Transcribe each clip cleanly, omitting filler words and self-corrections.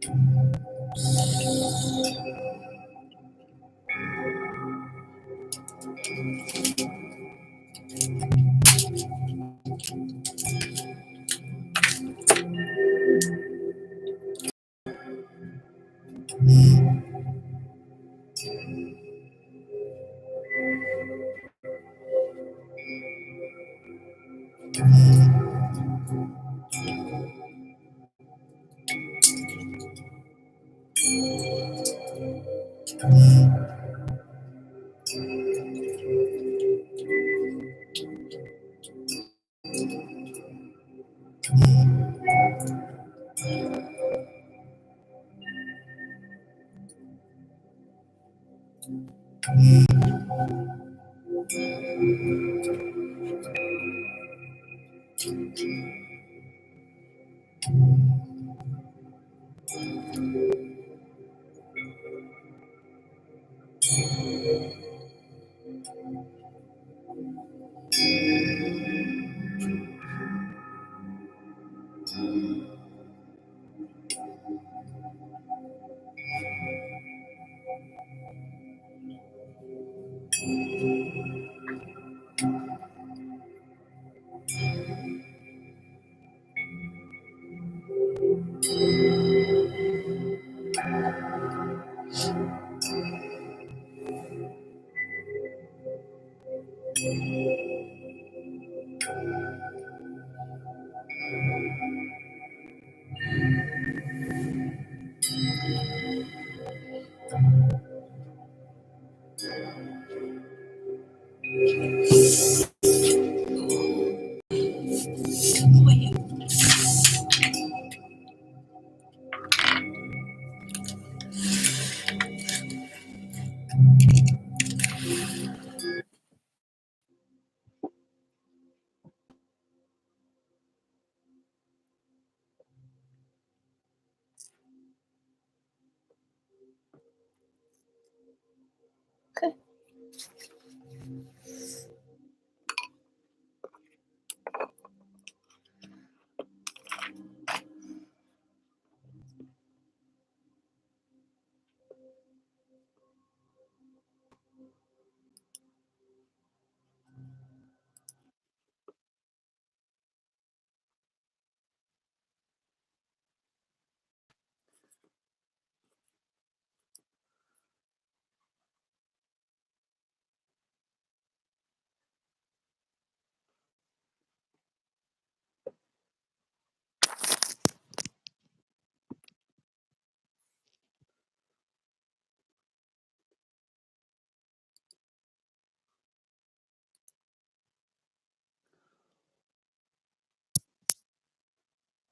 Okay.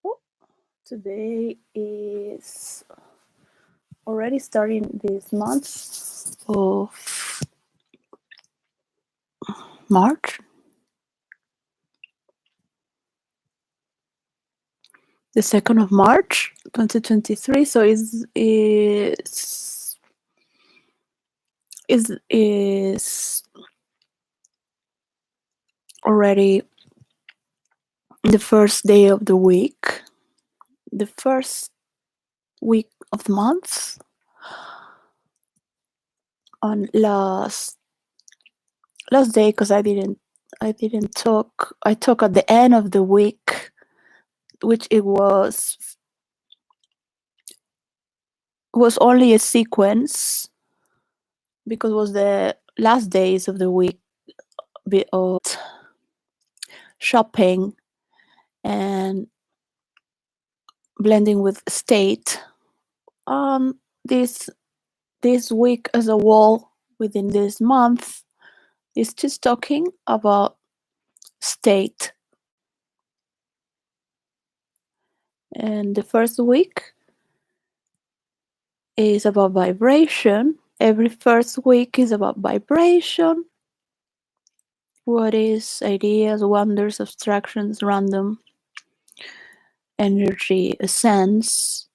Oh, today is already starting this month of March. The 2nd of March, 2023. So is already the first day of the week, the first week of the month. On last day, because I didn't talk. I talk at the end of the week, which it was only a sequence because it was the last days of the week of shopping and blending with state. This week as a whole within this month is just talking about state. And the first week is about vibration. Every first week is about vibration. What is ideas, wonders, abstractions, random energy, a sense.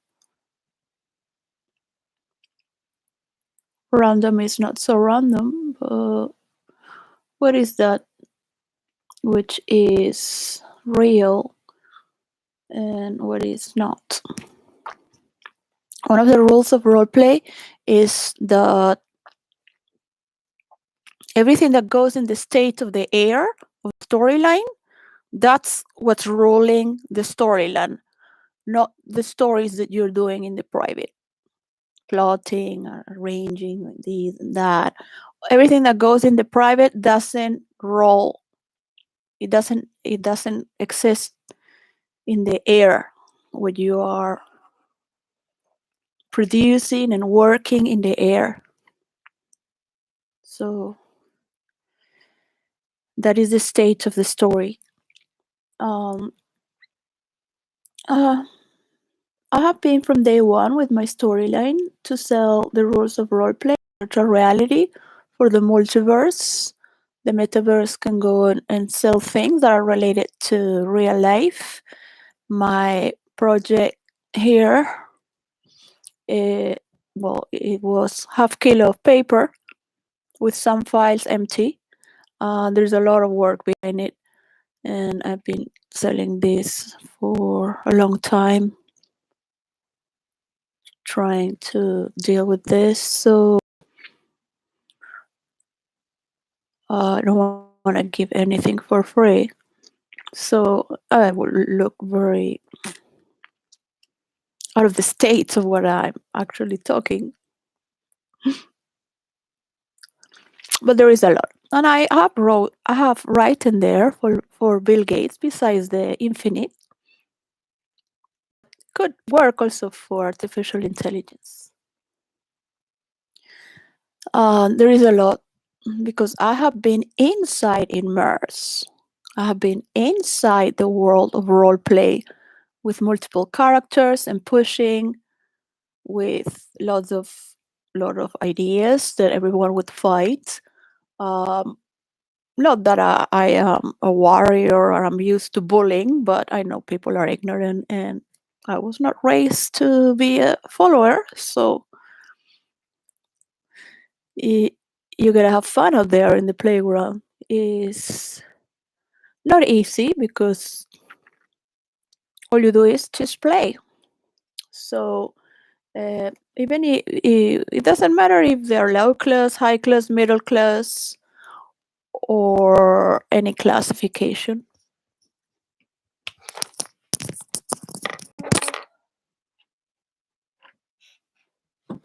Random is not so random, but what is that which is real and what is not? one of the rules of role play is that everything that goes in the state of the air of the storyline, that's what's ruling the storyline, not the stories that you're doing in the private. Plotting, arranging, this and that. Everything that goes in the private doesn't roll. It doesn't exist in the air when you are producing and working in the air. So that is the state of the story. Um, uh, I have been from day one with my storyline to sell the rules of roleplay, virtual reality, for the multiverse. The metaverse can go and sell things that are related to real life. My project here, well, it was half kilo of paper with some files empty. There's a lot of work behind it, and I've been selling this for a long time, trying to deal with this. So I don't want to give anything for free. So I would look very out of the state of what I'm actually talking. But there is a lot. And I have written there for Bill Gates, besides the infinite. Could work also for artificial intelligence. There is a lot, because I have been inside immersed. I have been inside the world of role play with multiple characters and pushing with lot of ideas that everyone would fight. Not that I am a warrior or I'm used to bullying, but I know people are ignorant, and I was not raised to be a follower. So you gotta have fun out there in the playground. Is not easy, because all you do is just play. So even it doesn't matter if they're low class, high class, middle class, or any classification. Woo!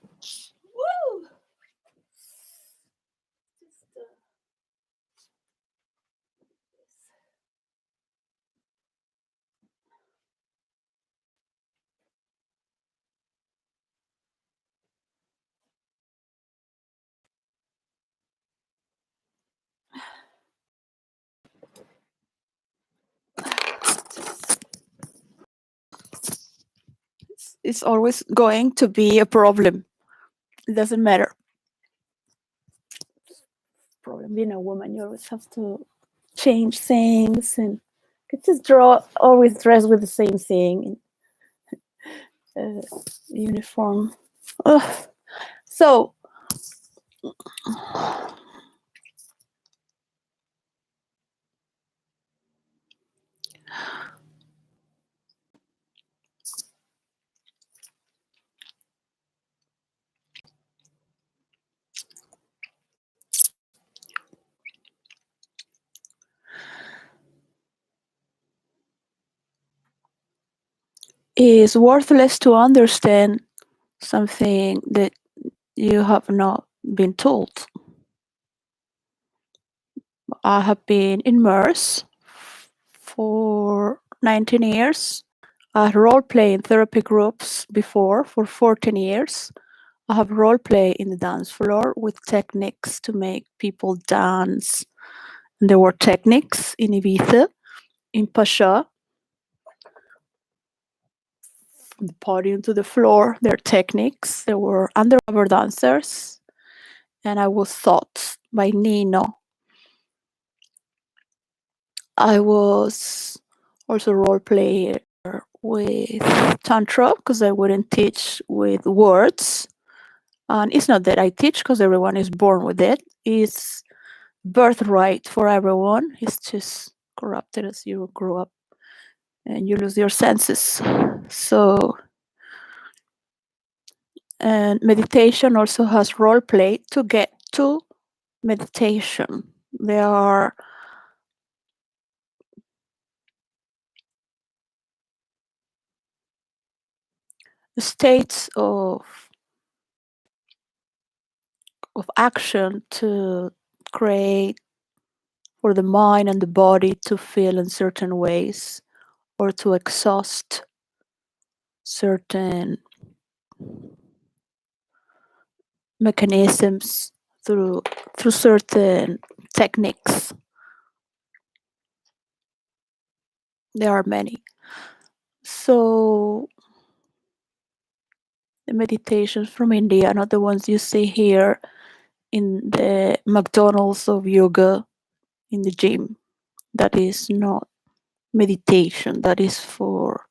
It's always going to be a problem. It doesn't matter. Problem being a woman, you always have to change things, and you just always dress with the same thing, uniform. Ugh. So it's worthless to understand something that you have not been told. I have been immersed for 19 years. I had role play in therapy groups before for 14 years. I have role play in the dance floor with techniques to make people dance. And there were techniques in Ibiza, in Pasha, the podium to the floor. There are techniques. There were undercover dancers, and I was taught by Nino. I was also role player with Tantra, because I wouldn't teach with words. And it's not that I teach, because everyone is born with it. It's birthright for everyone. It's just corrupted as you grow up and you lose your senses. So And meditation also has role play to get to meditation. There are states of action to create for the mind and the body to feel in certain ways or to exhaust certain mechanisms through certain techniques. There are many. So the meditations from India, not the ones you see here in the McDonald's of yoga in the gym. That is not meditation. That is for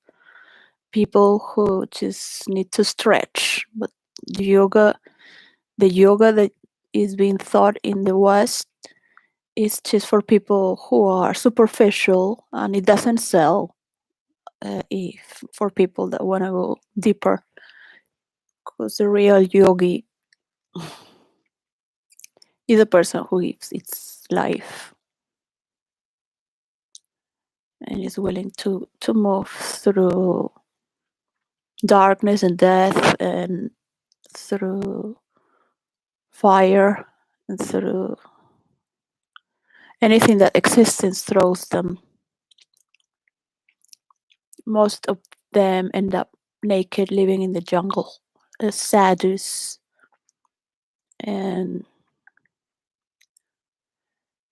people who just need to stretch. But the yoga that is being taught in the West is just for people who are superficial, and it doesn't sell if for people that want to go deeper. Because the real yogi is a person who gives its life and is willing to move through darkness and death and through fire and through anything that existence throws them. Most of them end up naked, living in the jungle as sadhus, and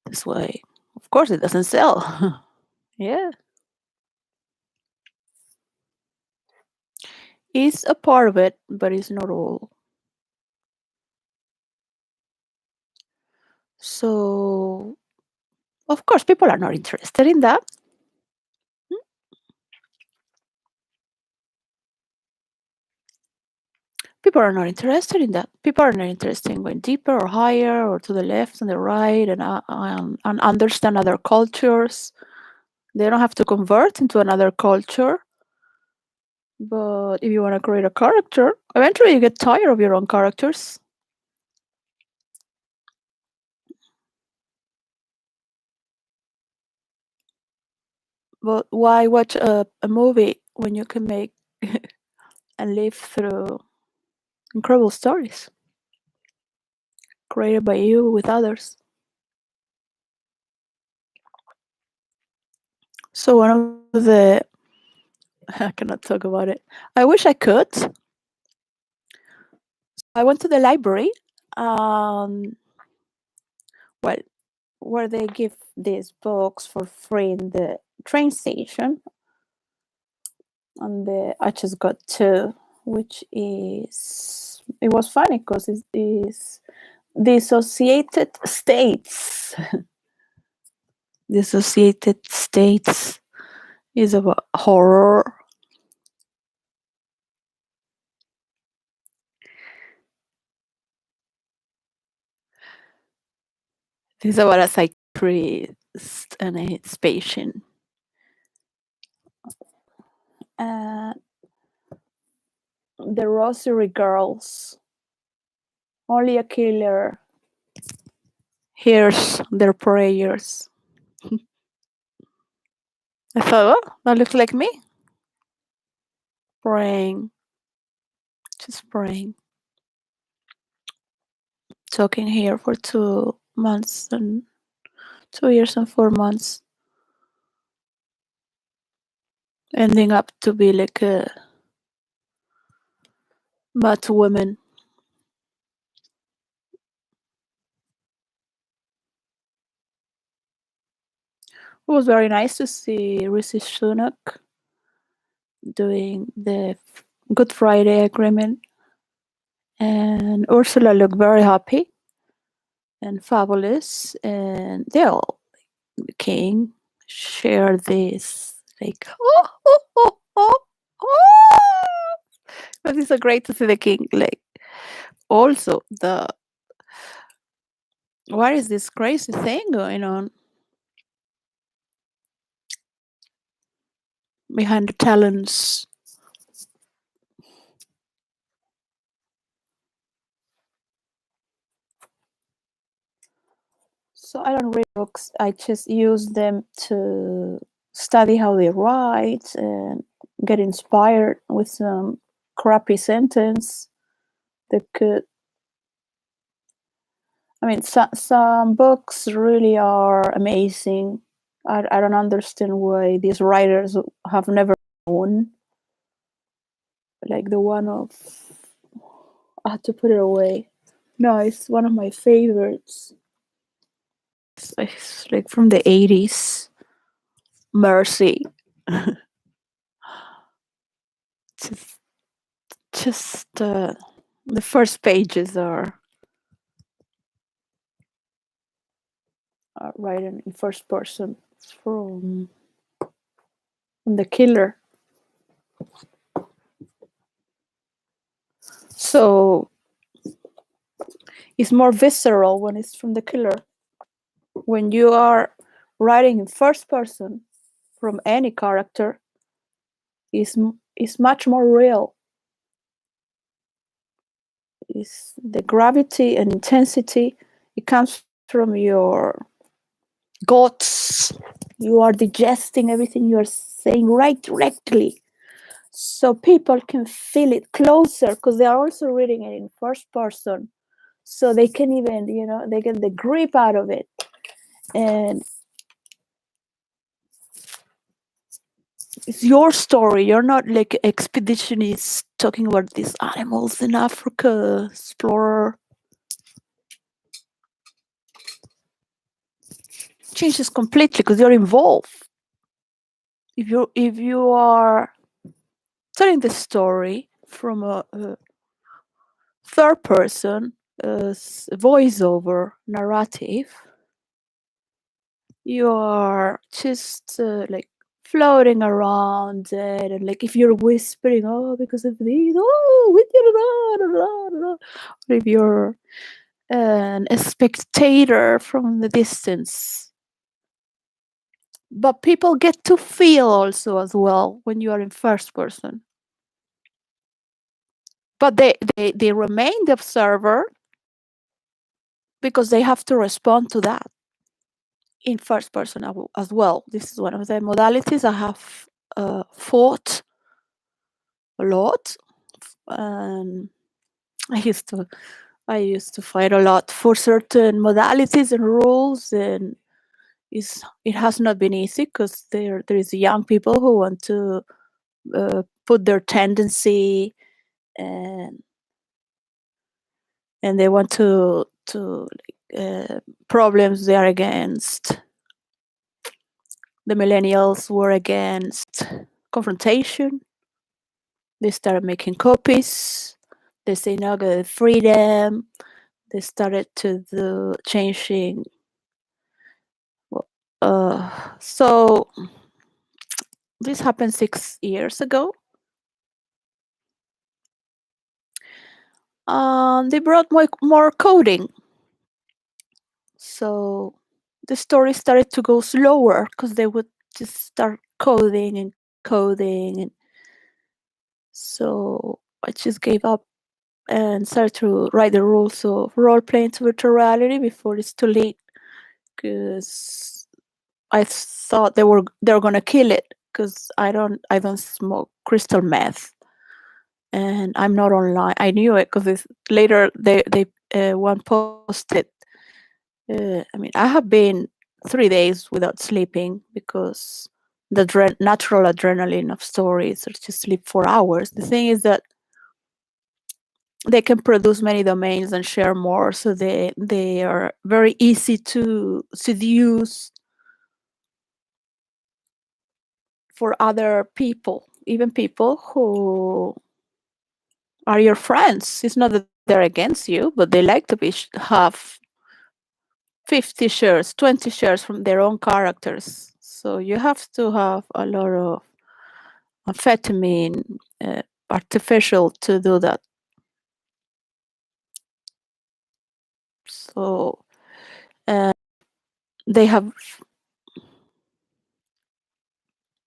this way, of course, it doesn't sell. Yeah, it's a part of it, but it's not all. So, of course, people are not interested in that. People are not interested in that. People are not interested in going deeper or higher or to the left and the right and understand other cultures. They don't have to convert into another culture. But if you want to create a character, eventually you get tired of your own characters. But why watch a movie when you can make and live through incredible stories created by you with others? So one of the I cannot talk about it. I wish I could. I went to the library, um, well, where they give these books for free in the train station. And I just got two, which is it was funny because it is the Associated States. The Associated States is about horror. This is about a psychiatrist and his patient. Uh, the Rosary Girls. Only a killer hears their prayers. I thought, oh, that looks like me. Praying. Just praying. Talking here for 2 months and 2 years and 4 months. Ending up to be like a bad woman. It was very nice to see Rishi Sunak doing the Good Friday Agreement, and Ursula looked very happy and fabulous, and they all king share this like oh. But it's so great to see the king like also the what is this crazy thing going on behind the talons. So I don't read books. I just use them to study how they write and get inspired with some crappy sentence that could. I mean, some books really are amazing. I don't understand why these writers have never won. Like the one of, I had to put it away. No, it's one of my favorites. It's like from the 80s. Mercy. just just the first pages are written in first person from the killer. So it's more visceral when it's from the killer. When you are writing in first person from any character, is much more real. Is the gravity and intensity, it comes from your guts. You are digesting everything you are saying right directly, so people can feel it closer because they are also reading it in first person, so they can even, they get the grip out of it. And it's your story. You're not like expeditionist talking about these animals in Africa, explorer. Changes completely because you're involved. If you are telling the story from a third person, voiceover narrative, you are just like floating around it, and like if you're whispering, oh, because of these, oh, with you, or if you're a spectator from the distance. But people get to feel also as well when you are in first person. But they remain the observer because they have to respond to that in first person as well. This is one of the modalities I have fought a lot, and I used to fight a lot for certain modalities and rules, and it has not been easy because there is young people who want to put their tendency, and they want to problems they are against. The millennials were against confrontation. They started making copies. They say no, get freedom. They started to do changing. So this happened 6 years ago. They brought more coding. So the story started to go slower because they would just start coding and coding. And so I just gave up and started to write the rules of role playing to virtual reality before it's too late, because I thought they were gonna kill it because I don't smoke crystal meth, and I'm not online. I knew it because later they one posted. I mean, I have been 3 days without sleeping because the natural adrenaline of stories, or just sleep 4 hours. The thing is that they can produce many domains and share more, so they are very easy to seduce for other people, even people who are your friends. It's not that they're against you, but they like to have 50 shares, 20 shares from their own characters. So you have to have a lot of amphetamine, artificial, to do that. So they have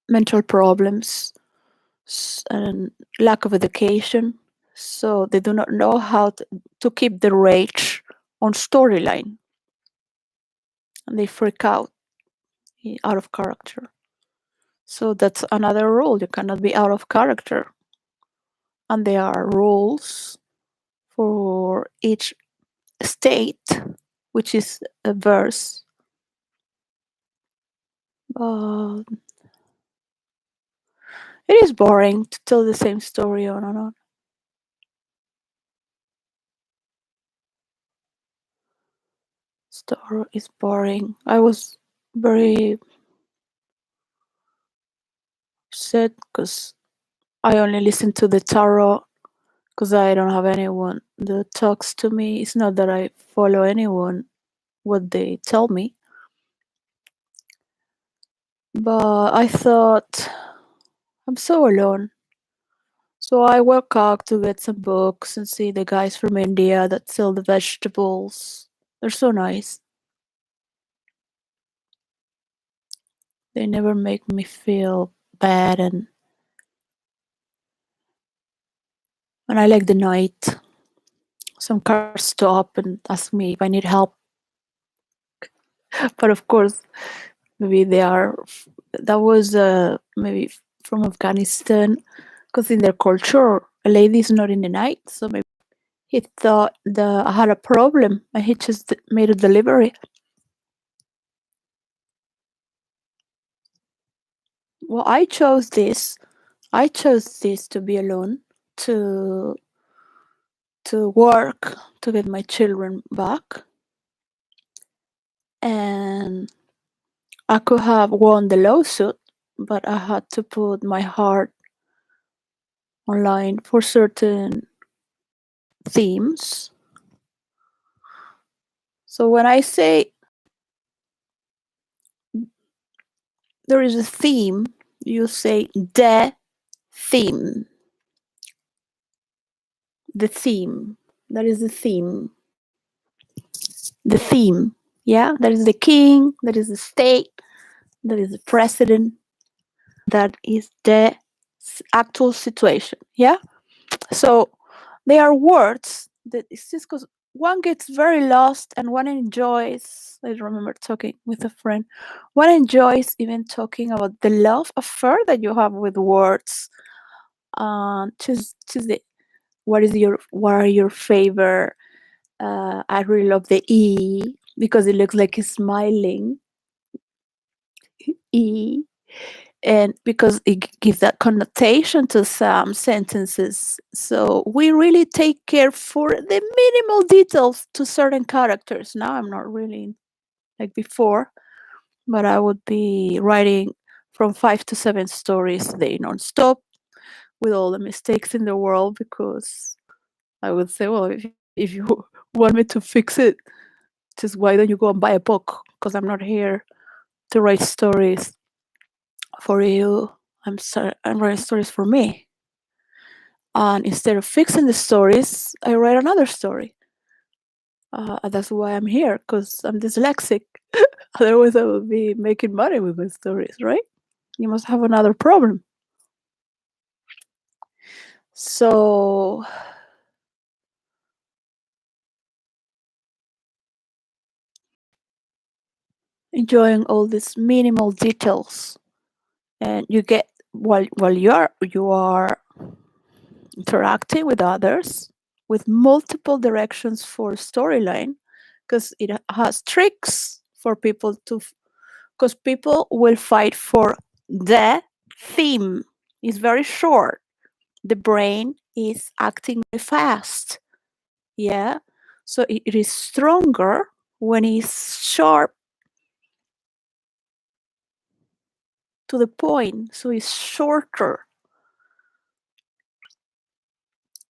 mental problems and lack of education. So they do not know how to keep the rage on storyline. and they freak out of character. So that's another rule. You cannot be out of character. And there are rules for each state, which is a verse. But it is boring to tell the same story on and on. Story is boring. I was very upset because I only listen to the tarot because I don't have anyone that talks to me. It's not that I follow anyone, what they tell me. But I thought, I'm so alone. So I woke up to get some books and see the guys from India that sell the vegetables. They're so nice. They never make me feel bad, and I like the night. Some cars stop and ask me if I need help. But of course, maybe that was maybe from Afghanistan, because in their culture, a lady is not in the night. So maybe he thought I had a problem and he just made a delivery. Well, I chose this to be alone, to work, to get my children back. And I could have won the lawsuit, but I had to put my heart online for certain themes. So when I say there is a theme, you say the theme. The theme. That is the theme. The theme. Yeah, that is the king, that is the state, that is the president, that is the actual situation. Yeah. So they are words that it's just because one gets very lost and one enjoys. I remember talking with a friend. One enjoys even talking about the love affair that you have with words. Choose the what are your favorite? I really love the E because it looks like it's smiling. E, and because it gives that connotation to some sentences. So we really take care for the minimal details to certain characters. Now I'm not really like before, but I would be writing from 5 to 7 stories a day non-stop with all the mistakes in the world, because I would say, well, if you want me to fix it, just why don't you go and buy a book? Because I'm not here to write stories for you. I'm writing stories for me. And instead of fixing the stories, I write another story. That's why I'm here, because I'm dyslexic. Otherwise, I would be making money with my stories, right? You must have another problem. So enjoying all these minimal details, and you get while you are interacting with others with multiple directions for storyline, because it has tricks for people to, because people will fight for the theme. It's very short. The brain is acting very fast. Yeah. So it is stronger when it's sharp, to the point. So it's shorter.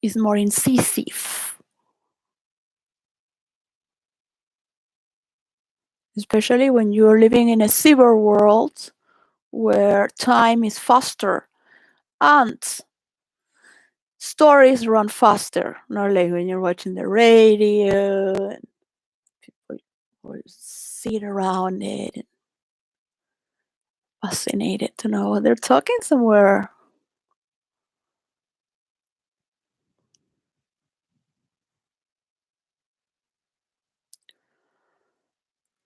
It's more incisive. Especially when you're living in a cyber world where time is faster and stories run faster, not like when you're watching the radio and people will sit around it and fascinated to know what they're talking somewhere.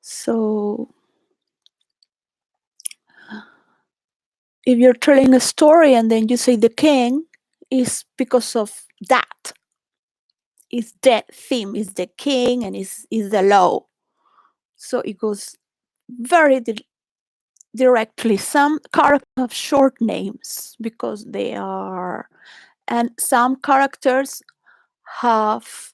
So if you're telling a story and then you say the king is because of that, is the theme, is the king and is the law. So it goes very directly. Some characters have short names because they are, and some characters have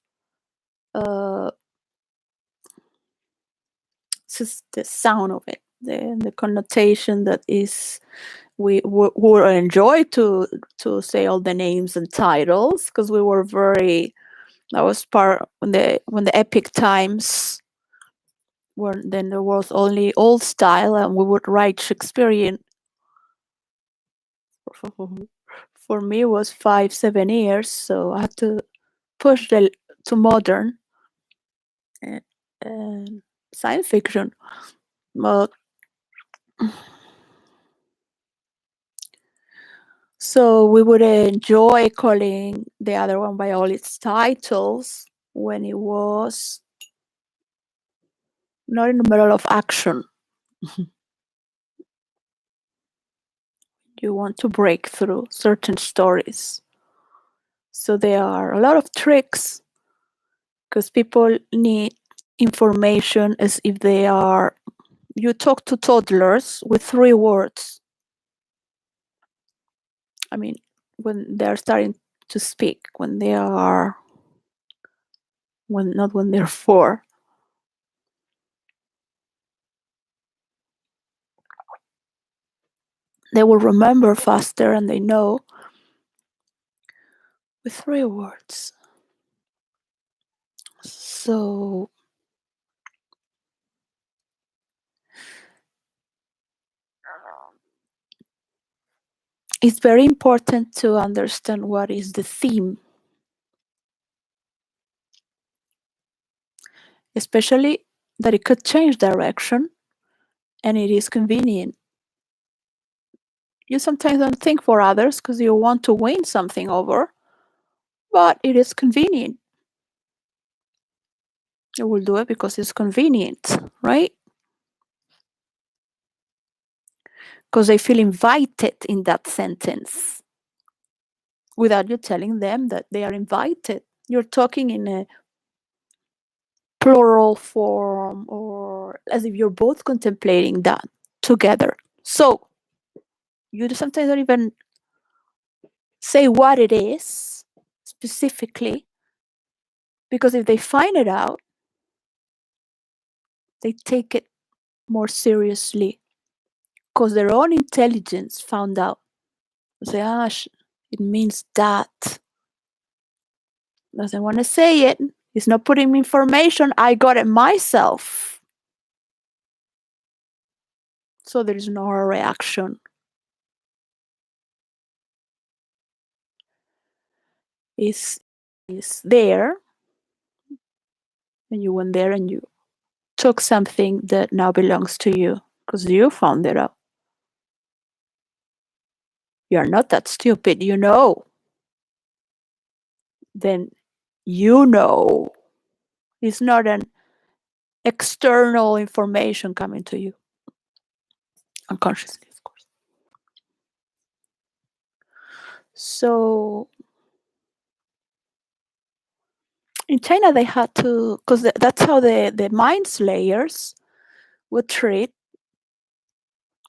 just the sound of it, the connotation that is, we would enjoy to say all the names and titles, because we were very, that was part when the epic times were, then there was only old style and we would write Shakespearean. For me it was 5-7 years, so I had to push to modern and science fiction. But so we would enjoy calling the other one by all its titles when it was not in the middle of action. You want to break through certain stories. So there are a lot of tricks, because people need information as if they are, you talk to toddlers with 3 words. I mean, when they're starting to speak, when they are, not when they're 4. They will remember faster and they know with 3 words. So it's very important to understand what is the theme, especially that it could change direction and it is convenient. You sometimes don't think for others because you want to win something over, but it is convenient. You will do it because it's convenient, right? Because they feel invited in that sentence without you telling them that they are invited. You're talking in a plural form, or as if you're both contemplating that together. So you sometimes don't even say what it is specifically, because if they find it out, they take it more seriously because their own intelligence found out. Say, it means that. Doesn't want to say it. He's not putting me information. I got it myself. So there is no reaction. Is there, and you went there and you took something that now belongs to you because you found it out. You're not that stupid, you know. Then you know. It's not an external information coming to you unconsciously, of course. So in China, they had to, because that's how the mind slayers would treat,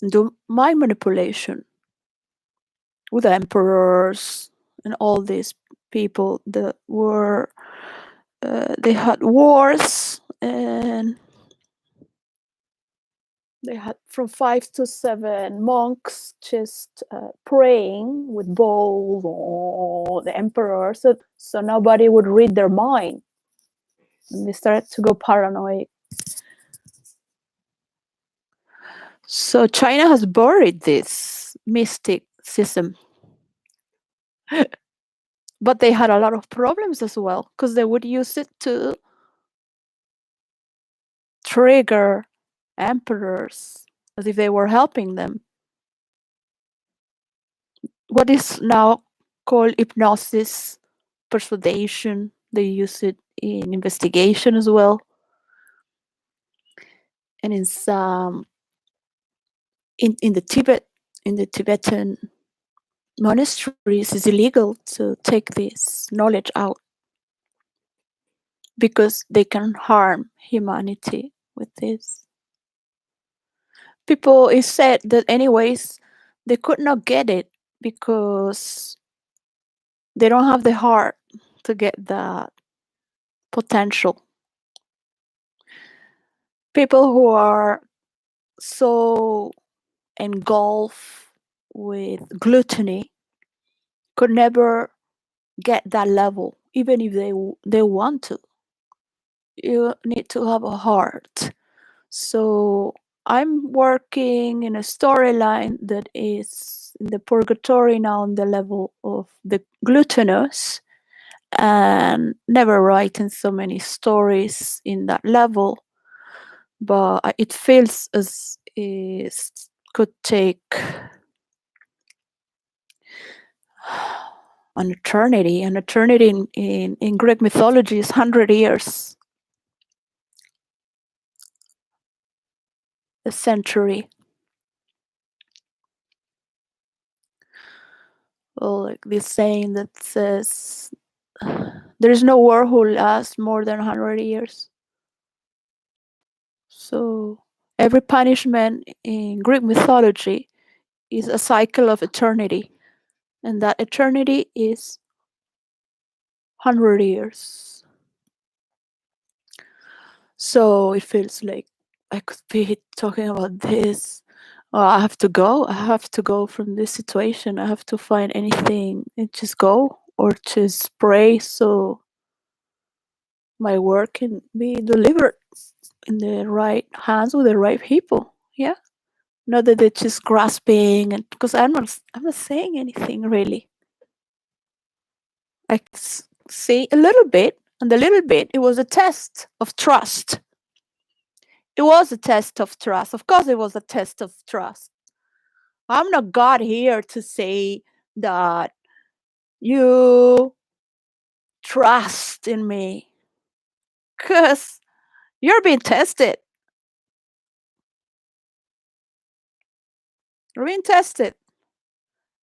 do mind manipulation with the emperors and all these people that were, they had wars, and they had from 5 to 7 monks just praying with bowls, or the emperor. So nobody would read their mind. And they started to go paranoid. So China has buried this mysticism. But they had a lot of problems as well, because they would use it to trigger emperors as if they were helping them. What is now called hypnosis, persuasion, they use it in investigation as well. And in some in the Tibetan monasteries, it's illegal to take this knowledge out because they can harm humanity with this. People, is said that anyways they could not get it because they don't have the heart to get that potential. People who are so engulfed with gluttony could never get that level, even if they want to. You need to have a heart. So I'm working in a storyline that is in the purgatory now, on the level of the gluttonous, and never writing so many stories in that level. But it feels as it could take an eternity. An eternity in Greek mythology is 100 years, a century. Well, like this saying that says, there is no war who lasts more than 100 years. So every punishment in Greek mythology is a cycle of eternity, and that eternity is 100 years. So it feels like I could be talking about this. Oh, I have to go. I have to go from this situation. I have to find anything and just go, or just pray so my work can be delivered in the right hands with the right people. Yeah. Not that they're just grasping, and because I'm not saying anything really. I say a little bit, and the little bit, it was a test of trust. It was a test of trust. Of course, it was a test of trust. I'm not God here to say that you trust in me, because you're being tested. You're being tested.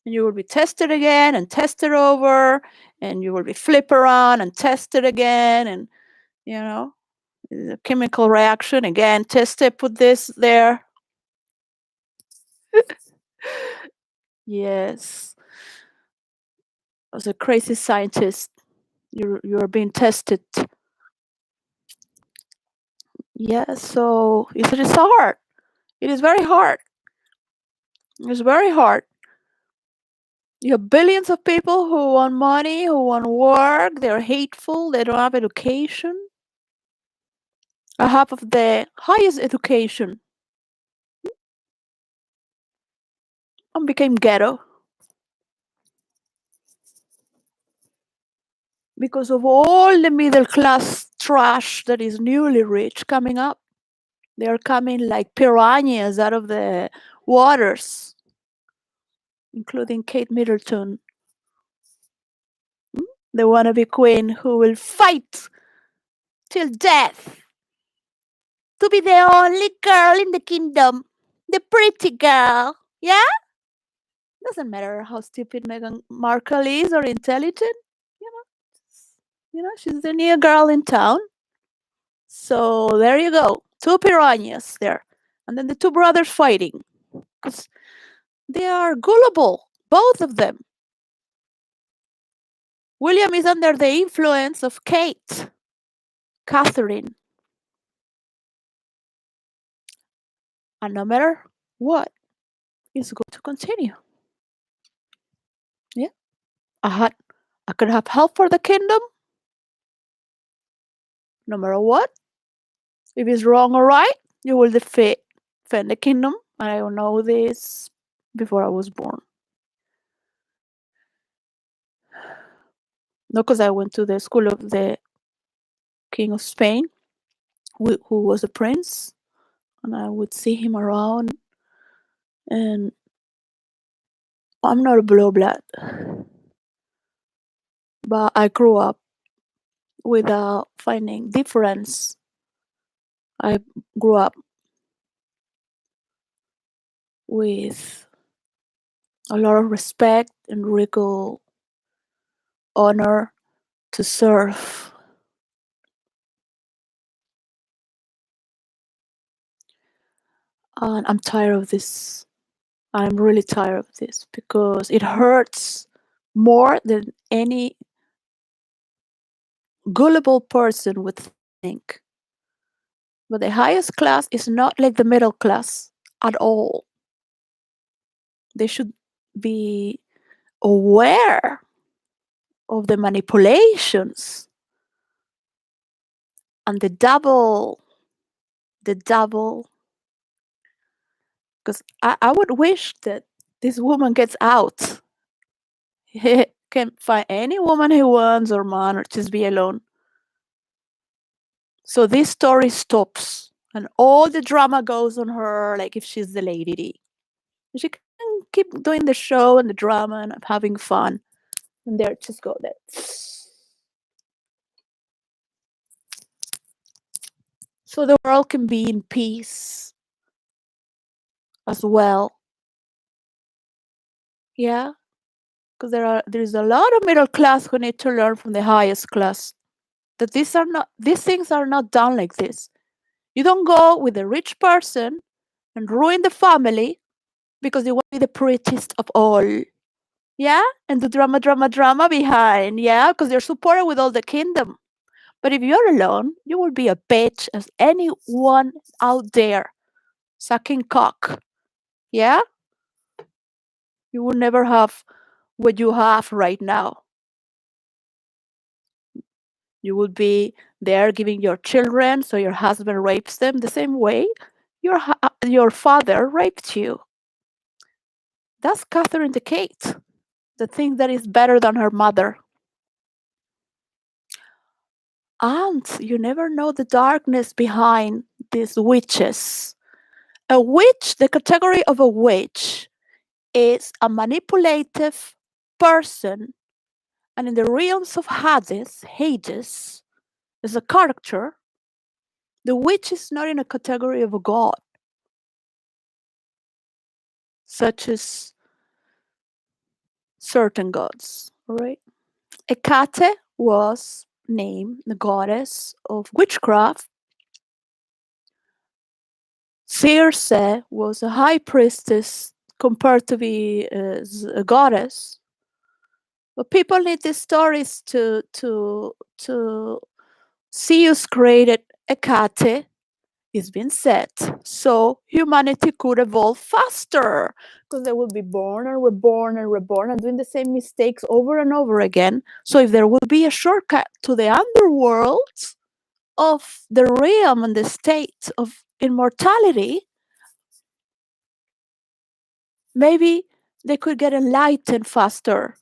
And you will be tested again and tested over, and you will be flip around and tested again, and you know, the chemical reaction again, test it, put this there. Yes. As a crazy scientist, you're being tested. Yeah, so it is hard. It is very hard. It's very hard. You have billions of people who want money, who want work, they're hateful, they don't have education. I have of the highest education and became ghetto because of all the middle class trash that is newly rich coming up. They are coming like piranhas out of the waters, including Kate Middleton, the wannabe queen who will fight till death to be the only girl in the kingdom, the pretty girl. Yeah? Doesn't matter how stupid Meghan Markle is or intelligent. You know, she's the new girl in town. So there you go. Two piranhas there. And then the two brothers fighting. Because they are gullible, both of them. William is under the influence of Kate, Catherine. And no matter what, it's going to continue. Yeah. I could have help for the kingdom, no matter what. If it's wrong or right, you will defend the kingdom. I don't know this before I was born. No, because I went to the school of the King of Spain, who was a prince, and I would see him around. And I'm not a blue blood, but I grew up without finding difference. I grew up with a lot of respect and regal honor to serve. And I'm tired of this. I'm really tired of this because it hurts more than any gullible person would think. But the highest class is not like the middle class at all. They should be aware of the manipulations and the double, because I would wish that this woman gets out. He can find any woman he wants or man or just be alone. So this story stops and all the drama goes on her, like if she's the lady. She can keep doing the show and the drama and having fun. And there just go there. So the world can be in peace as well. Yeah. Because there's a lot of middle class who need to learn from the highest class. That these things are not done like this. You don't go with a rich person and ruin the family because you want to be the prettiest of all. Yeah? And the drama behind. Yeah? Because you're supported with all the kingdom. But if you're alone, you will be a bitch as anyone out there sucking cock. Yeah? You will never have what you have right now. You would be there giving your children so your husband rapes them the same way your father raped you. That's Catherine the Kate, the thing that is better than her mother. And you never know the darkness behind these witches. A witch, the category of a witch, is a manipulative person. And in the realms of Hades, as a character, the witch is not in a category of a god, such as certain gods, all right? Hecate was named the goddess of witchcraft. Circe was a high priestess compared to be a goddess. But people need these stories to Zeus created Hecate. It's been said, so humanity could evolve faster because they will be born and reborn and reborn and doing the same mistakes over and over again. So if there would be a shortcut to the underworld of the realm and the state of immortality, maybe they could get enlightened faster.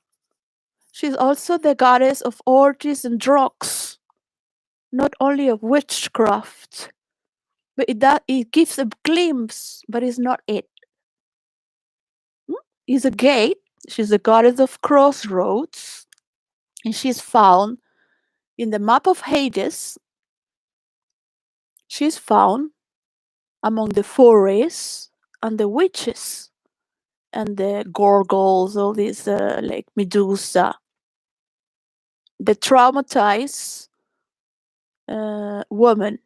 She's also the goddess of orgies and drugs, not only of witchcraft. But it gives a glimpse, but it's not it. Is a gate. She's the goddess of crossroads, and she's found in the map of Hades. She's found among the Furies and the witches and the Gorgons, all these like Medusa, the traumatized women.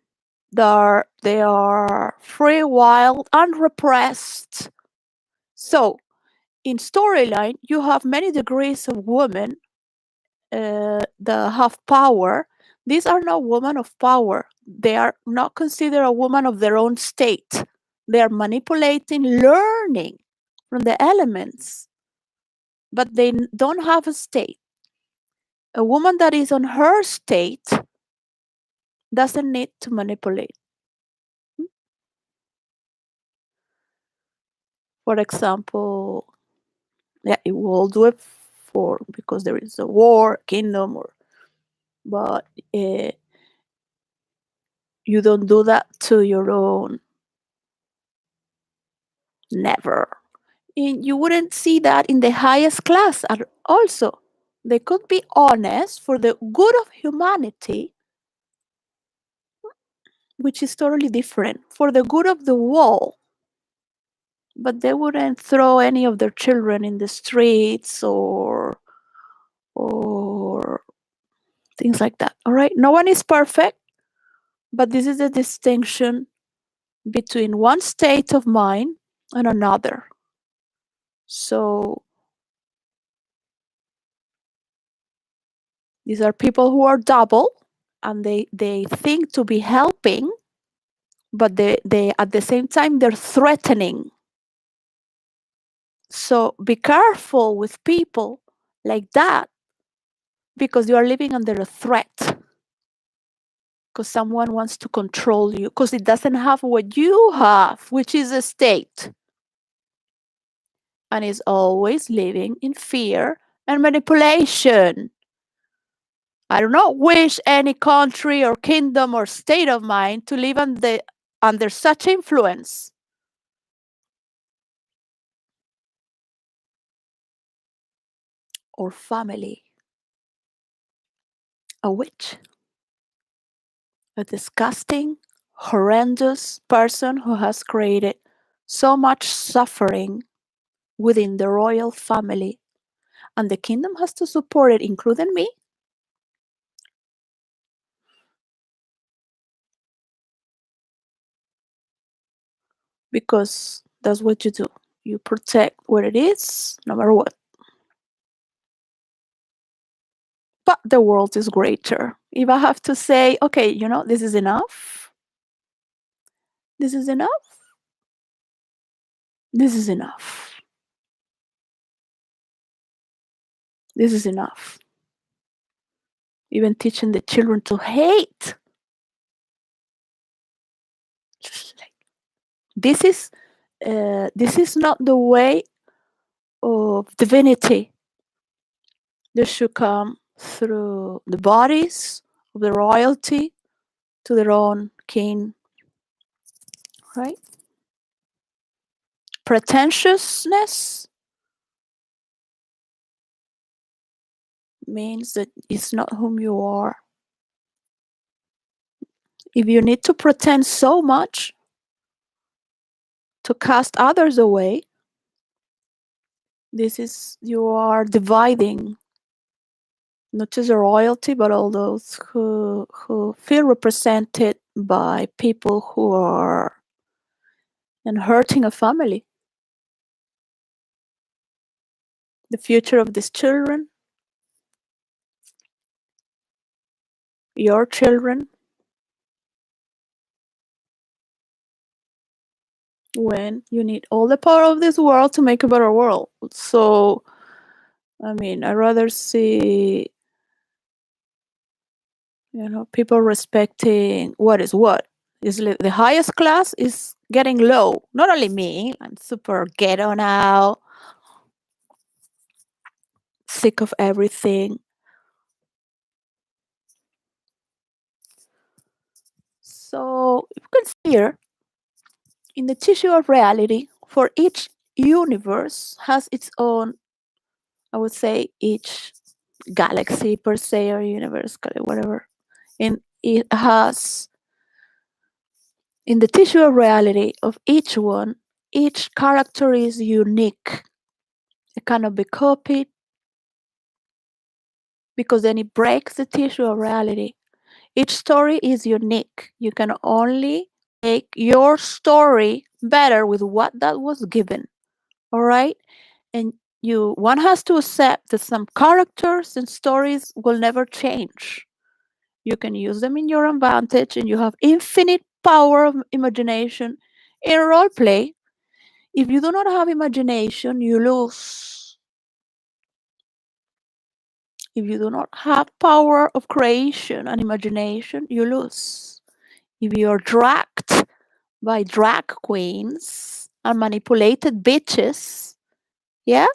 They are free, wild, and repressed. So in storyline, you have many degrees of women that have power. These are not women of power. They are not considered a woman of their own state. They are manipulating, learning from the elements, but they don't have a state. A woman that is on her state doesn't need to manipulate. For example, yeah, it will do it for because there is a war, kingdom, but you don't do that to your own. Never. And you wouldn't see that in the highest class also. They could be honest for the good of humanity, which is totally different. For the good of the wall, but they wouldn't throw any of their children in the streets or things like that. All right, no one is perfect, but this is the distinction between one state of mind and another. So these are people who are double, and they think to be helping, but they at the same time they're threatening. So be careful with people like that, because you are living under a threat, because someone wants to control you, because it doesn't have what you have, which is a state, and is always living in fear and manipulation. I do not wish any country or kingdom or state of mind to live under such influence. Or family. A witch. A disgusting, horrendous person who has created so much suffering within the royal family. And the kingdom has to support it, including me. Because that's what you do. You protect what it is, no matter what. But the world is greater. If I have to say, okay, this is enough. This is enough. This is enough. This is enough. Even teaching the children to hate. This is not the way of divinity. This should come through the bodies of the royalty to their own king, right? Pretentiousness means that it's not whom you are. If you need to pretend so much to cast others away, you are dividing not just the royalty, but all those who feel represented by people who are and hurting a family. The future of these children, your children, when you need all the power of this world to make a better world. So, I'd rather see, people respecting what is what. The highest class is getting low. Not only me, I'm super ghetto now, sick of everything. So you can see here, in the tissue of reality, for each universe has its own, I would say, each galaxy per se, or universe, whatever. And it has, in the tissue of reality of each one, each character is unique. It cannot be copied, because then it breaks the tissue of reality. Each story is unique. You can only make your story better with what that was given. All right? And one has to accept that some characters and stories will never change. You can use them in your advantage, and you have infinite power of imagination in role play. If you do not have imagination, you lose. If you do not have power of creation and imagination, you lose. If you're dragged by drag queens and manipulated bitches, yeah,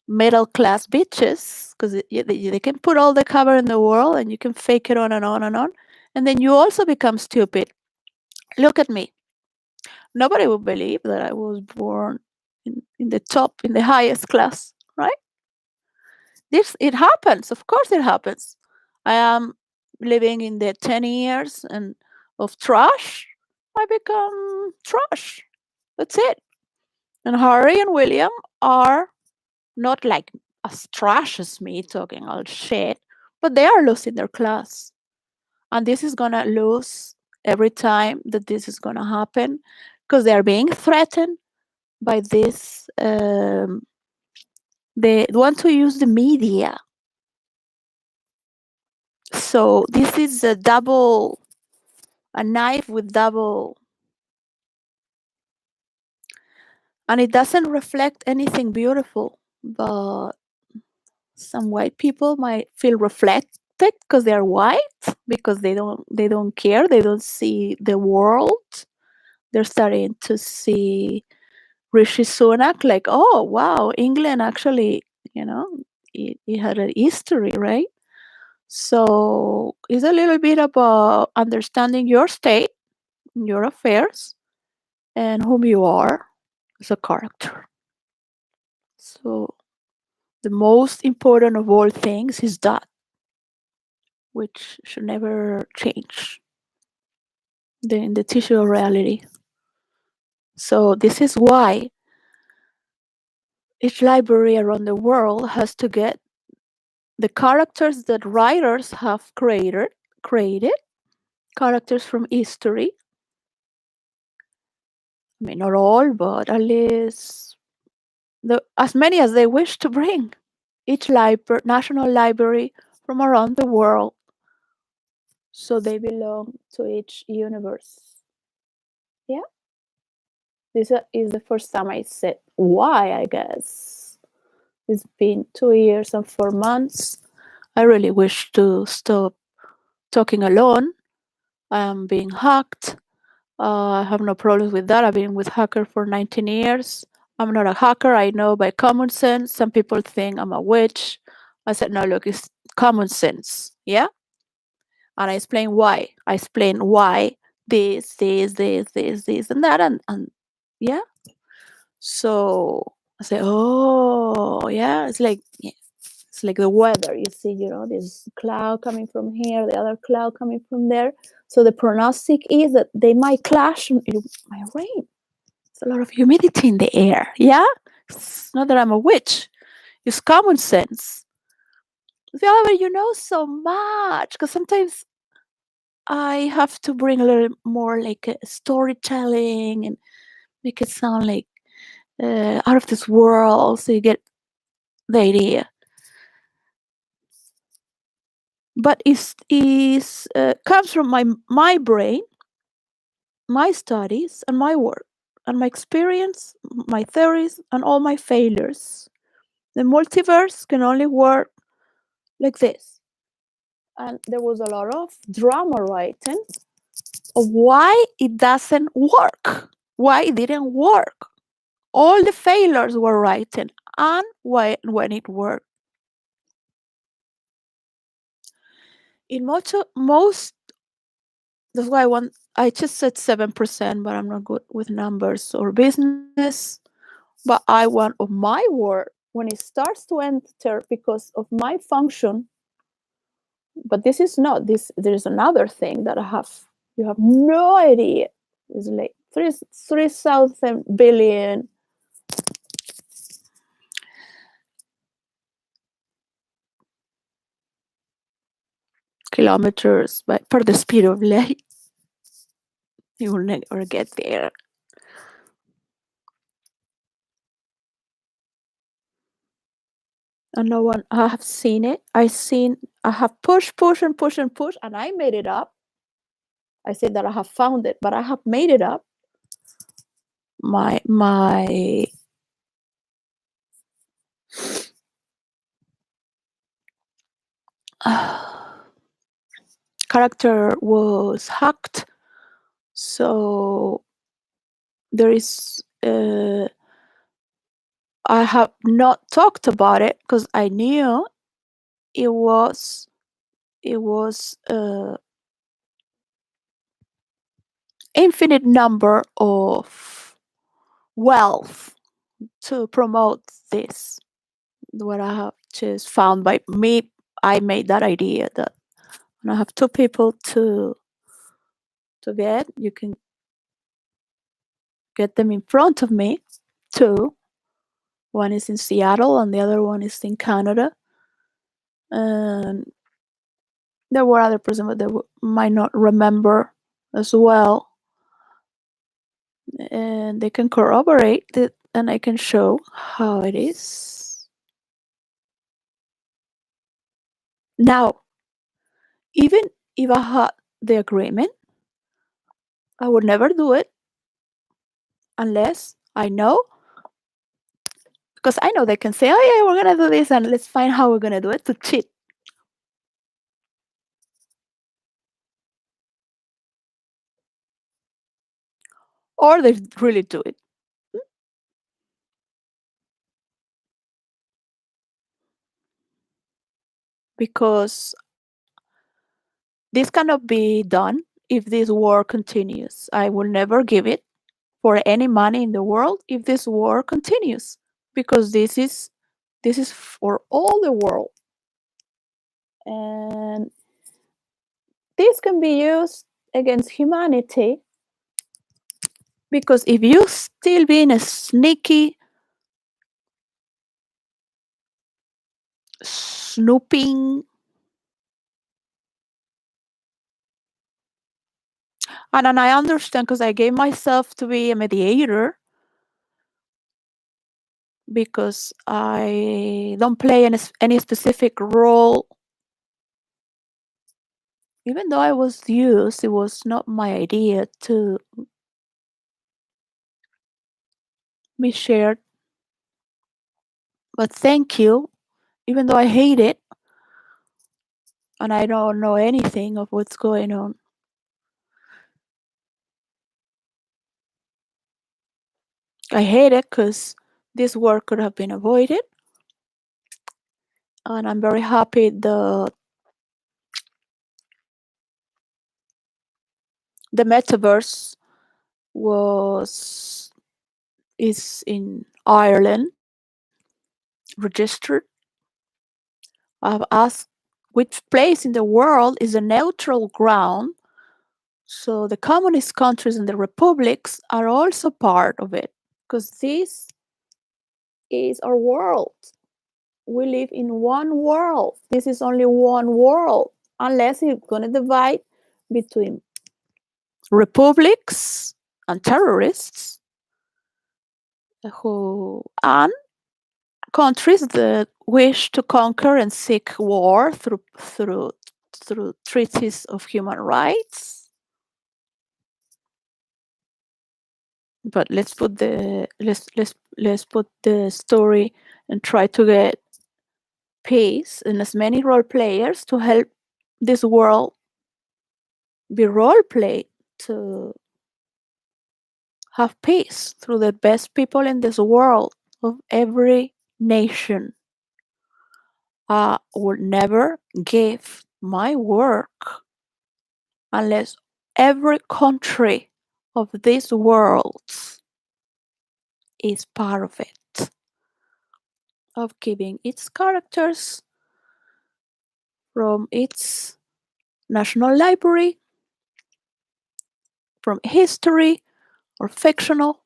middle class bitches, because they can put all the cover in the world, and you can fake it on and on and on, and then you also become stupid. Look at me. Nobody would believe that I was born in the top, in the highest class, right? It happens. Of course it happens. I am living in the 10 years and of trash. I become trash. That's it. And Harry and William are not like as trash as me talking all shit, but they are losing their class. And this is gonna lose every time that this is gonna happen because they are being threatened by this. They want to use the media. So this is a knife with double, and it doesn't reflect anything beautiful, but some white people might feel reflected because they're white, because they don't care, they don't see the world. They're starting to see Rishi Sunak like, oh wow, England actually, you know, it had a history, right? So it's a little bit about understanding your state, your affairs, and whom you are as a character. So the most important of all things is that, which should never change in the tissue of reality. So this is why each library around the world has to get the characters that writers have created characters from history. I mean, not all, but at least as many as they wish to bring. Each national library from around the world, so they belong to each universe. Yeah, this is the first time I said why. I guess it's been 2 years and 4 months. I really wish to stop talking alone. I am being hacked. I have no problems with that. I've been with hacker for 19 years. I'm not a hacker. I know by common sense. Some people think I'm a witch. I said, no, look, it's common sense. Yeah. And I explain why. I explain why this, and that. And yeah. So I say, oh, yeah. It's like the weather. You see, this cloud coming from here, the other cloud coming from there. So the prognostic is that they might clash in my rain. There's a lot of humidity in the air. Yeah? It's not that I'm a witch. It's common sense. However, you know so much. Because sometimes I have to bring a little more like storytelling and make it sound like out of this world so you get the idea. But it comes from my brain, my studies, and my work, and my experience, my theories, and all my failures. The multiverse can only work like this. And there was a lot of drama writing of why it doesn't work, why it didn't work. All the failures were written, and when it worked. In most, that's why I just said 7%, but I'm not good with numbers or business. But I want of my work when it starts to enter because of my function. But this is not this. There's another thing that I have. You have no idea. It's like 3,000 billion kilometers per the speed of light. You will never get there. And no one, I have seen it. I have pushed, and I made it up. I said that I have found it, but I have made it up. My character was hacked, so there is. I have not talked about it because I knew it was infinite number of wealth to promote this. What I have just found by me, I made that idea that when I have two people to get, you can get them in front of me two. One is in Seattle and the other one is in Canada. And there were other persons, but they might not remember as well. And they can corroborate it, and I can show how it is. Now, even if I had the agreement, I would never do it unless I know, because I know they can say, oh yeah, we're gonna do this and let's find how we're gonna do it to cheat. Or they really do it. Because this cannot be done if this war continues. I will never give it for any money in the world if this war continues, because this is for all the world. And this can be used against humanity, because if you still being a sneaky, snooping, and I understand, because I gave myself to be a mediator, because I don't play any specific role. Even though I was used, it was not my idea to be shared. But thank you, even though I hate it and I don't know anything of what's going on. I hate it because this war could have been avoided. And I'm very happy the metaverse is in Ireland, registered. I've asked which place in the world is a neutral ground, so the communist countries and the republics are also part of it, because this is our world. We live in one world. This is only one world, unless you're going to divide between republics and terrorists and countries that wish to conquer and seek war through treaties of human rights. But let's put the story and try to get peace and as many role players to help this world be role played to have peace through the best people in this world of every nation. I would never give my work unless every country of this world is part of it, of giving its characters from its national library, from history or fictional.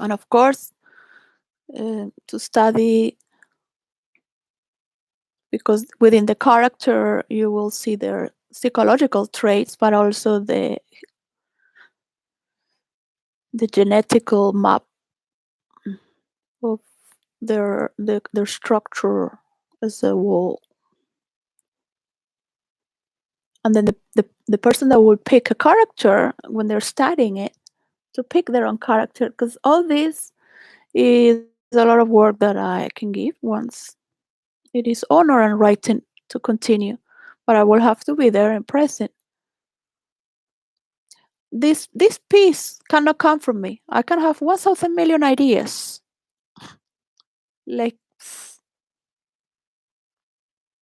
And of course, to study, because within the character you will see their psychological traits, but also the genetical map of their structure as a whole. And then the person that will pick a character when they're studying it, to pick their own character, because all this is a lot of work that I can give once it is honor and writing to continue, but I will have to be there and present. This piece cannot come from me. I can have 1,000 million ideas, like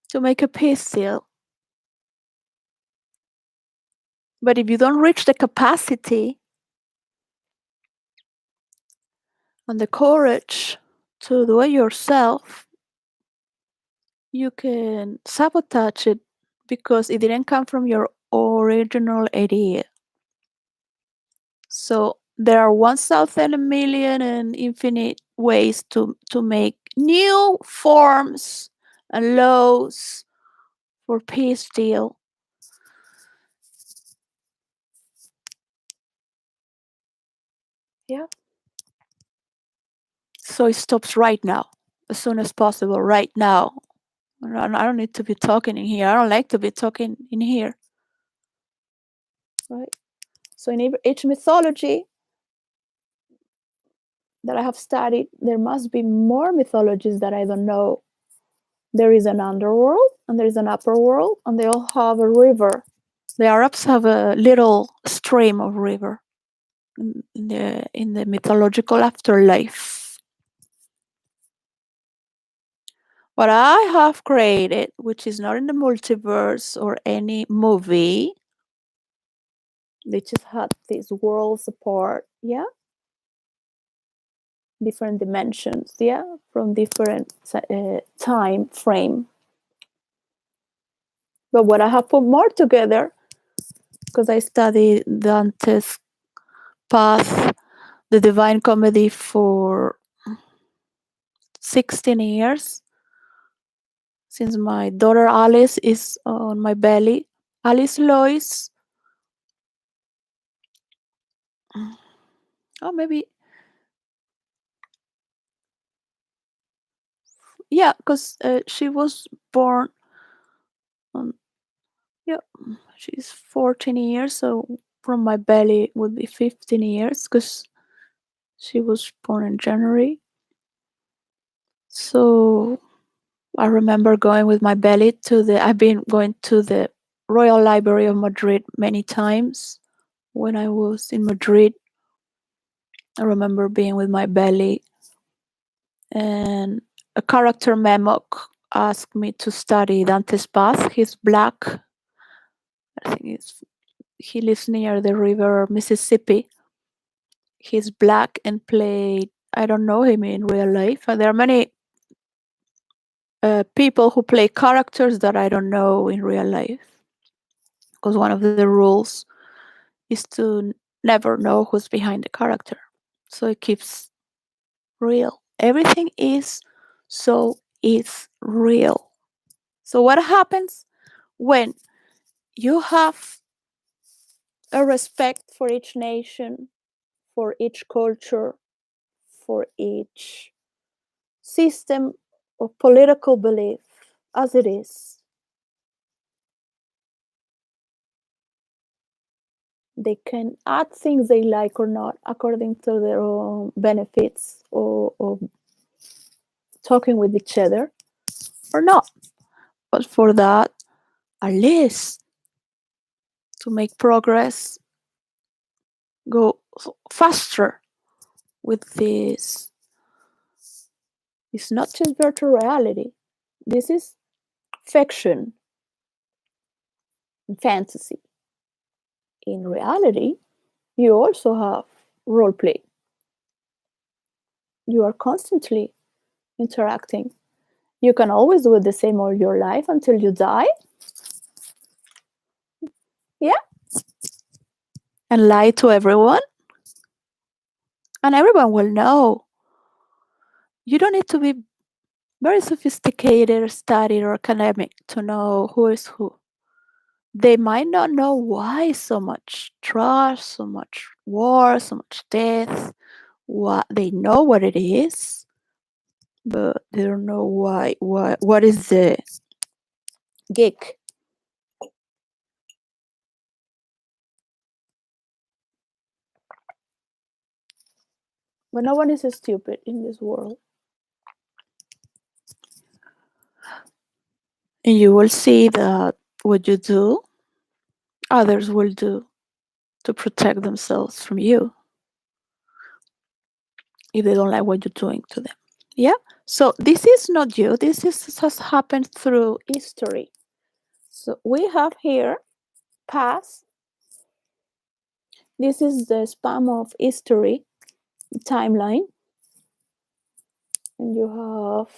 to make a piece still. But if you don't reach the capacity and the courage to do it yourself, you can sabotage it because it didn't come from your original idea. So there are 1,000,000,000 and infinite ways to make new forms and laws for peace deal. Yeah. So it stops right now, as soon as possible, right now. I don't need to be talking in here. I don't like to be talking in here. Right? So in each mythology that I have studied, there must be more mythologies that I don't know. There is an underworld and there is an upper world, and they all have a river. The Arabs have a little stream of river in the mythological afterlife. What I have created, which is not in the multiverse or any movie, they just had these worlds apart, yeah, different dimensions, yeah, from different time frame. But what I have put more together, because I studied Dante's Path, the Divine Comedy, for 16 years, since my daughter Alice is on my belly. Alice Lois, oh, maybe, yeah, because she was born on, yeah, she's 14 years, so from my belly would be 15 years, because she was born in January. So I remember going with my belly I've been going to the Royal Library of Madrid many times. When I was in Madrid, I remember being with my belly, and a character Memok asked me to study Dante's Path. He's black. I think he lives near the river Mississippi. He's black and played, I don't know him in real life. There are many people who play characters that I don't know in real life, because one of the rules is to never know who's behind the character. So it keeps real. Everything is so it's real. So what happens when you have a respect for each nation, for each culture, for each system of political belief as it is? They can add things they like or not according to their own benefits, or talking with each other or not. But for that, at least to make progress go faster with this, it's not just virtual reality. This is fiction and fantasy. In reality, you also have role play. You are constantly interacting. You can always do the same all your life until you die. Yeah. And lie to everyone. And everyone will know. You don't need to be very sophisticated or studied or academic to know who is who. They might not know why so much trash, so much war, so much death. What they know what it is, but they don't know why. What is the gig? But no one is stupid in this world. And you will see that what you do, others will do to protect themselves from you if they don't like what you're doing to them. Yeah? So this is not you. Has happened through history. So we have here past. This is the span of history, timeline. And you have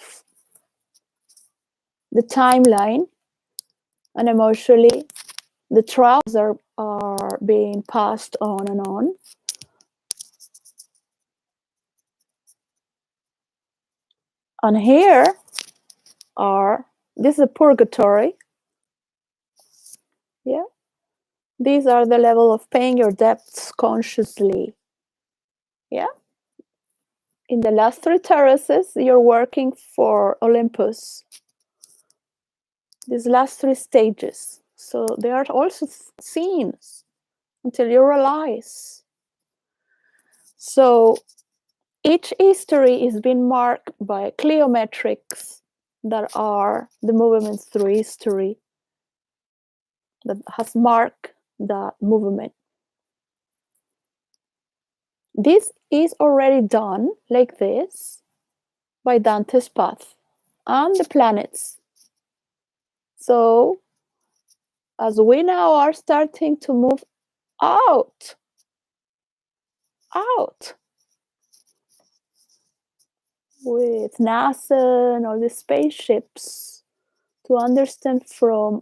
the timeline, and emotionally, the traumas are being passed on and on. And here this is a purgatory. Yeah. These are the level of paying your debts consciously. Yeah. In the last three terraces, you're working for Olympus. These last three stages. So they are also scenes until you realize. So each history is being marked by cleometrics that are the movements through history that has marked the movement. This is already done like this by Dante's path and the planets. So as we now are starting to move out with NASA and all the spaceships to understand from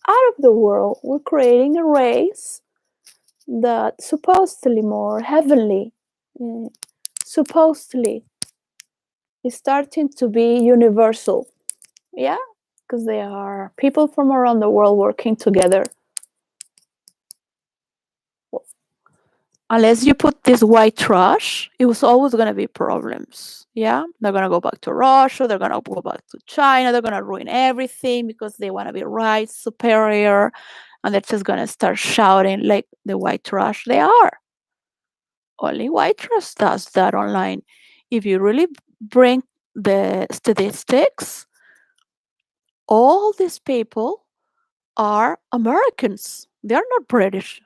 out of the world, we're creating a race that supposedly more heavenly, supposedly is starting to be universal. Yeah, because they are people from around the world working together. Unless you put this white trash, it was always going to be problems. Yeah, they're going to go back to Russia, they're going to go back to China, they're going to ruin everything because they want to be right, superior, and they're just going to start shouting like the white trash they are. Only white trash does that online. If you really bring the statistics, all these people are Americans. They're not British.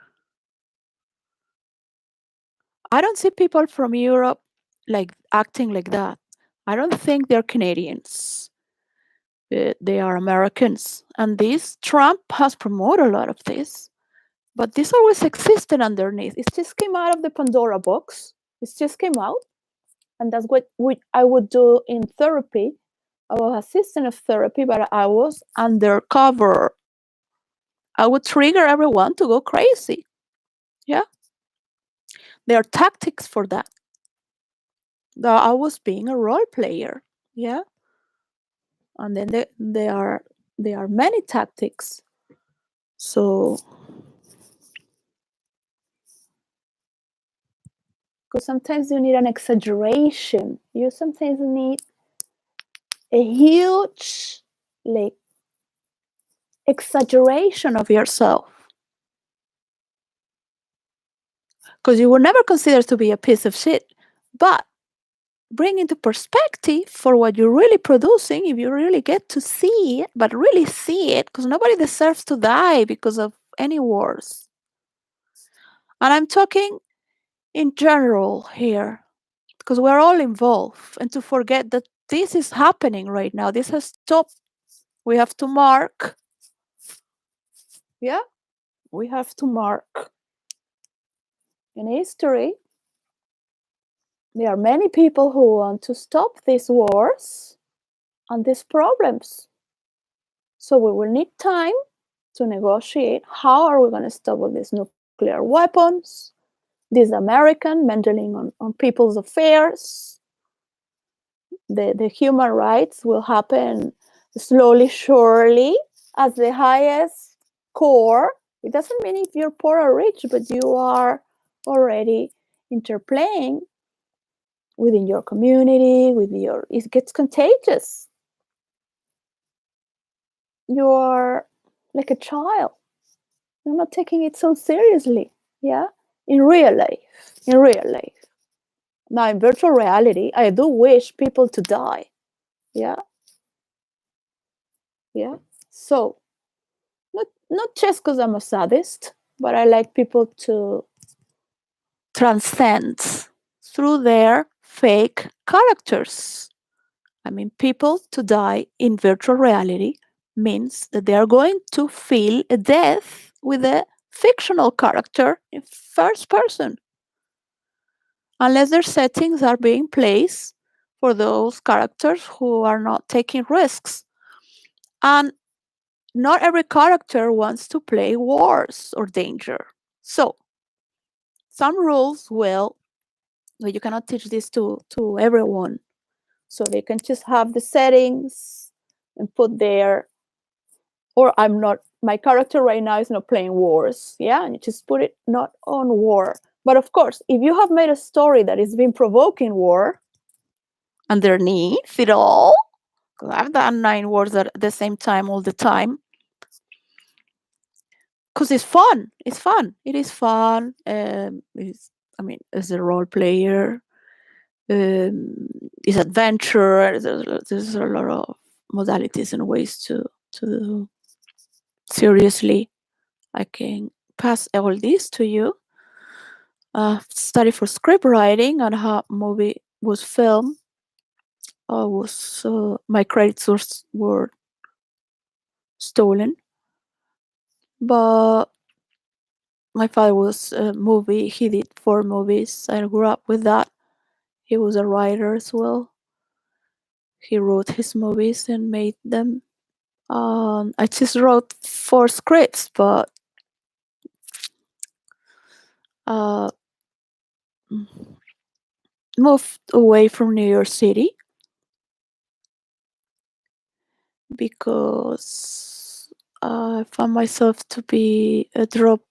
I don't see people from Europe like acting like that. I don't think they're Canadians. They are Americans. And this Trump has promoted a lot of this. But this always existed underneath. It just came out of the Pandora box. It just came out. And that's what I would do in therapy. I was assistant of therapy, but I was undercover. I would trigger everyone to go crazy. Yeah. There are tactics for that. I was being a role player. Yeah. And then there are many tactics. So because sometimes you need an exaggeration. You sometimes need a huge like exaggeration of yourself. Because you were never considered to be a piece of shit. But bring into perspective for what you're really producing, if you really get to see it, but really see it, because nobody deserves to die because of any wars. And I'm talking in general here, because we're all involved, and to forget that this is happening right now. This has stopped. We have to mark. Yeah, we have to mark. In history, there are many people who want to stop these wars and these problems. So we will need time to negotiate how are we going to stop all these nuclear weapons, this American meddling on people's affairs. The human rights will happen slowly, surely, as the highest core. It doesn't mean if you're poor or rich, but you are already interplaying within your community, it gets contagious. You are like a child. You're not taking it so seriously. Yeah, in real life. Now in virtual reality, I do wish people to die. Yeah. So not just because I'm a sadist, but I like people to transcend through their fake characters. I mean, people to die in virtual reality means that they are going to feel a death with a fictional character in first person, unless their settings are being placed for those characters who are not taking risks. And not every character wants to play wars or danger. So some rules will, you cannot teach this to everyone. So they can just have the settings and put there, or my character right now is not playing wars. Yeah, and you just put it not on war. But of course, if you have made a story that is been provoking war underneath it all, because I've done 9 wars at the same time all the time, because it's fun. It's fun. It is fun. As a role player, it's adventure. There's a lot of modalities and ways to do. Seriously, I can pass all this to you. Study for script writing and how movie was filmed. My credit source were stolen, but my father was a movie. He did 4 movies. I grew up with that. He was a writer as well. He wrote his movies and made them. I just wrote 4 scripts, but moved away from New York City because I found myself to be a drop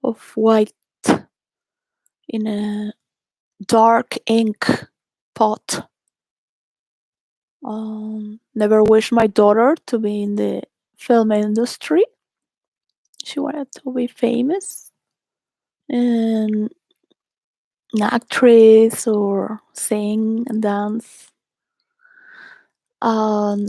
of white in a dark ink pot. Never wished my daughter to be in the film industry. She wanted to be famous and an actress or sing and dance. Um,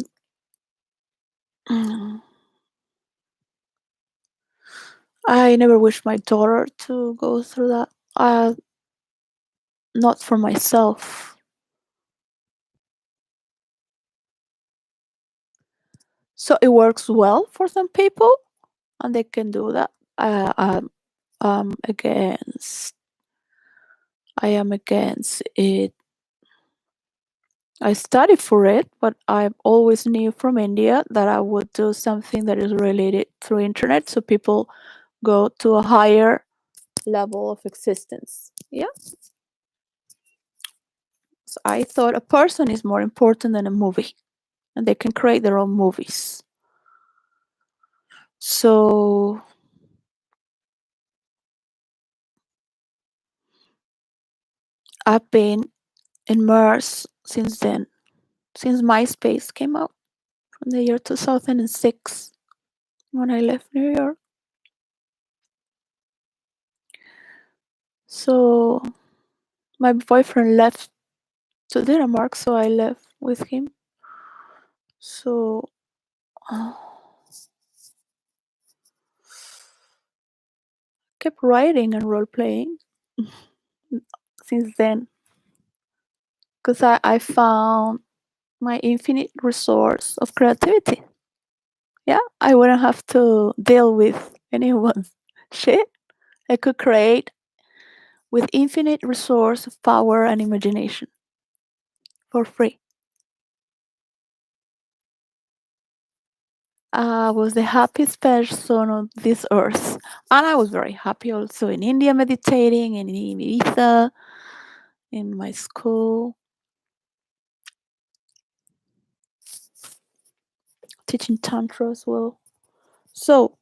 I never wished my daughter to go through that. Not for myself. So it works well for some people, and they can do that. Against. I am against it. I studied for it, but I always knew from India that I would do something that is related through internet, so people go to a higher level of existence. Yeah. So I thought a person is more important than a movie, and they can create their own movies. So I've been immersed since then, since MySpace came out from the year 2006 when I left New York. So my boyfriend left to Denmark, so I left with him. So kept writing and role playing since then, because I found my infinite resource of creativity. Yeah, I wouldn't have to deal with anyone's shit. I could create with infinite resource of power and imagination for free. I was the happiest person on this earth. And I was very happy also in India meditating and in Ibiza, in my school, teaching Tantra as well. So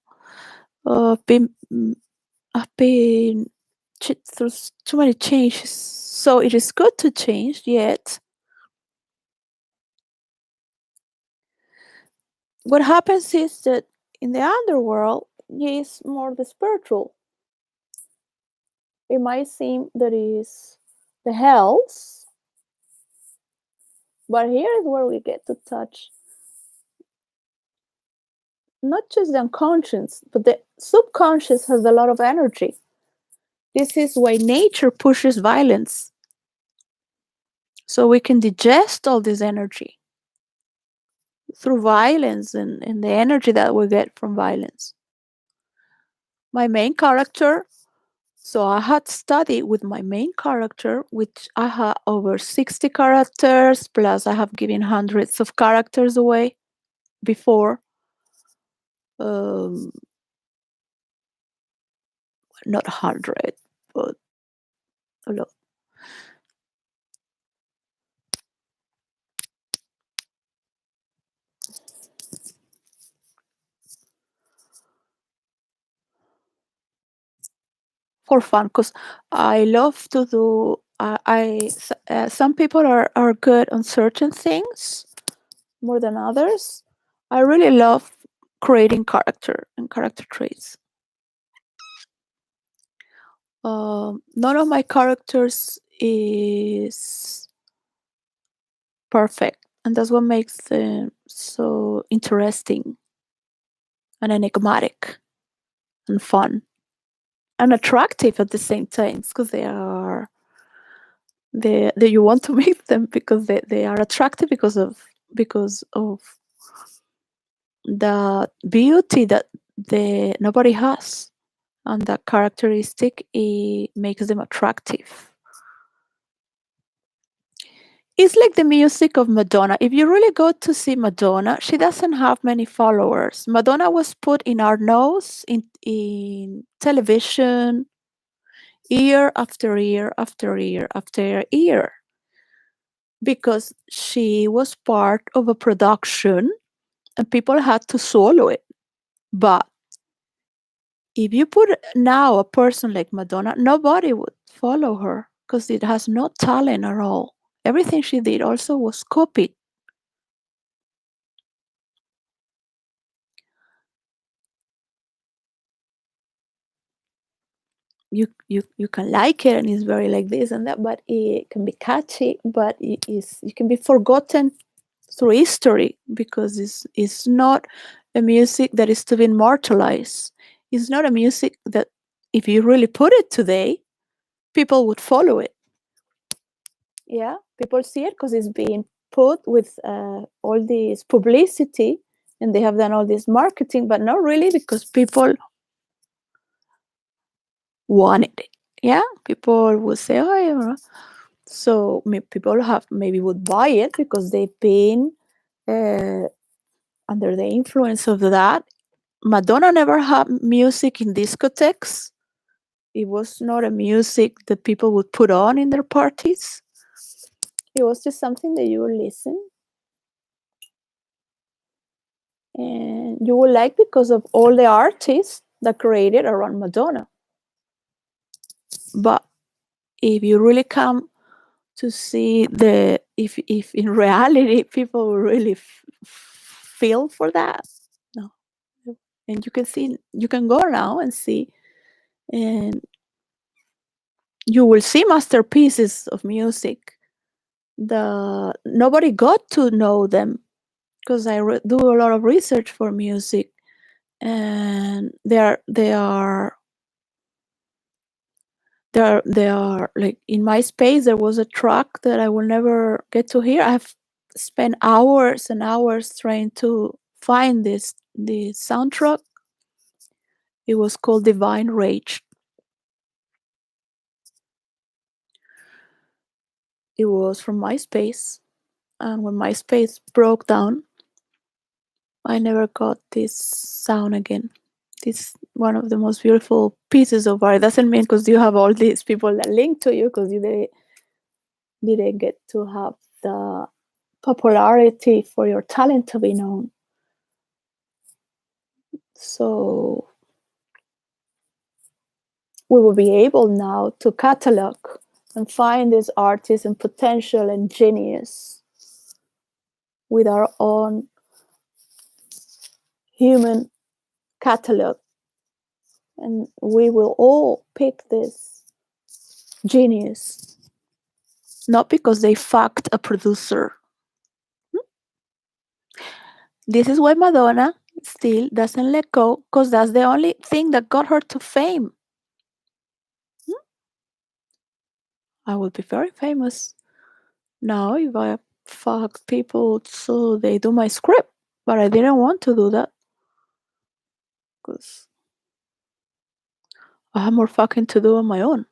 I've been through too many changes. So it is good to change, yet what happens is that in the underworld is more the spiritual. It might seem that is the hells, but here is where we get to touch not just the unconscious, but the subconscious has a lot of energy. This is why nature pushes violence. So we can digest all this energy through violence and the energy that we get from violence. My main character, so I had studied with my main character, which I had over 60 characters, plus I have given hundreds of characters away before. Not 100, but a lot. for fun, because I love to do. Some people are good on certain things more than others. I really love creating character and character traits. None of my characters is perfect, and that's what makes them so interesting and enigmatic and fun and attractive at the same time, because they you want to meet them because they are attractive because of the beauty that nobody has, and that characteristic, it makes them attractive. It's like the music of Madonna. If you really go to see Madonna, she doesn't have many followers. Madonna was put in our nose in television year after year after year after year, because she was part of a production and people had to swallow it. But if you put now a person like Madonna, nobody would follow her because it has no talent at all. Everything she did also was copied. You can like it and it's very like this and that, but it can be catchy, but it can be forgotten through history, because it's not a music that is to be immortalized. It's not a music that, if you really put it today, people would follow it. Yeah, people see it because it's being put with all this publicity, and they have done all this marketing, but not really because people wanted it. Yeah, people would say, oh, you know. So people maybe would buy it because they've been under the influence of that. Madonna never had music in discotheques. It was not a music that people would put on in their parties. It was just something that you would listen and you would like because of all the artists that created around Madonna. But if you really come to see if in reality people really feel for that, no. And you can go now and see, and you will see masterpieces of music. Nobody got to know them because I do a lot of research for music, and they are like in my space. There was a track that I will never get to hear. I've spent hours and hours trying to find this soundtrack. It was called 𝙬𝙬𝙖𝙩. It was from MySpace, and when MySpace broke down, I never got this sound again. This one of the most beautiful pieces of art. It doesn't mean because you have all these people that link to you, because you didn't get to have the popularity for your talent to be known. So we will be able now to catalog and find this artist and potential and genius with our own human catalog, and we will all pick this genius, not because they fucked a producer. This is why Madonna still doesn't let go, because that's the only thing that got her to fame. I would be very famous now if I fuck people so they do my script, but I didn't want to do that because I have more fucking to do on my own.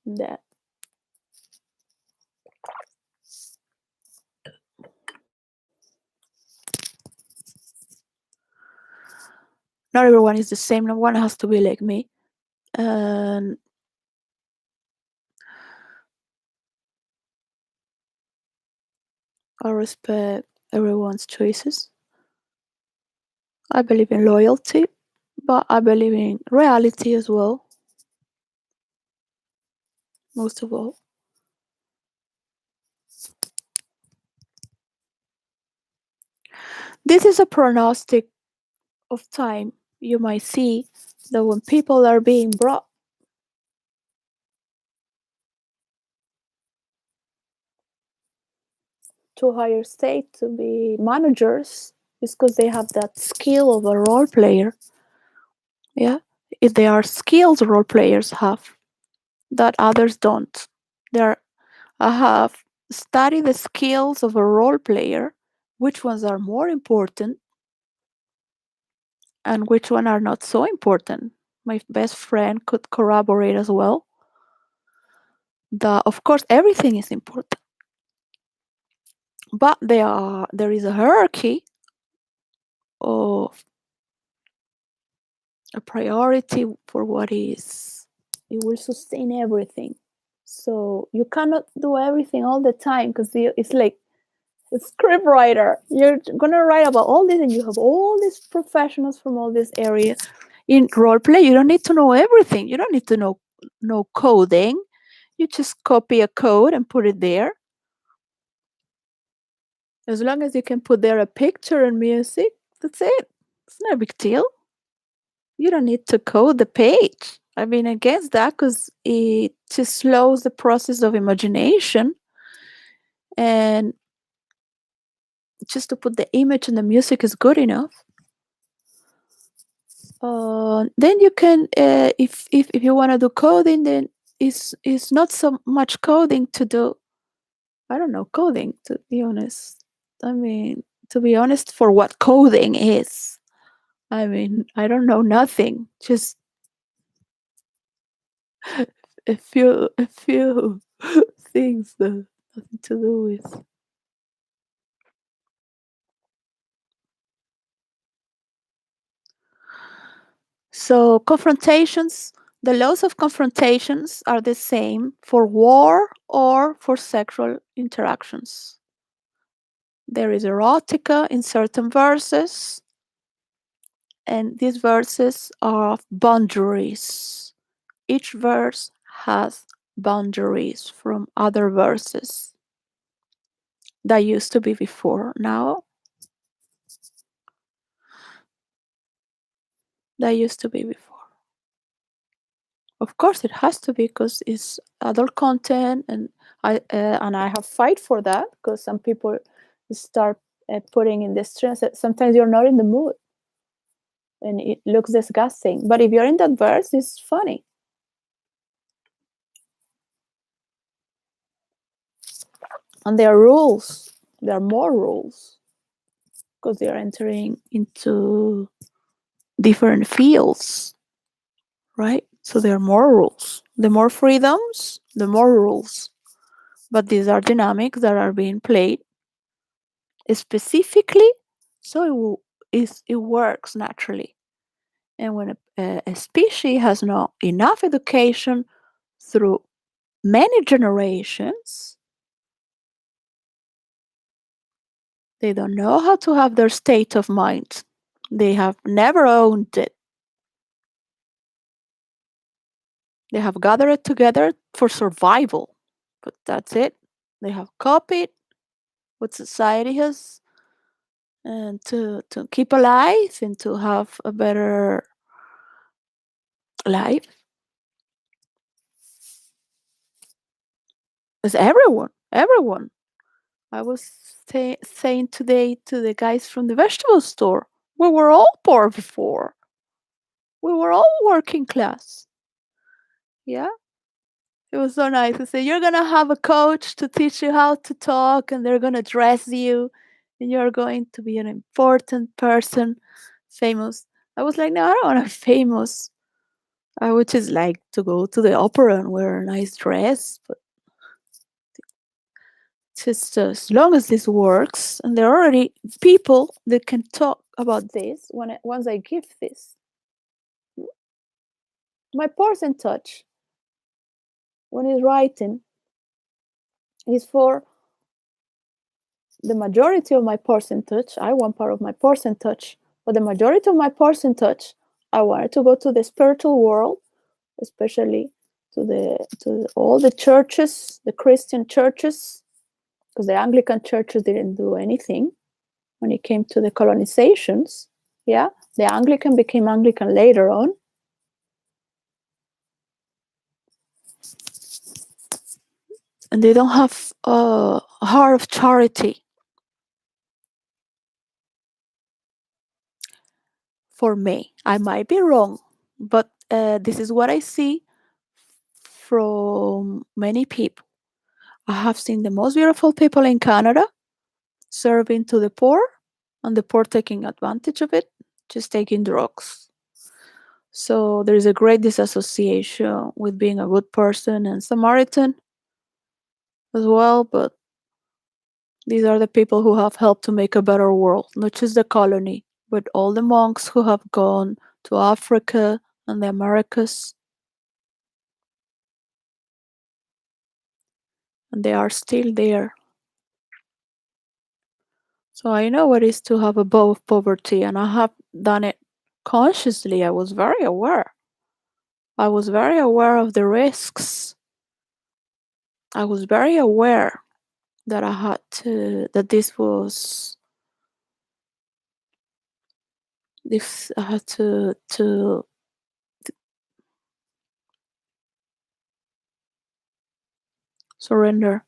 That not everyone is the same. No one has to be like me, and I respect everyone's choices. I believe in loyalty, But I believe in reality as well, most of all. This is a prognostic of time. You might see that when people are being brought to higher state to be managers, it's because they have that skill of a role player. Yeah, if they are skills role players have that others don't. There, I have studied the skills of a role player, which ones are more important and which one are not so important. My best friend could corroborate as well. That of course everything is important, but there is a hierarchy of a priority for what is it will sustain everything. So you cannot do everything all the time because it's like a script writer. You're gonna write about all this, and you have all these professionals from all this area. In role play, you don't need to know everything. You don't need to know coding. You just copy a code and put it there. As long as you can put there a picture and music, that's it. It's not a big deal. You don't need to code the page. I mean, against that because it just slows the process of imagination. And just to put the image and the music is good enough. Then you can, if you want to do coding, then it's not so much coding to do. I don't know coding, to be honest. I mean, to be honest, for what coding is. I mean, I don't know nothing. Just a few things that nothing to do with. So confrontations, the laws of confrontations are the same for war or for sexual interactions. There is erotica in certain verses, and these verses are of boundaries. Each verse has boundaries from other verses. That used to be before. Now, that used to be before. Of course, it has to be because it's adult content, and I have fight for that because some people start putting in this stress that sometimes you're not in the mood, and it looks disgusting. But if you're in that verse, it's funny. And there are rules. There are more rules because they are entering into different fields, right? So there are more rules. The more freedoms, the more rules. But these are dynamics that are being played specifically, so it works naturally. And when a species has not enough education through many generations, they don't know how to have their state of mind. They have never owned it. They have gathered it together for survival, but that's it. They have copied what society has, and to keep alive and to have a better life. It's everyone. I was saying today to the guys from the vegetable store, we were all poor before. We were all working class. Yeah, it was so nice to say you're gonna have a coach to teach you how to talk, and they're gonna dress you, and you're going to be an important person, famous. I was like, no, I don't want to be famous. I would just like to go to the opera and wear a nice dress, but just as long as this works, and there are already people that can talk about this once I give this. My person touch when he's writing is for the majority of my person touch. I want part of my person touch, but the majority of my person touch I wanted to go to the spiritual world, especially to all the churches, the Christian churches, because the Anglican churches didn't do anything when it came to the colonizations. Yeah, the Anglican became Anglican later on. And they don't have a heart of charity. For me, I might be wrong, but this is what I see from many people. I have seen the most beautiful people in Canada serving to the poor, and the poor taking advantage of it, just taking drugs. So there is a great disassociation with being a good person and Samaritan as well, but these are the people who have helped to make a better world, not just the colony, but all the monks who have gone to Africa and the Americas. And they are still there. So I know what it is to have above poverty, and I have done it consciously. I was very aware. I was very aware of the risks. I was very aware that I had to surrender.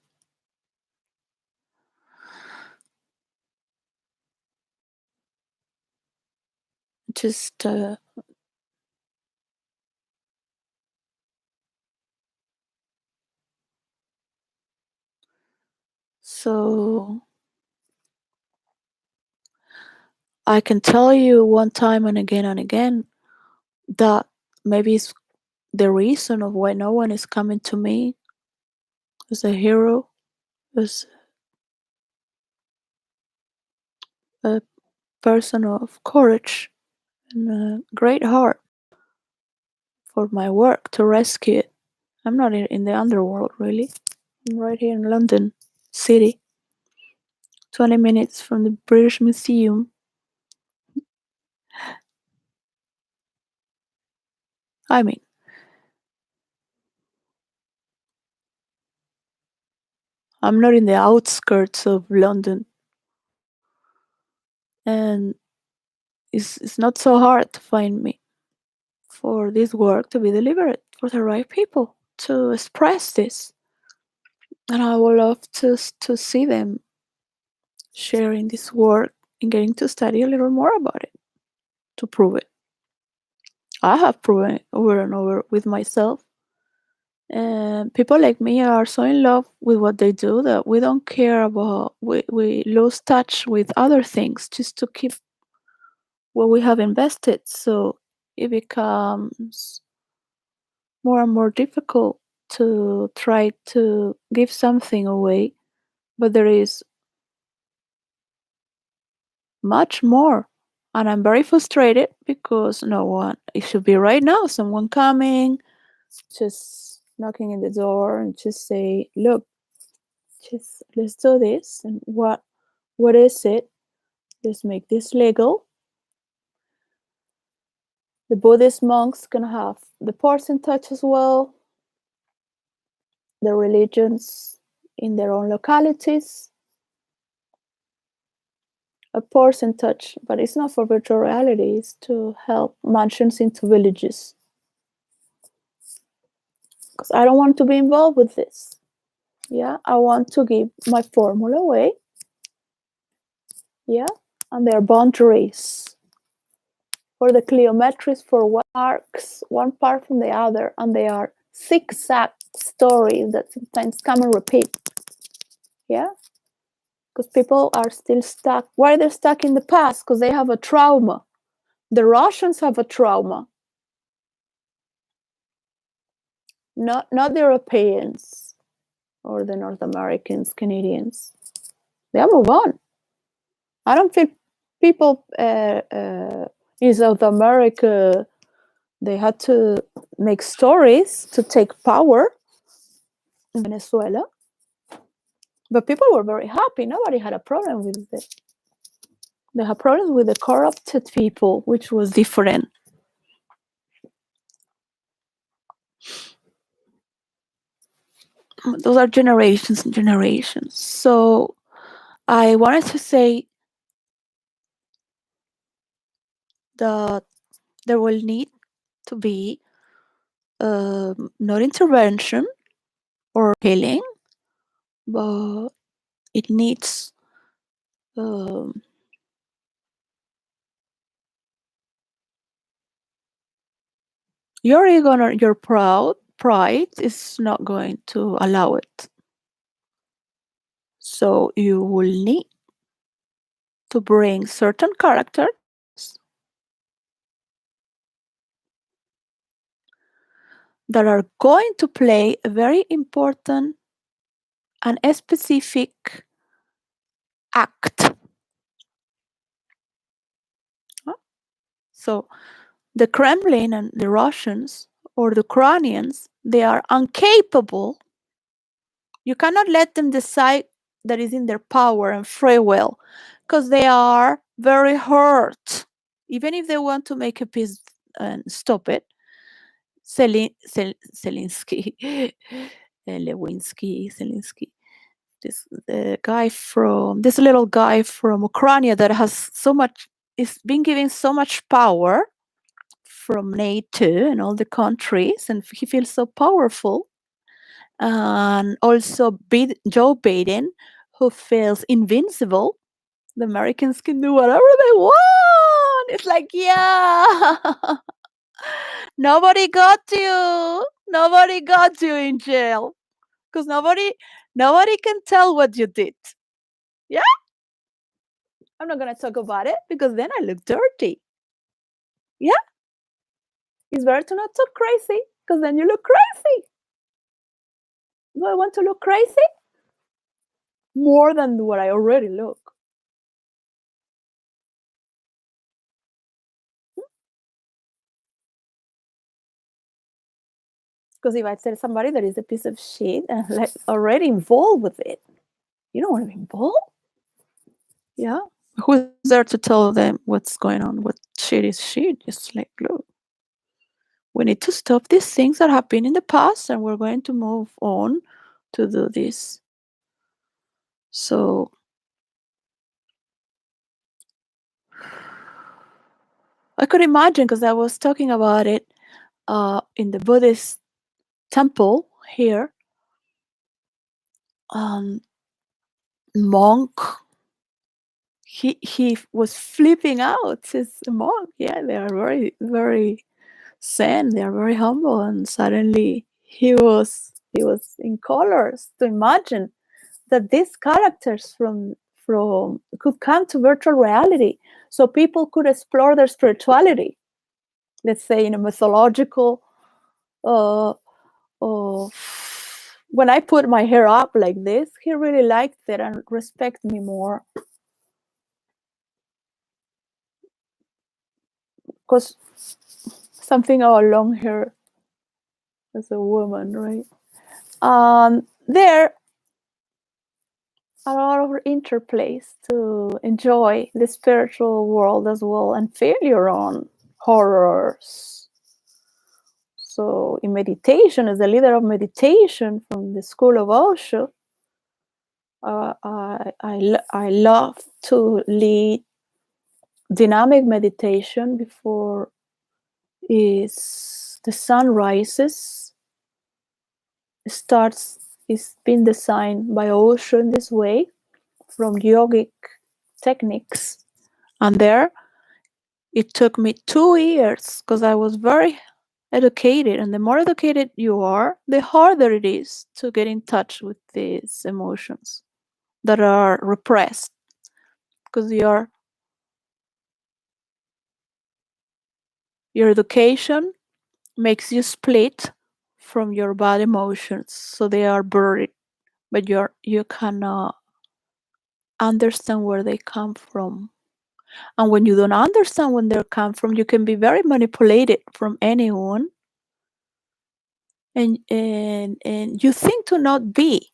Just so I can tell you one time and again that maybe it's the reason of why no one is coming to me as a hero, as a person of courage and a great heart for my work to rescue it. I'm not in the underworld, really. I'm right here in London City, 20 minutes from the British Museum. I mean, I'm not in the outskirts of London, and it's not so hard to find me for this work to be delivered for the right people to express this. And I would love to see them sharing this work and getting to study a little more about it to prove it. I have proven it over and over with myself. And people like me are so in love with what they do that we don't care about, we lose touch with other things just to keep what we have invested. So it becomes more and more difficult to try to give something away, but there is much more. And I'm very frustrated because no one, it should be right now, someone coming, just knocking in the door and just say, look, just let's do this. And what is it? Let's make this legal. The Buddhist monks can have the porcine touch as well. The religions in their own localities. A porcine touch, but it's not for virtual reality, it's to help mansions into villages. Because I don't want to be involved with this. Yeah, I want to give my formula away. Yeah, and there are boundaries for the geometries for one arcs, one part from the other, and they are zigzag stories that sometimes come and repeat. Yeah, because people are still stuck. Why are they stuck in the past? Because they have a trauma. The Russians have a trauma. Not the Europeans or the North Americans, Canadians. They move on. I don't feel people in South America, they had to make stories to take power in Venezuela. But people were very happy. Nobody had a problem with it. They had problems with the corrupted people, which was different. those are generations and generations. So I wanted to say that there will need to be not intervention or healing, but it needs um, your ego or your pride is not going to allow it. So you will need to bring certain characters that are going to play a very important and a specific act. So the Kremlin and the Russians or the Ukrainians, they are incapable. You cannot let them decide that is in their power and free will, because they are very hurt. Even if they want to make a peace and stop it, Zelensky, Zelensky, this this little guy from Ukraine that has so much, is been given so much power from NATO and all the countries, and he feels so powerful. And also Joe Biden, who feels invincible. The Americans can do whatever they want. It's like, yeah, nobody got you. Nobody got you in jail, because nobody can tell what you did. Yeah, I'm not gonna talk about it because then I look dirty. Yeah, it's better to not talk crazy because then you look crazy. Do I want to look crazy? More than what I already look. Because if I tell somebody that is a piece of shit and like already involved with it, you don't want to be involved. Yeah. Who's there to tell them what's going on? What shit is shit? Just like, look, we need to stop these things that have been in the past and we're going to move on to do this. So I could imagine, because I was talking about it in the Buddhist temple here. Monk, he was flipping out. He's a monk. Yeah, they are very, very zen. They are very humble, and suddenly he was in colors. To imagine that these characters from could come to virtual reality, so people could explore their spirituality. Let's say in a mythological. Uh, uh, when I put my hair up like this, he really liked it and respect me more. Because something about long hair as a woman, right? There are a lot of interplays to enjoy the spiritual world as well and feel your own horrors. So, in meditation, as a leader of meditation from the school of Osho, I love to lead dynamic meditation before the sun rises. It's been designed by Osho in this way, from yogic techniques. And there, it took me 2 years because I was very educated. And the more educated you are, the harder it is to get in touch with these emotions that are repressed, because your education makes you split from your bad emotions, so they are buried, but you cannot understand where they come from. And when you don't understand where they come from, you can be very manipulated from anyone, and you think to not be,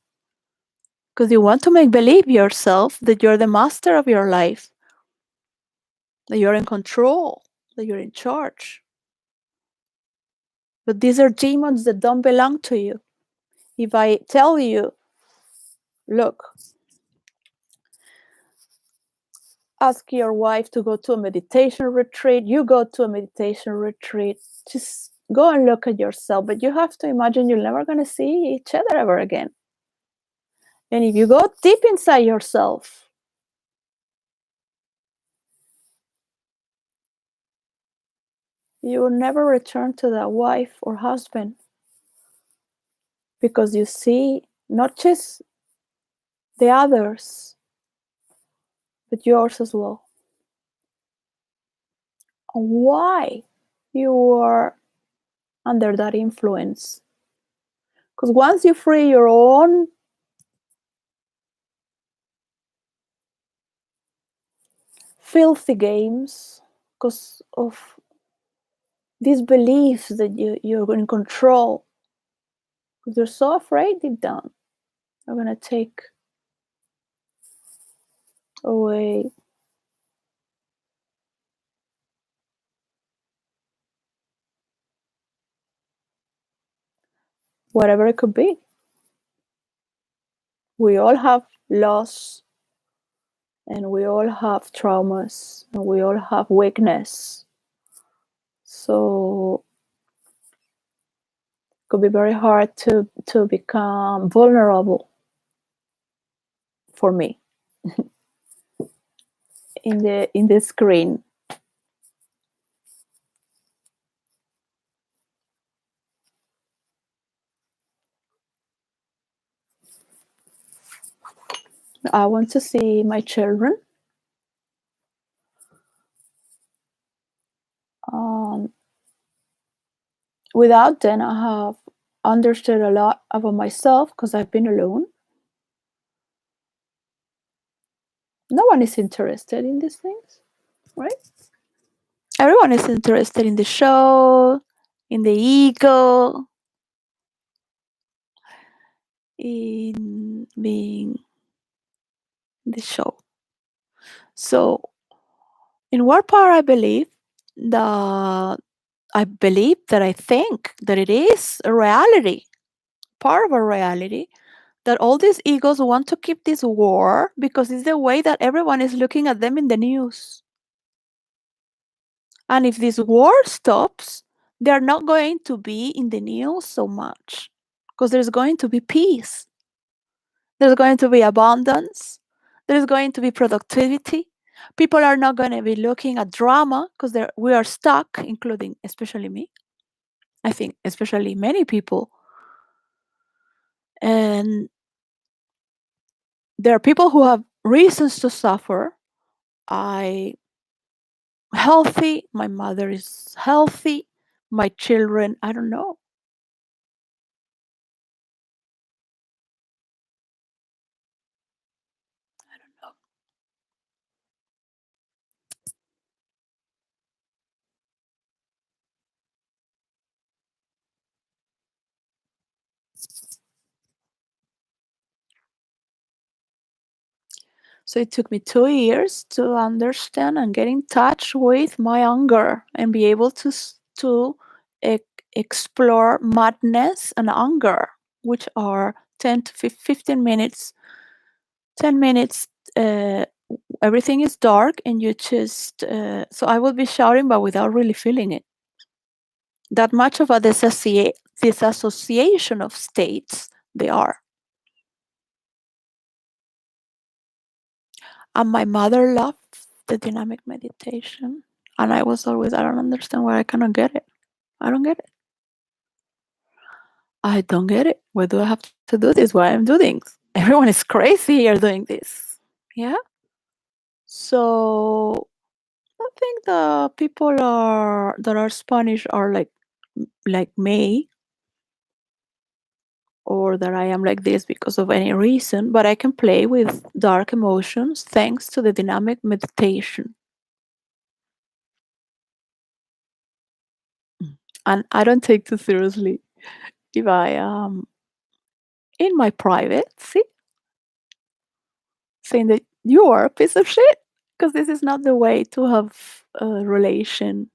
because you want to make believe yourself that you're the master of your life, that you're in control, that you're in charge. But these are demons that don't belong to you. If I tell you, look, ask your wife to go to a meditation retreat, you go to a meditation retreat, just go and look at yourself. But you have to imagine you're never going to see each other ever again. And if you go deep inside yourself, you will never return to that wife or husband, because you see not just the others, but yours as well. And why you are under that influence? Because once you free your own filthy games, because of these beliefs that you're in control, because you're so afraid deep down, are going to take away whatever it could be. We all have loss, and we all have traumas, and we all have weakness. So it could be very hard to become vulnerable for me in the screen. I want to see my children. Without them, I have understood a lot about myself, because I've been alone. No one is interested in these things, right? Everyone is interested in the show, in the ego, in being the show. So, in what part I believe that I think that it is a reality, part of a reality, that all these egos want to keep this war because it's the way that everyone is looking at them in the news. And if this war stops, they're not going to be in the news so much, because there's going to be peace. There's going to be abundance. There's going to be productivity. People are not going to be looking at drama, because we are stuck, including especially me. I think especially many people. And there are people who have reasons to suffer. Healthy, my mother is healthy, my children, I don't know. So it took me 2 years to understand and get in touch with my anger and be able to explore madness and anger, which are 10 to 15 minutes. 10 minutes, everything is dark, and you just. So I will be shouting, but without really feeling it. That much of a disassociation of states they are. And my mother loved the dynamic meditation. And I was always, I don't understand why I cannot get it. I don't get it. I don't get it. Why do I have to do this? Why I'm doing this? Everyone is crazy here doing this. Yeah. So I think the people that are Spanish are like me, or that I am like this because of any reason, but I can play with dark emotions thanks to the dynamic meditation. And I don't take too seriously if I am in my privacy saying that you are a piece of shit, because this is not the way to have a relation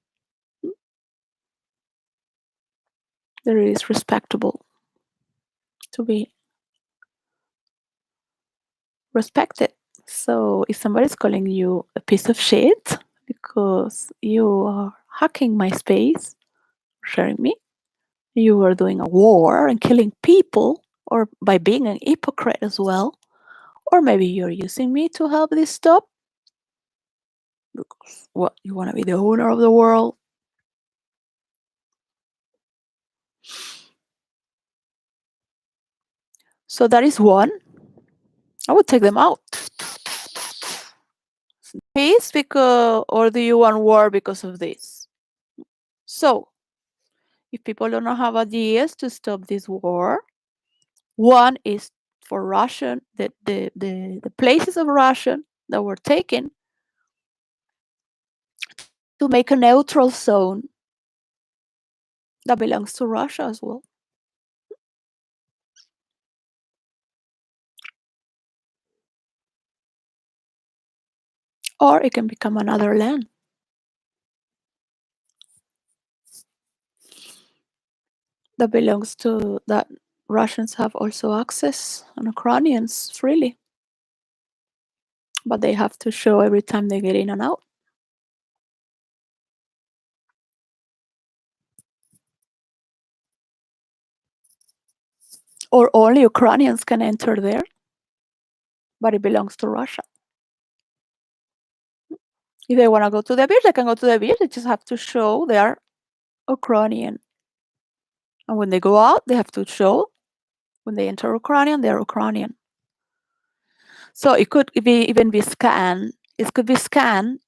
that is respectable. to be respected. So if somebody's calling you a piece of shit because you are hacking my space, sharing me, you are doing a war and killing people, or by being an hypocrite as well, or maybe you're using me to help this stop because what, you want to be the owner of the world. So that is one. I would take them out. Peace because, or do you want war because of this? So if people don't have ideas to stop this war, one is for Russian, the places of Russian that were taken, to make a neutral zone that belongs to Russia as well. Or it can become another land that belongs to, that Russians have also access, and Ukrainians freely. But they have to show every time they get in and out. Or only Ukrainians can enter there, but it belongs to Russia. If they want to go to the beach, they can go to the beach. They just have to show they are Ukrainian. And when they go out, they have to show, when they enter Ukrainian, they're Ukrainian. So it could even be scanned. It could be scanned.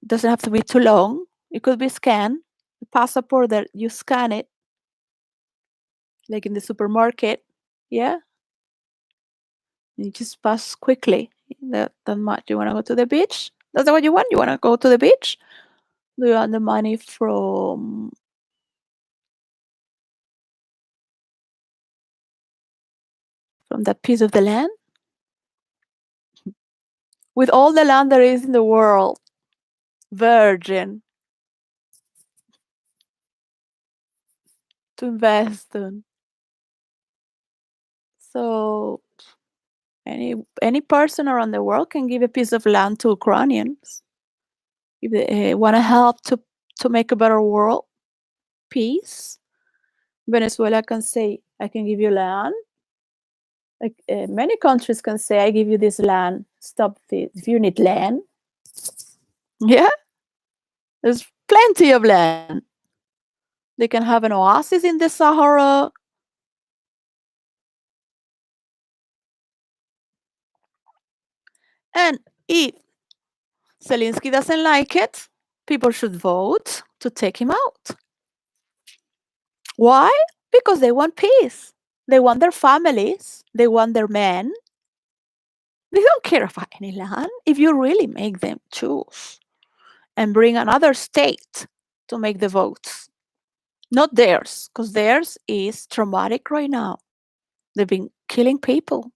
It doesn't have to be too long. It could be scanned. The passport, that you scan it, like in the supermarket. Yeah. You just pass quickly. That much. You want to go to the beach? That's what you want? You want to go to the beach? Do you want the money from that piece of the land? With all the land there is in the world, virgin, to invest in. So any person around the world can give a piece of land to Ukrainians if they want to help to make a better world, peace. Venezuela can say, I can give you land. Like many countries can say, I give you this land. Stop this. If you need land, yeah, there's plenty of land. They can have an oasis in the Sahara. And if Zelensky doesn't like it, people should vote to take him out. Why? Because they want peace. They want their families. They want their men. They don't care about any land. If you really make them choose and bring another state to make the votes, not theirs, because theirs is traumatic right now. They've been killing people.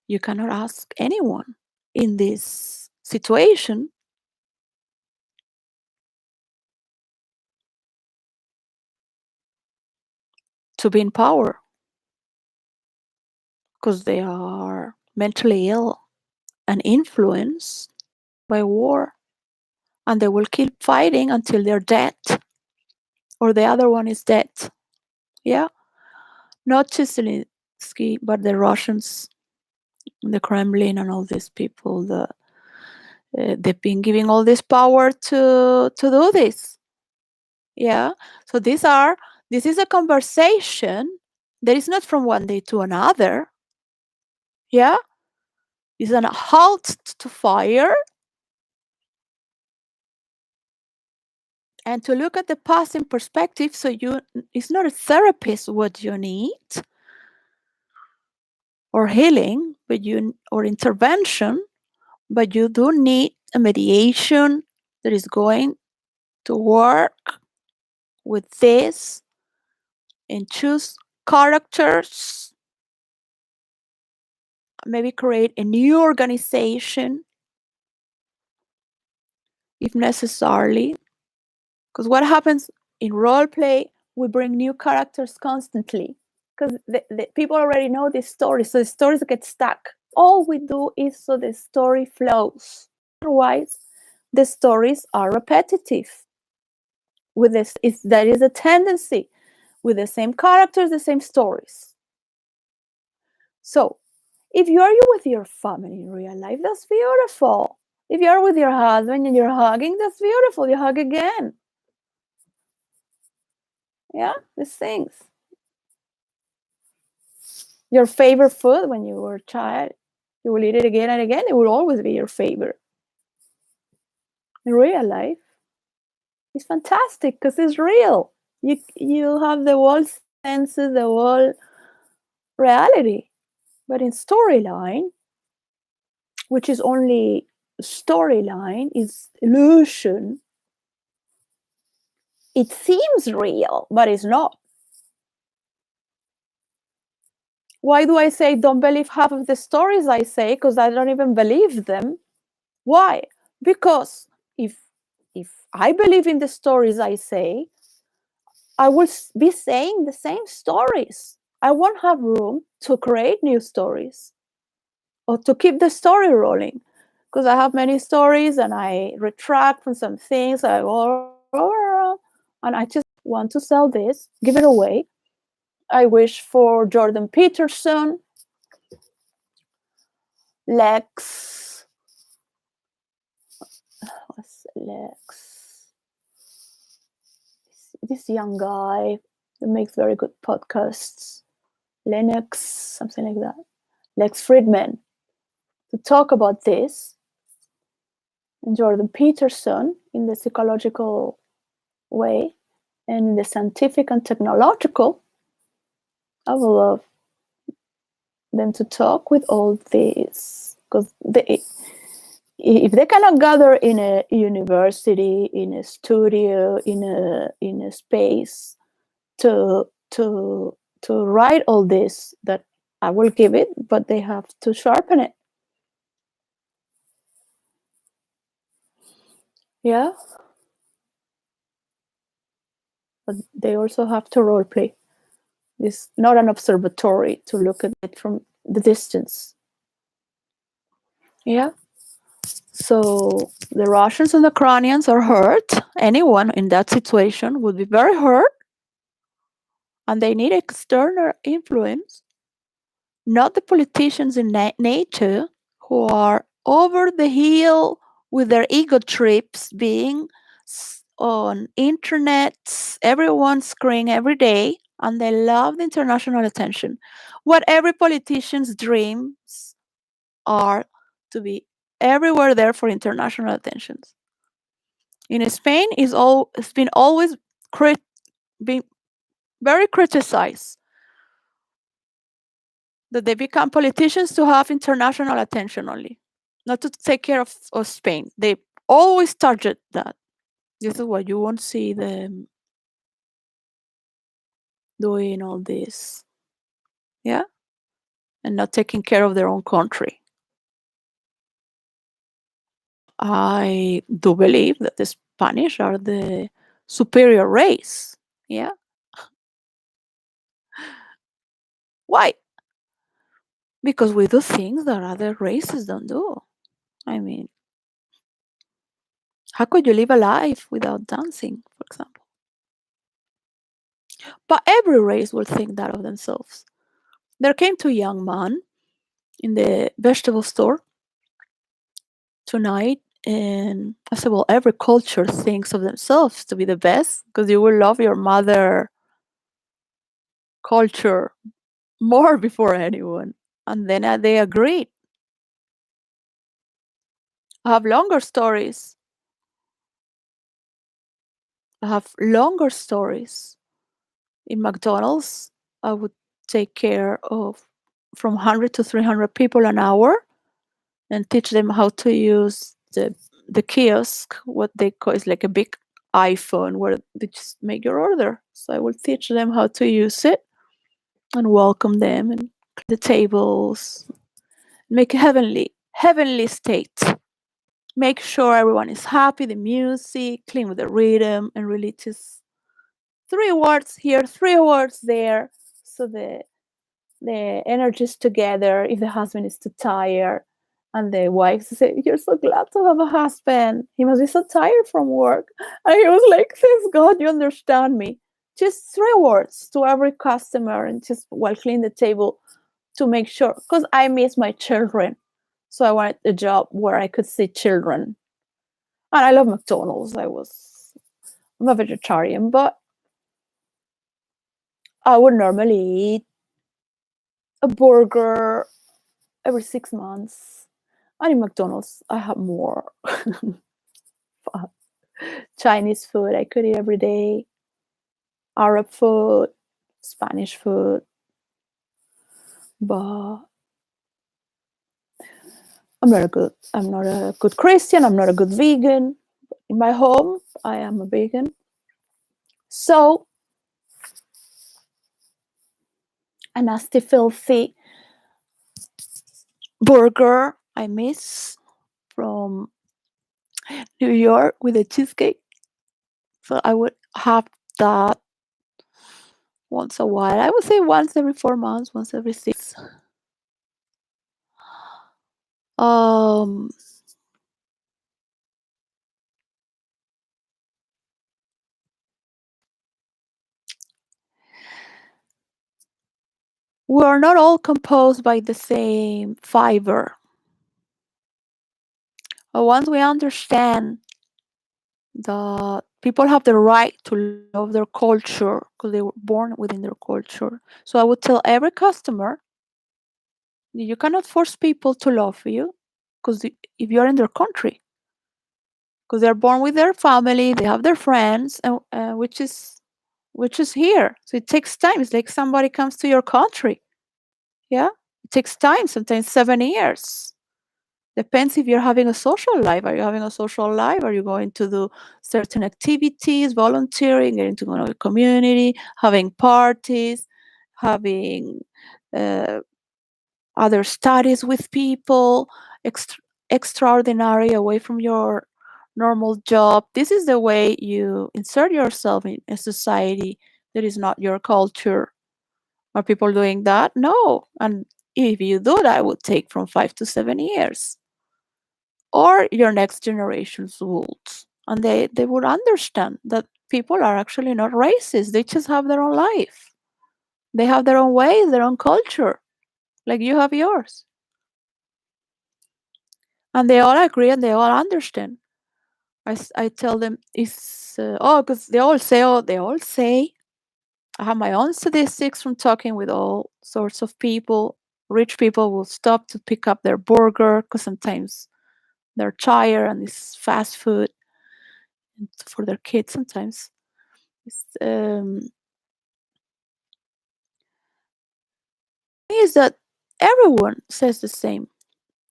You cannot ask anyone in this situation to be in power because they are mentally ill and influenced by war, and they will keep fighting until they're dead or the other one is dead. Yeah, not just Zelensky, but the Russians, the Kremlin, and all these people. They've been giving all this power to do this. Yeah, so this is a conversation that is not from one day to another. Yeah, it's a halt to fire and to look at the past in perspective. So it's not a therapist what you need or healing, or intervention, but you do need a mediation that is going to work with this and choose characters, maybe create a new organization if necessarily. Because what happens in role play, we bring new characters constantly because the people already know this story, so the stories get stuck. All we do is so the story flows. Otherwise, the stories are repetitive. With this, there is a tendency with the same characters, the same stories. So, if you are with your family in real life, that's beautiful. If you are with your husband and you're hugging, that's beautiful. You hug again. Yeah, these things. Your favorite food when you were a child, you will eat it again and again. It will always be your favorite. In real life, it's fantastic because it's real. You have the whole senses, the whole reality. But in storyline, which is only storyline, is illusion. It seems real, but it's not. Why do I say don't believe half of the stories I say? Because I don't even believe them. Why? Because if I believe in the stories I say, I will be saying the same stories. I won't have room to create new stories or to keep the story rolling, because I have many stories and I retract from some things. I go, and I just want to sell this, give it away. I wish for Jordan Peterson, Lex, this young guy that makes very good podcasts, Lennox, something like that, Lex Friedman, to talk about this, and Jordan Peterson in the psychological way, and in the scientific and technological. I would love them to talk with all this, because if they cannot gather in a university, in a studio, in a space to write all this, that I will give it, but they have to sharpen it. Yeah, but they also have to role play. It's not an observatory to look at it from the distance. Yeah. So the Russians and the Ukrainians are hurt. Anyone in that situation would be very hurt. And they need external influence, not the politicians in NATO who are over the hill with their ego trips, being on internet, everyone screaming every day, and they love the international attention. What every politician's dreams are to be everywhere there for international attentions. In Spain, it's been always been very criticized that they become politicians to have international attention only, not to take care of Spain. They always target that. This is why you won't see them doing all this. Yeah? And not taking care of their own country. I do believe that the Spanish are the superior race. Yeah? Why? Because we do things that other races don't do. I mean, how could you live a life without dancing, for example? But every race will think that of themselves. There came to a young man in the vegetable store tonight, and I said, well, every culture thinks of themselves to be the best, because you will love your mother culture more before anyone. And then they agreed. I have longer stories. In McDonald's, I would take care of from 100 to 300 people an hour and teach them how to use the kiosk, what they call is like a big iPhone where they just make your order. So I will teach them how to use it and welcome them and clean the tables, make a heavenly state. Make sure everyone is happy, the music, clean with the rhythm, and really just 3 words here, 3 words there, so the the energies together if the husband is too tired. And the wife said, "You're so glad to have a husband. He must be so tired from work." And he was like, "Thank God you understand me." Just 3 words to every customer, and just while cleaning the table, to make sure, because I miss my children. So I wanted a job where I could see children. And I love McDonald's. I'm a vegetarian, but I would normally eat a burger every 6 months. And in McDonald's, I have more Chinese food I could eat every day, Arab food, Spanish food. But I'm not a good Christian. I'm not a good vegan. In my home, I am a vegan. So a nasty, filthy burger I miss from New York with a cheesecake. So I would have that once a while. I would say once every 4 months, once every 6. Um, we are not all composed by the same fiber. But once we understand that people have the right to love their culture because they were born within their culture. So I would tell every customer, you cannot force people to love you because if you're in their country, because they're born with their family, they have their friends, and which is here. So it takes time. It's like somebody comes to your country. Yeah, it takes time. Sometimes 7 years. Depends if you're having a social life. Are you having a social life? Are you going to do certain activities, volunteering, getting to know the community, having parties, having uh, other studies with people, extraordinary away from your normal job? This is the way you insert yourself in a society that is not your culture. Are people doing that? No. And if you do that, it would take from 5 to 7 years. Or your next generation's would. And they would understand that people are actually not racist. They just have their own life. They have their own ways, their own culture, like you have yours. And they all agree and they all understand. I tell them, because they all say, I have my own statistics from talking with all sorts of people. Rich people will stop to pick up their burger because sometimes they're tired and it's fast food for their kids sometimes. Is that everyone says the same.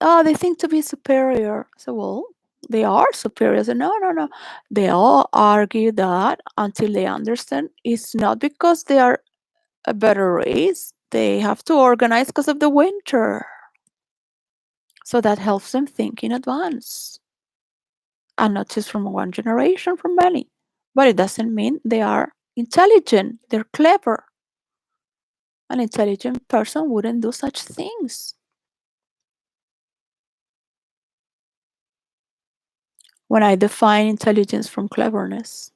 Oh, they think to be superior. So, well, they are superior. So, no, no, no. They all argue that until they understand it's not because they are a better race. They have to organize because of the winter. So that helps them think in advance. And not just from one generation, from many. But it doesn't mean they are intelligent. They're clever. An intelligent person wouldn't do such things. When I define intelligence from cleverness,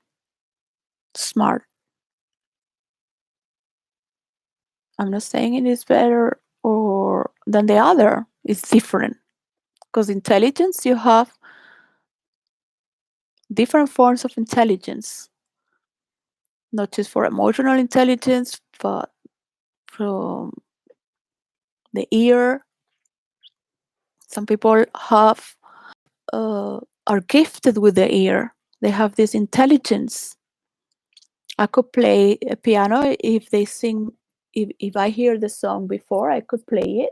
smart. I'm not saying it is better or than the other. It's different. Because intelligence, you have different forms of intelligence, not just for emotional intelligence, but from the ear. Some people are gifted with the ear. They have this intelligence. I could play a piano if they sing. If I hear the song before, I could play it.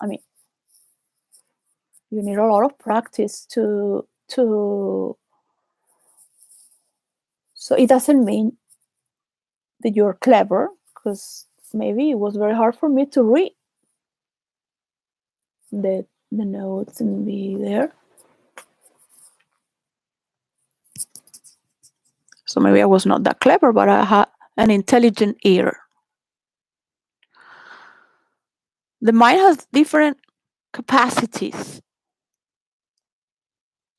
I mean, you need a lot of practice to so it doesn't mean that you're clever, because maybe it was very hard for me to read the notes and be there. So maybe I was not that clever, but I had an intelligent ear. The mind has different capacities,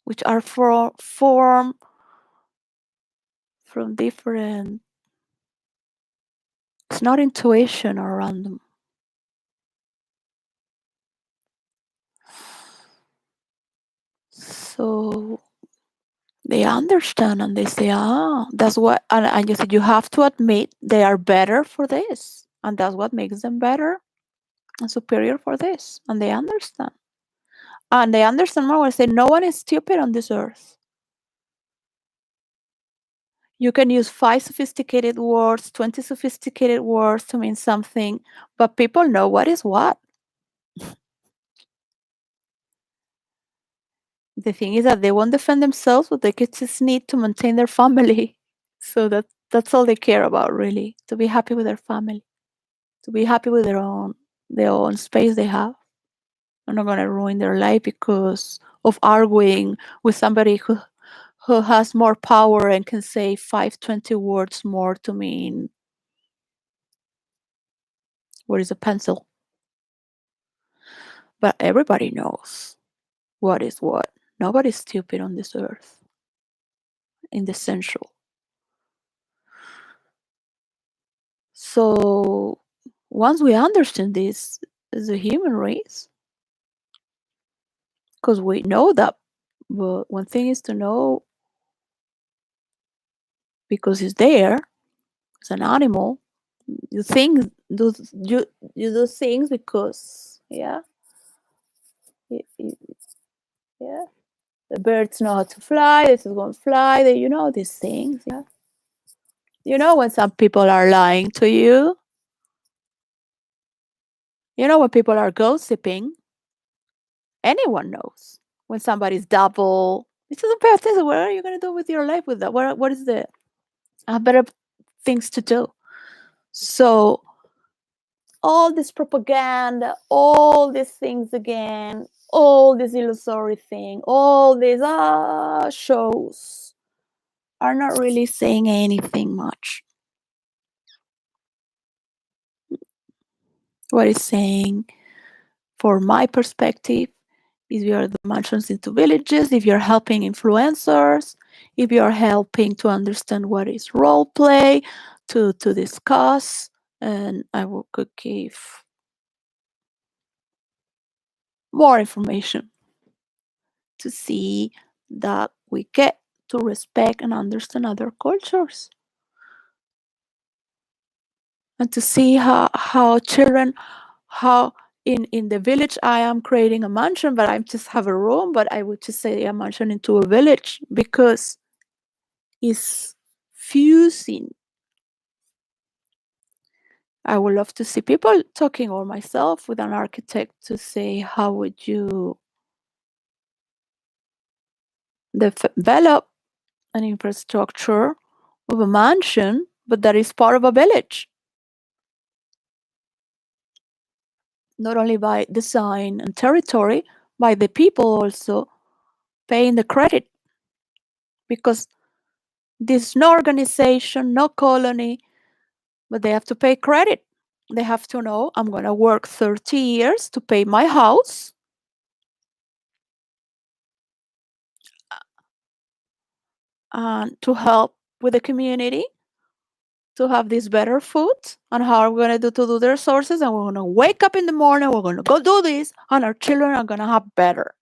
which are formed from different. It's not intuition or random. So they understand and they say, that's what, and you said you have to admit they are better for this, and that's what makes them better and superior for this, and they understand. And they understand more when I say no one is stupid on this earth. You can use 5 sophisticated words, 20 sophisticated words to mean something, but people know what is what. The thing is that they won't defend themselves, but they just need to maintain their family. So that's all they care about, really, to be happy with their family, to be happy with their own space they have. I'm not gonna ruin their life because of arguing with somebody who has more power and can say 520 words more to mean what is a pencil. But everybody knows what is what. Nobody's stupid on this earth, in the essential. So once we understand this as a human race, because we know that, but one thing is to know because it's there, it's an animal. You think you do things because yeah. The birds know how to fly. This is going to fly. You know these things. Yeah. You know when some people are lying to you. You know when people are gossiping. Anyone knows when somebody's double. It doesn't pay attention. What are you going to do with your life with that? What is the better things to do? So all this propaganda, all these things again, all this illusory thing, all these shows are not really saying anything much. What it's saying, for my perspective, if you are the mansions into villages, if you're helping influencers, if you're helping to understand what is role play, to discuss, and could give more information to see that we get to respect and understand other cultures, and to see how children, how in the village I am creating a mansion, but I just have a room, but I would just say a mansion into a village because it's fusing. I would love to see people talking, or myself with an architect, to say how would you develop an infrastructure of a mansion, but that is part of a village, not only by design and territory, by the people also paying the credit, because there's no organization, no colony, but they have to pay credit. They have to know, I'm going to work 30 years to pay my house, and to help with the community, to have this better food, and how are we going to do the resources, and we're going to wake up in the morning, we're going to go do this, and our children are going to have better.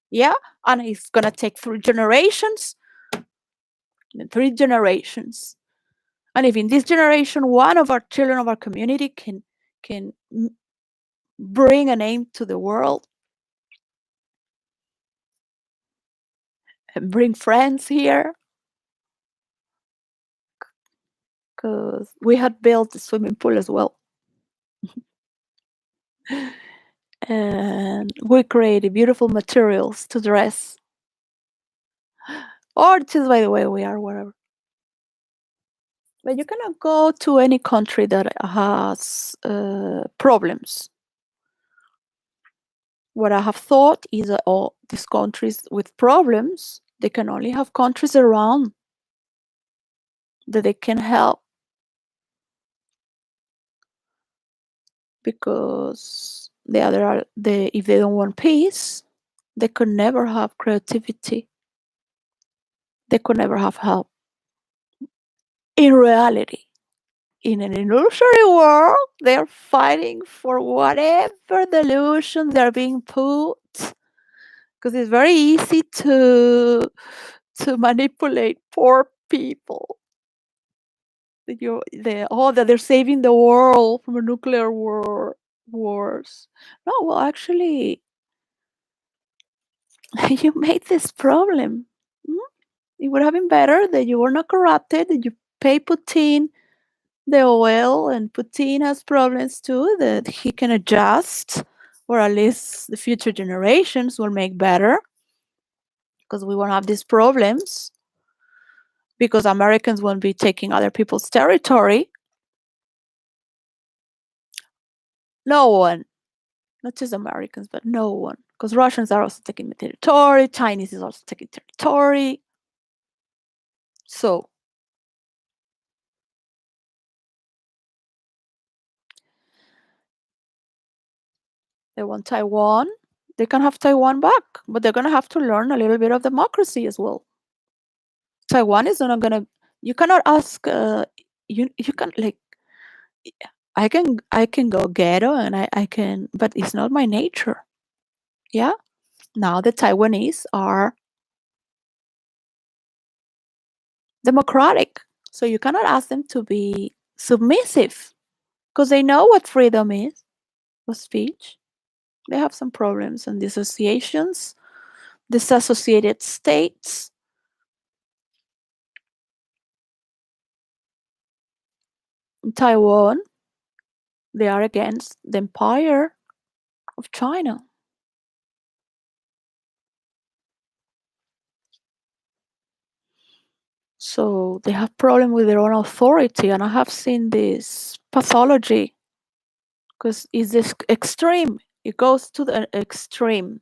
Yeah? And it's going to take 3 generations, and 3 generations. And if in this generation, one of our children of our community can bring a name to the world and bring friends here, because we had built a swimming pool as well. And we created beautiful materials to dress, or just by the way we are, wherever. But you cannot go to any country that has problems. What I have thought is that all these countries with problems, they can only have countries around that they can help, because The other are if they don't want peace, they could never have creativity. They could never have help. In reality, in an illusory world, they're fighting for whatever delusion they're being put, because it's very easy to manipulate poor people. That they're saving the world from a nuclear wars. No, well, actually, you made this problem. Mm? It would have been better that you were not corrupted, that you pay Putin the oil, and Putin has problems too that he can adjust, or at least the future generations will make better, because we won't have these problems, because Americans won't be taking other people's territory. No one, not just Americans, but no one, because Russians are also taking the territory, Chinese is also taking territory. So they want Taiwan. They can have Taiwan back, but they're going to have to learn a little bit of democracy as well. Taiwan is not going to. You cannot ask. You can, like. I can go ghetto, and I can, but it's not my nature. Yeah. Now the Taiwanese are democratic, so you cannot ask them to be submissive, because they know what freedom is of speech. They have some problems and dissociations, disassociated states. In Taiwan, they are against the empire of China. So they have problem with their own authority, and I have seen this pathology, because it's this extreme. It goes to the extreme.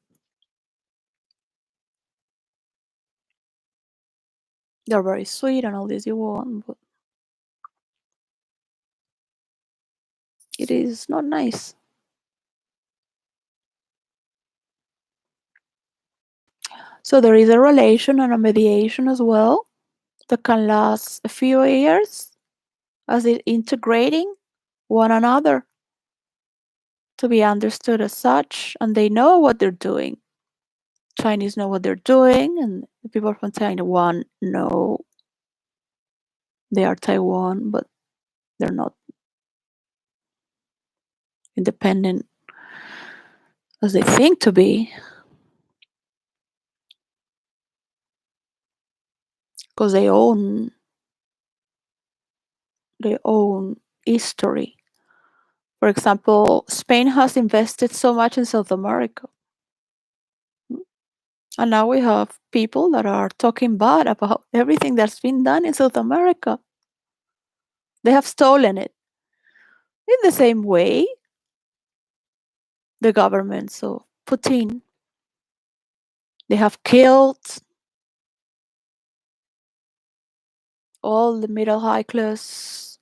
They're very sweet and all this you want, but it is not nice. So there is a relation and a mediation as well that can last a few years, as it integrating one another to be understood as such, and they know what they're doing. Chinese know what they're doing, and the people from Taiwan know they are Taiwan, but they're not independent as they think to be, because they own their own history. For example, Spain has invested so much in South America. And now we have people that are talking bad about everything that's been done in South America. They have stolen it. In the same way, the governments of Putin, they have killed all the middle high class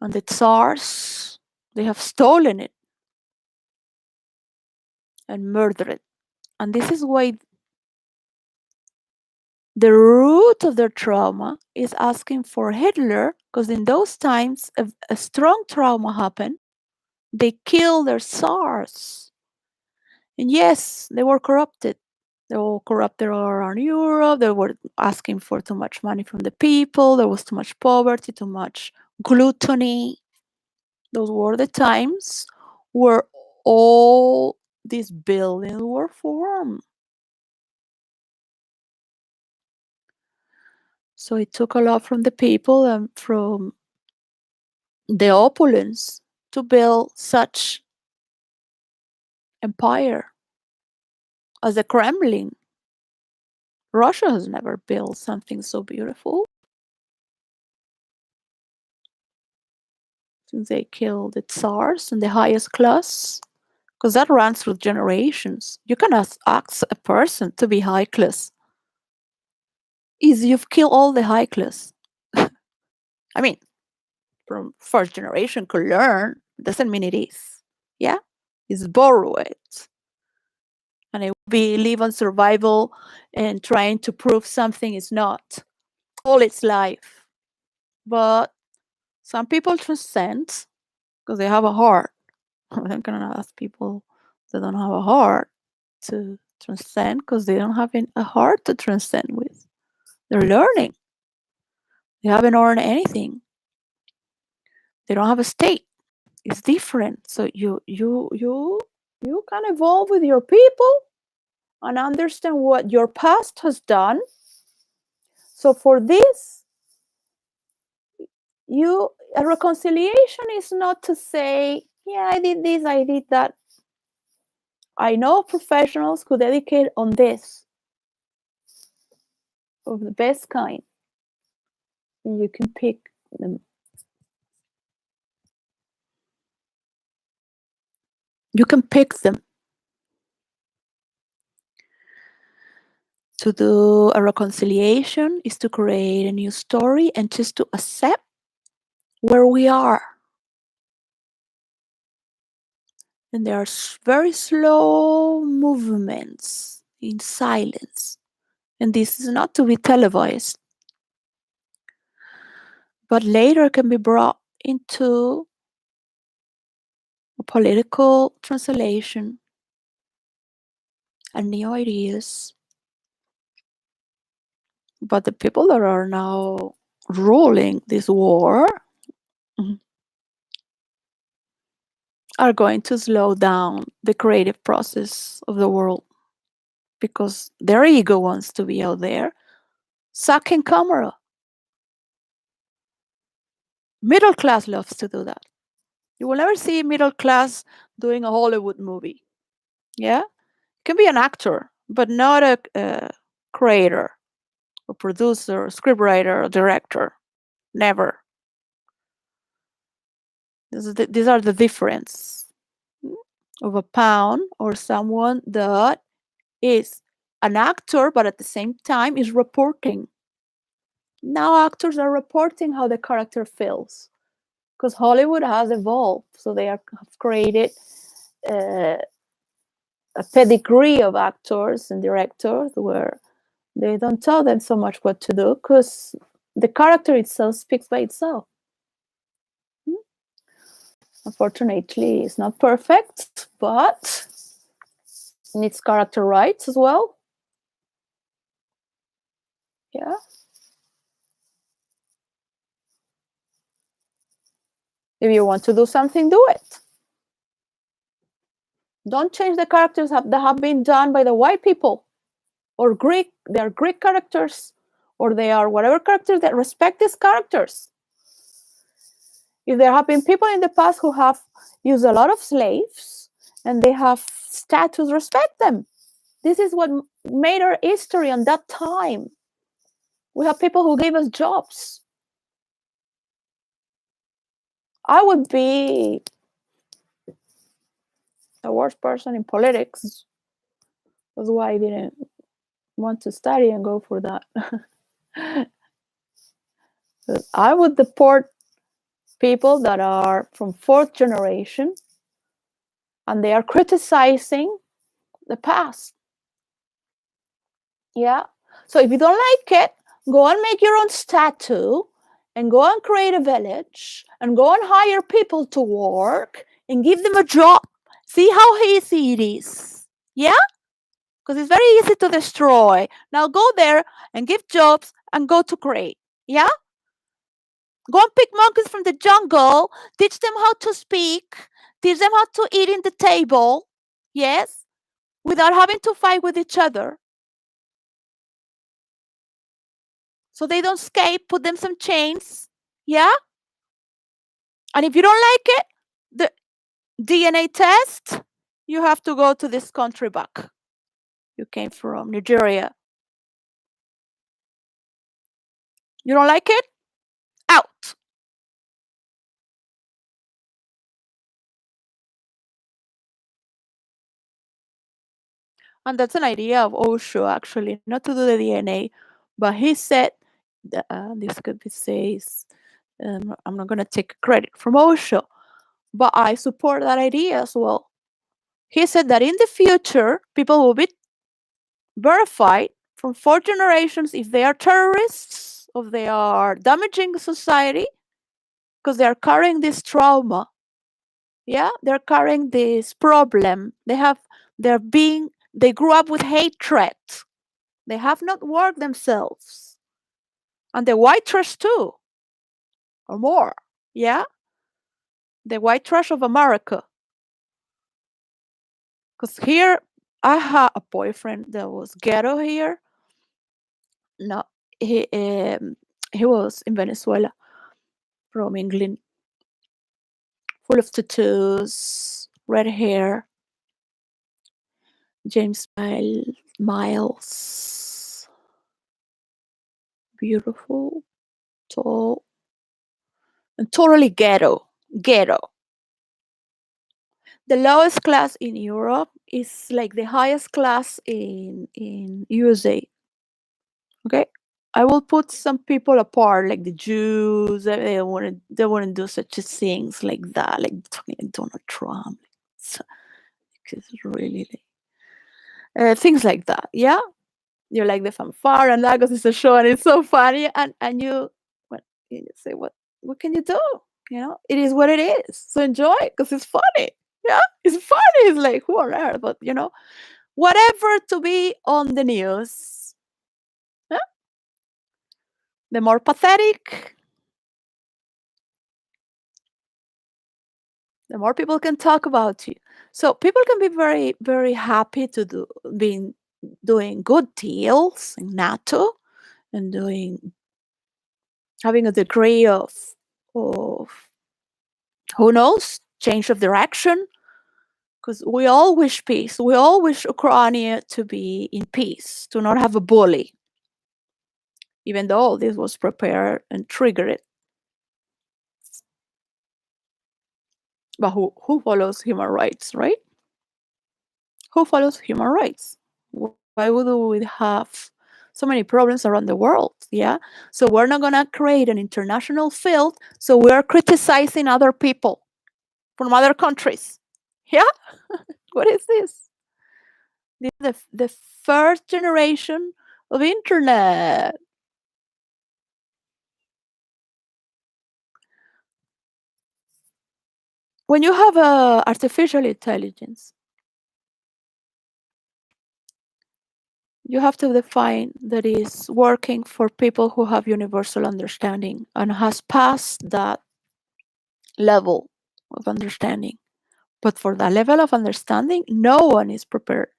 and the tsars. They have stolen it and murdered it. And this is why the root of their trauma is asking for Hitler, because in those times, a strong trauma happened. They killed their tsars. And yes, they were corrupted. They were corrupted all around Europe. They were asking for too much money from the people. There was too much poverty, too much gluttony. Those were the times where all these buildings were formed. So it took a lot from the people and from the opulence to build such empire as the Kremlin. Russia has never built something so beautiful since they killed the tsars and the highest class, because that runs through generations. You cannot ask a person to be high class. You've killed all the high class. I mean, from first generation could learn, doesn't mean it is. Yeah? It's borrow it. And it will be live on survival and trying to prove something is not all its life. But some people transcend because they have a heart. I'm gonna ask people that don't have a heart to transcend because they don't have a heart to transcend with. They're learning. They haven't earned anything. They don't have a state. It's different. So you can evolve with your people and understand what your past has done. So for this, a reconciliation is not to say, yeah, I did this, I did that. I know professionals who dedicate on this of the best kind. And you can pick them. You can pick them to do a reconciliation is to create a new story and just to accept where we are. And there are very slow movements in silence. And this is not to be televised, but later can be brought into a political translation and new ideas. But the people that are now ruling this war are going to slow down the creative process of the world because their ego wants to be out there sucking camera. Middle class loves to do that. You will never see middle class doing a Hollywood movie. Yeah? Can be an actor, but not a creator, a producer, a scriptwriter, a director. Never. These are the difference of a pound or someone that is an actor, but at the same time is reporting. Now actors are reporting how the character feels because Hollywood has evolved. So they have created a pedigree of actors and directors where they don't tell them so much what to do because the character itself speaks by itself. Unfortunately, it's not perfect, but it needs character rights as well. Yeah. If you want to do something, do it. Don't change the characters that have been done by the white people or Greek. They are Greek characters or they are whatever characters that respect these characters. If there have been people in the past who have used a lot of slaves and they have status, respect them. This is what made our history on that time. We have people who gave us jobs. I would be the worst person in politics. That's why I didn't want to study and go for that. I would deport people that are from fourth generation and they are criticizing the past. Yeah. So if you don't like it, go and make your own statue and go and create a village and go and hire people to work and give them a job. See how easy it is. Yeah? Because it's very easy to destroy. Now go there and give jobs and go to create. Yeah? Go and pick monkeys from the jungle, teach them how to speak, teach them how to eat in the table. Yes? Without having to fight with each other. So they don't escape, put them some chains. Yeah? And if you don't like it, the DNA test, you have to go to this country back. You came from Nigeria. You don't like it? Out. And that's an idea of Osho, actually, not to do the DNA, but he said, this could be says, I'm not going to take credit from Osho, but I support that idea as well. He said that in the future, people will be verified from 4 generations if they are terrorists, if they are damaging society, because they are carrying this trauma. Yeah, they're carrying this problem. They grew up with hatred. They have not worked themselves. And the white trash too, or more. Yeah, the white trash of America. Because here, I had a boyfriend that was ghetto here. No, he um, he was in Venezuela, from England, full of tattoos, red hair, James Miles, beautiful, tall, and totally ghetto. Ghetto. The lowest class in Europe is like the highest class in USA. Okay, I will put some people apart, like the Jews. They wouldn't do such things like that, like Donald Trump. It's really things like that. Yeah, you like the fanfare and that because it's a show and it's so funny. And you say what can you do? It is what it is. So enjoy it because it's funny. Yeah, it's funny. It's like who on earth? But whatever to be on the news. Yeah? The more pathetic, the more people can talk about you. So people can be very, very happy to doing good deals in NATO and having a degree of who knows, change of direction, because we all wish peace. We all wish Ukraine to be in peace, to not have a bully, even though this was prepared and triggered. But who follows human rights, right? Who follows human rights? Why would we have so many problems around the world? Yeah. So we're not gonna create an international field. So we're criticizing other people from other countries. Yeah. What is this? This is the first generation of internet. When you have artificial intelligence, you have to define that is working for people who have universal understanding and has passed that level of understanding. But for that level of understanding, no one is prepared.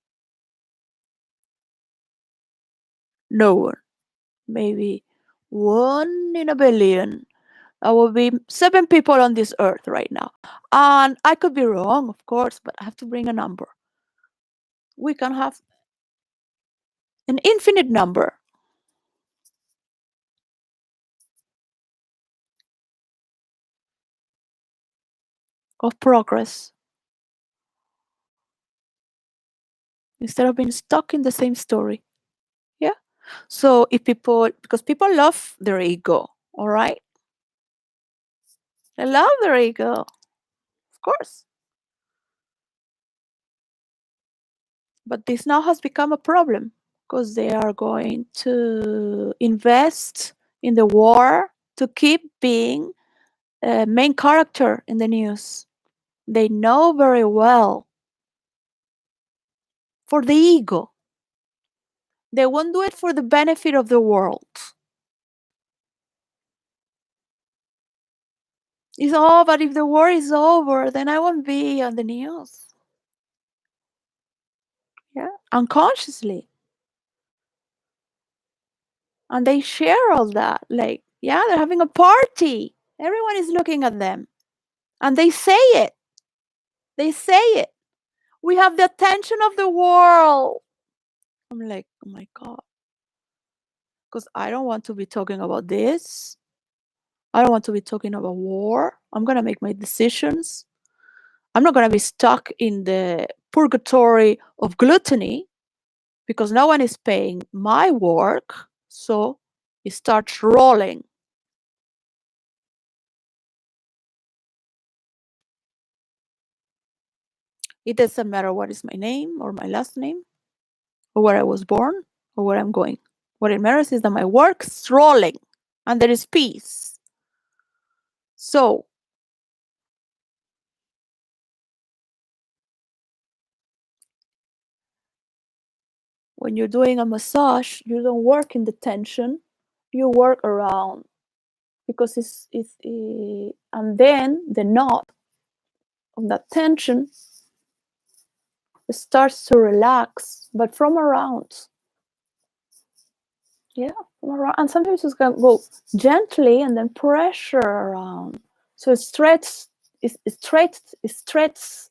No one. Maybe 1 in a billion. There will be 7 people on this earth right now. And I could be wrong, of course, but I have to bring a number. We can have an infinite number of progress instead of being stuck in the same story. Yeah. So because people love their ego, all right? They love their ego, of course. But this now has become a problem because they are going to invest in the war to keep being a main character in the news. They know very well for the ego. They won't do it for the benefit of the world. But if the war is over, then I won't be on the news. Yeah, unconsciously. And they share all that. Like, yeah, they're having a party. Everyone is looking at them. And they say it. They say it. We have the attention of the world. I'm like, oh my God. Because I don't want to be talking about this. I don't want to be talking about war. I'm going to make my decisions. I'm not going to be stuck in the purgatory of gluttony because no one is paying my work. So it starts rolling. It doesn't matter what is my name or my last name or where I was born or where I'm going. What it matters is that my work's rolling and there is peace. So when you're doing a massage, you don't work in the tension, you work around, because and then the knot of that tension starts to relax, but from around. Yeah, from around. And sometimes it's going to go gently and then pressure around. So it stretches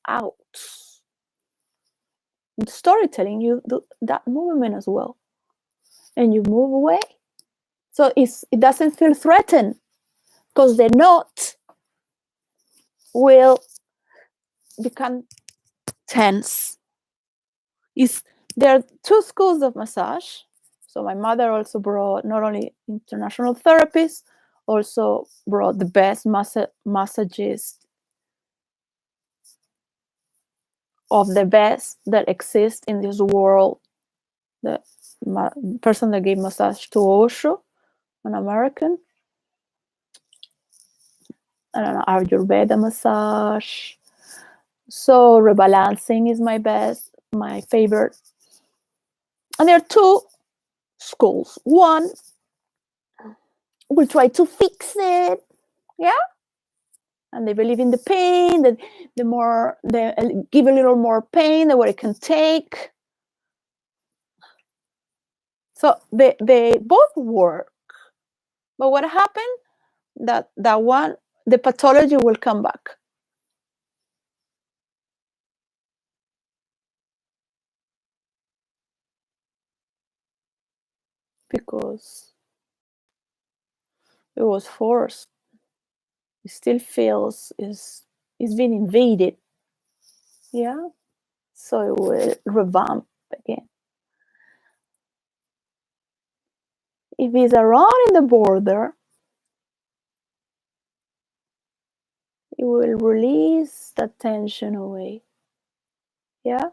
out. In storytelling, you do that movement as well. And you move away. So it doesn't feel threatened, because the knot will become tense. There are two schools of massage. So my mother also brought not only international therapists, also brought the best massagists of the best that exist in this world. The person that gave massage to Osho, an American, and an Ayurveda massage. So rebalancing is my favorite. And there are two schools. One will try to fix it, yeah, and they believe in the pain, that the more they give a little more pain, the more it can take. So they both work, but what happened, that one, the pathology will come back. Because it was forced. It still feels is being invaded. Yeah. So it will revamp again. If it's around in the border, it will release that tension away. Yeah.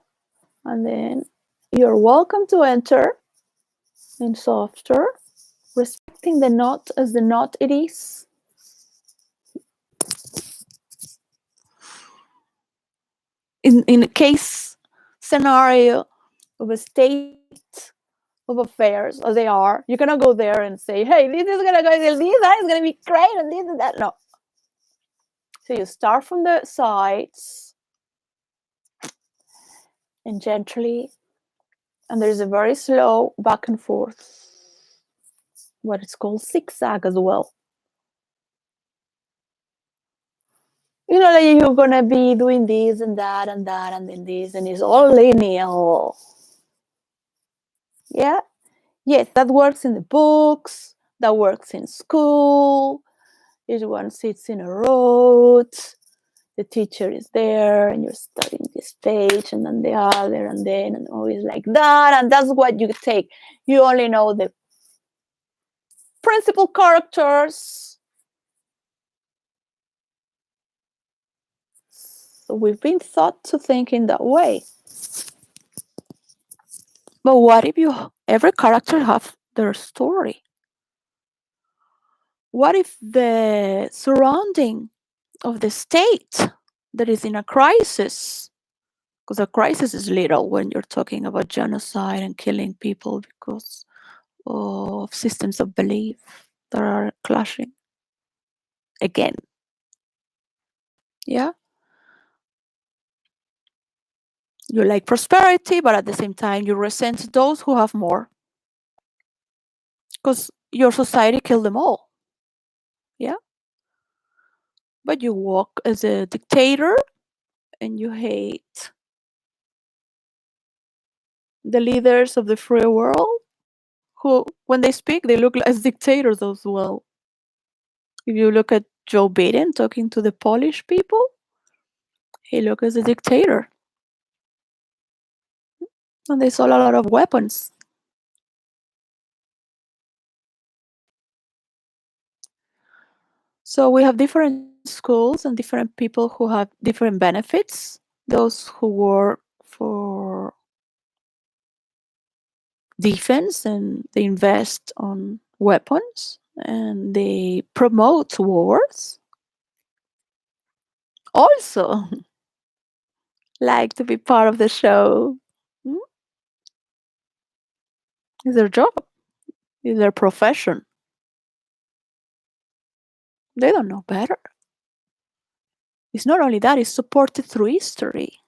And then you're welcome to enter in softer, respecting the knot as the knot it is. In a case scenario of a state of affairs as they are, you cannot go there and say, hey, this is gonna go, this is gonna be great, and this and that. No. So you start from the sides and gently, and there's a very slow back and forth, what is called zigzag as well. You know, like you're gonna be doing this and that and that and then this, and it's all linear. Yeah. Yes, that works in the books, that works in school. Each one sits in a row. The teacher is there, and you're studying this page, and then the other, and then, and always like that. And that's what you take. You only know the principal characters. So we've been taught to think in that way. But what if every character have their story? What if the surrounding of the state that is in a crisis, because a crisis is little when you're talking about genocide and killing people because of systems of belief that are clashing again. Yeah. You like prosperity, but at the same time you resent those who have more, because your society killed them all. Yeah. But you walk as a dictator and you hate the leaders of the free world, who, when they speak, they look as dictators as well. If you look at Joe Biden talking to the Polish people, he looks as a dictator. And they sold a lot of weapons. So we have different schools and different people who have different benefits those who work for defense and they invest on weapons and they promote wars also like to be part of the show. Mm, it's their job, it's their profession. They don't know better. It's not only that, it's supported through history.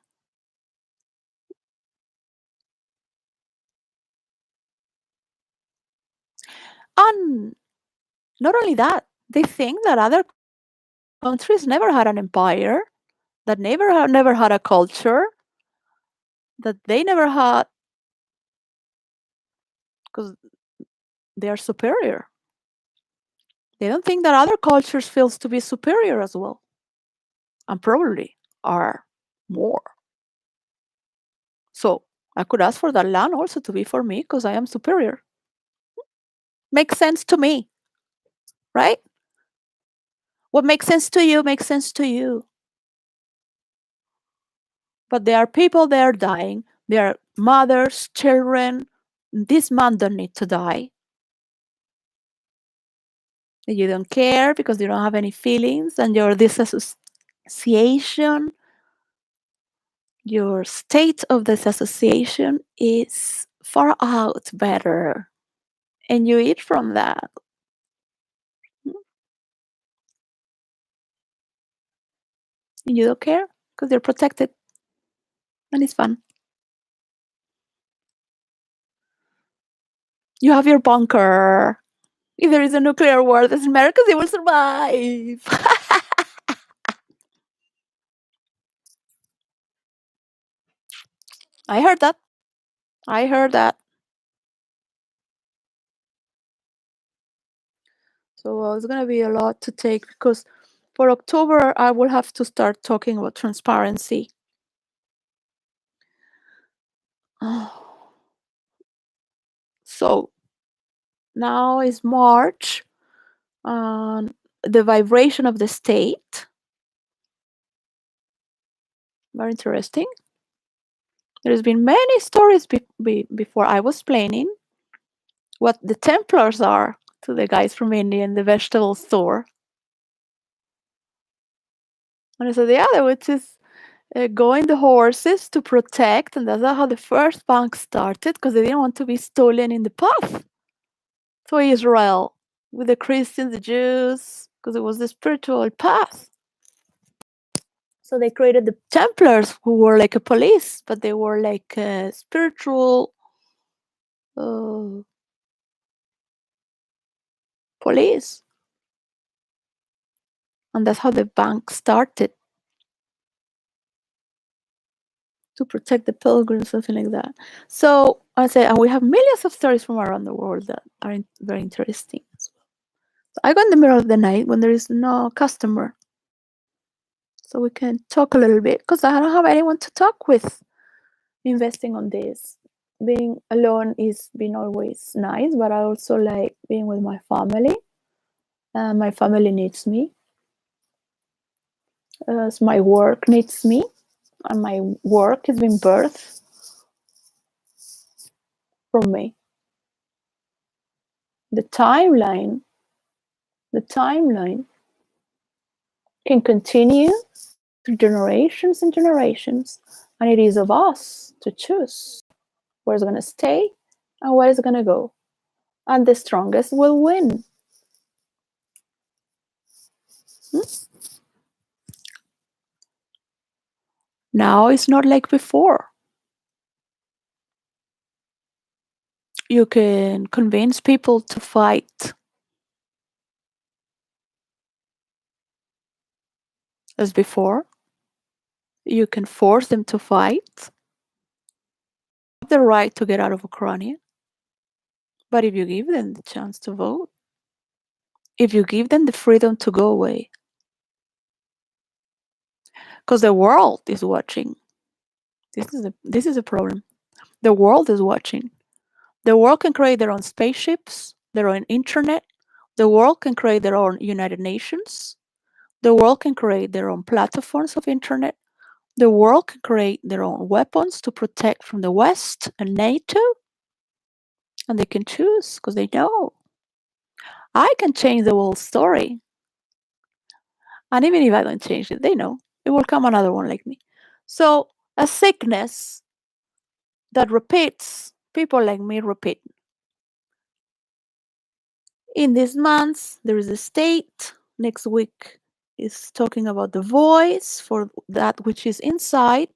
And not only that, they think that other countries never had an empire, that never had a culture, that they never had, because they are superior. They don't think that other cultures feels to be superior as well, and probably are more. So I could ask for that land also to be for me because I am superior. Makes sense to me, right? What makes sense to you makes sense to you. But there are people there dying. There are mothers, children. This man don't need to die. And you don't care because you don't have any feelings, and your disassociation, your state of disassociation is far out better. And you eat from that. And you don't care because you're protected. And it's fun. You have your bunker. If there is a nuclear war, it doesn't matter because they will survive. I heard that. I heard that. So it's going to be a lot to take because for October, I will have to start talking about transparency. So now is March, the vibration of the state. Very interesting. There's been many stories before. I was explaining what the Templars are to the guys from India in the vegetable store. And I said, yeah, they would just going the horses to protect, and that's how the first bank started because they didn't want to be stolen in the path to Israel with the Christians, the Jews, because it was the spiritual path. So they created the Templars, who were like a police, but they were like a spiritual police. And that's how the bank started, to protect the pilgrims, something like that. So I said, and we have millions of stories from around the world that are very interesting as well. So I go in the middle of the night when there is no customer, so we can talk a little bit because I don't have anyone to talk with investing on this. Being alone is been always nice, but I also like being with my family. My family needs me. So my work needs me, and my work has been birthed from me. The timeline can continue through generations and generations, and it is of us to choose where it's going to stay and where it's going to go, and the strongest will win. Now it's not like before. You can convince people to fight as before. You can force them to fight. The right to get out of Ukraine. But if you give them the chance to vote, if you give them the freedom to go away, because the world is watching. This is a problem. The world is watching. The world can create their own spaceships, their own internet. The world can create their own United Nations. The world can create their own platforms of internet. The world can create their own weapons to protect from the West and NATO, and they can choose because they know I can change the whole story. And even if I don't change it, they know it will come another one like me. So a sickness that repeats, people like me repeat. In these months, there is a state. Next week is talking about the voice for that which is inside.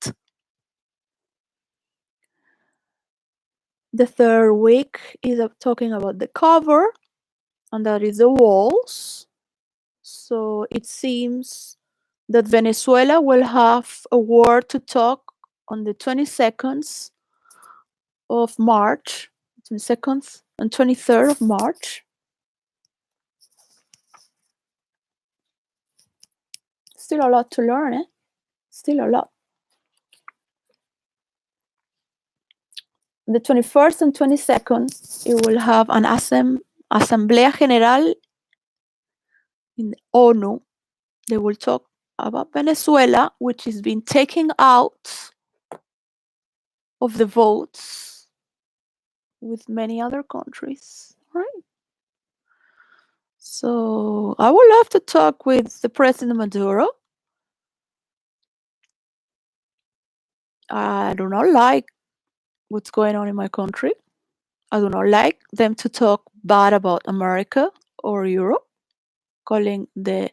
The third week is talking about the cover, and that is the walls. So it seems that Venezuela will have a war to talk on the 22nd of March, 22nd and 23rd of March. Still a lot to learn, eh? Still a lot. The 21st and 22nd, it will have an Asamblea General in the ONU. They will talk about Venezuela, which is being taken out of the votes with many other countries, right? So I would love to talk with the President Maduro. I do not like what's going on in my country. I do not like them to talk bad about America or Europe, calling the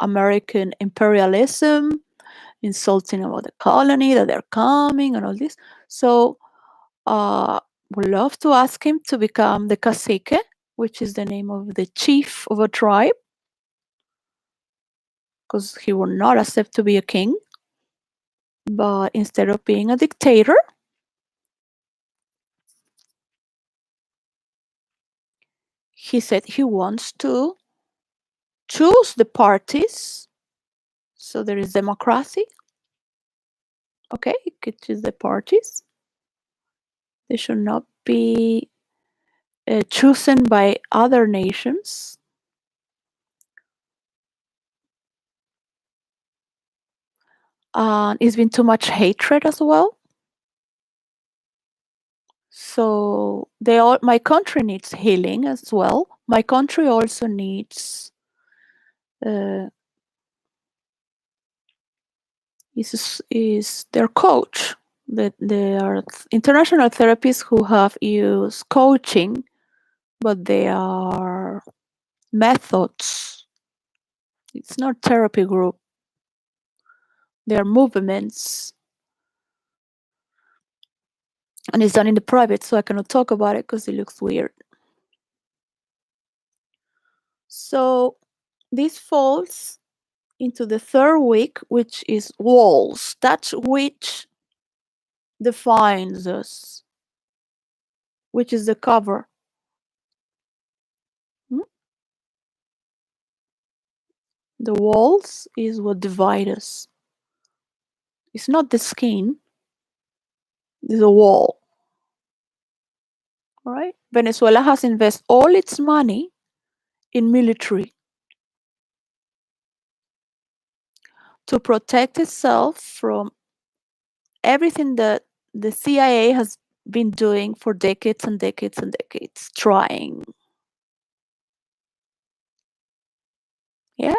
American imperialism, insulting about the colony that they're coming and all this. So would love to ask him to become the cacique, which is the name of the chief of a tribe, because he will not accept to be a king. But instead of being a dictator, he said he wants to choose the parties. So there is democracy. Okay, he could choose the parties. They should not be chosen by other nations. It's been too much hatred as well. So my country needs healing as well. My country also needs is their coach. That there are international therapists who have used coaching, but they are methods. It's not therapy group. They are movements. And it's done in the private, so I cannot talk about it because it looks weird. So this falls into the third week, which is walls. That's which defines us, which is the cover. The walls is what divide us. It's not the skin, it's a wall. All right? Venezuela has invested all its money in military to protect itself from everything that the CIA has been doing for decades and decades and decades, trying. Yeah.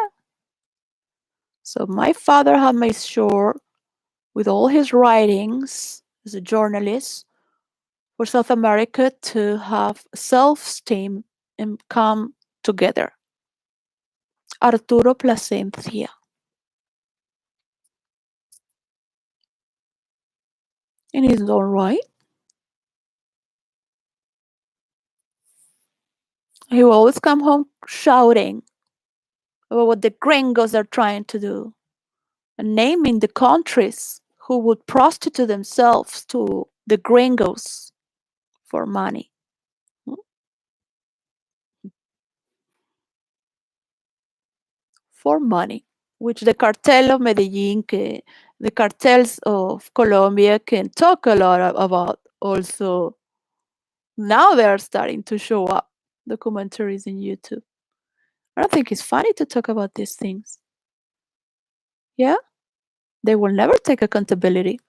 So my father had made sure, with all his writings as a journalist, for South America to have self-esteem and come together. Arturo Plasencia. In his own right. He will always come home shouting about what the gringos are trying to do and naming the countries who would prostitute themselves to the gringos for money. For money, which the cartel of Medellin, the cartels of Colombia can talk a lot about also. Now they are starting to show up, documentaries in YouTube. I don't think it's funny to talk about these things. Yeah? They will never take accountability.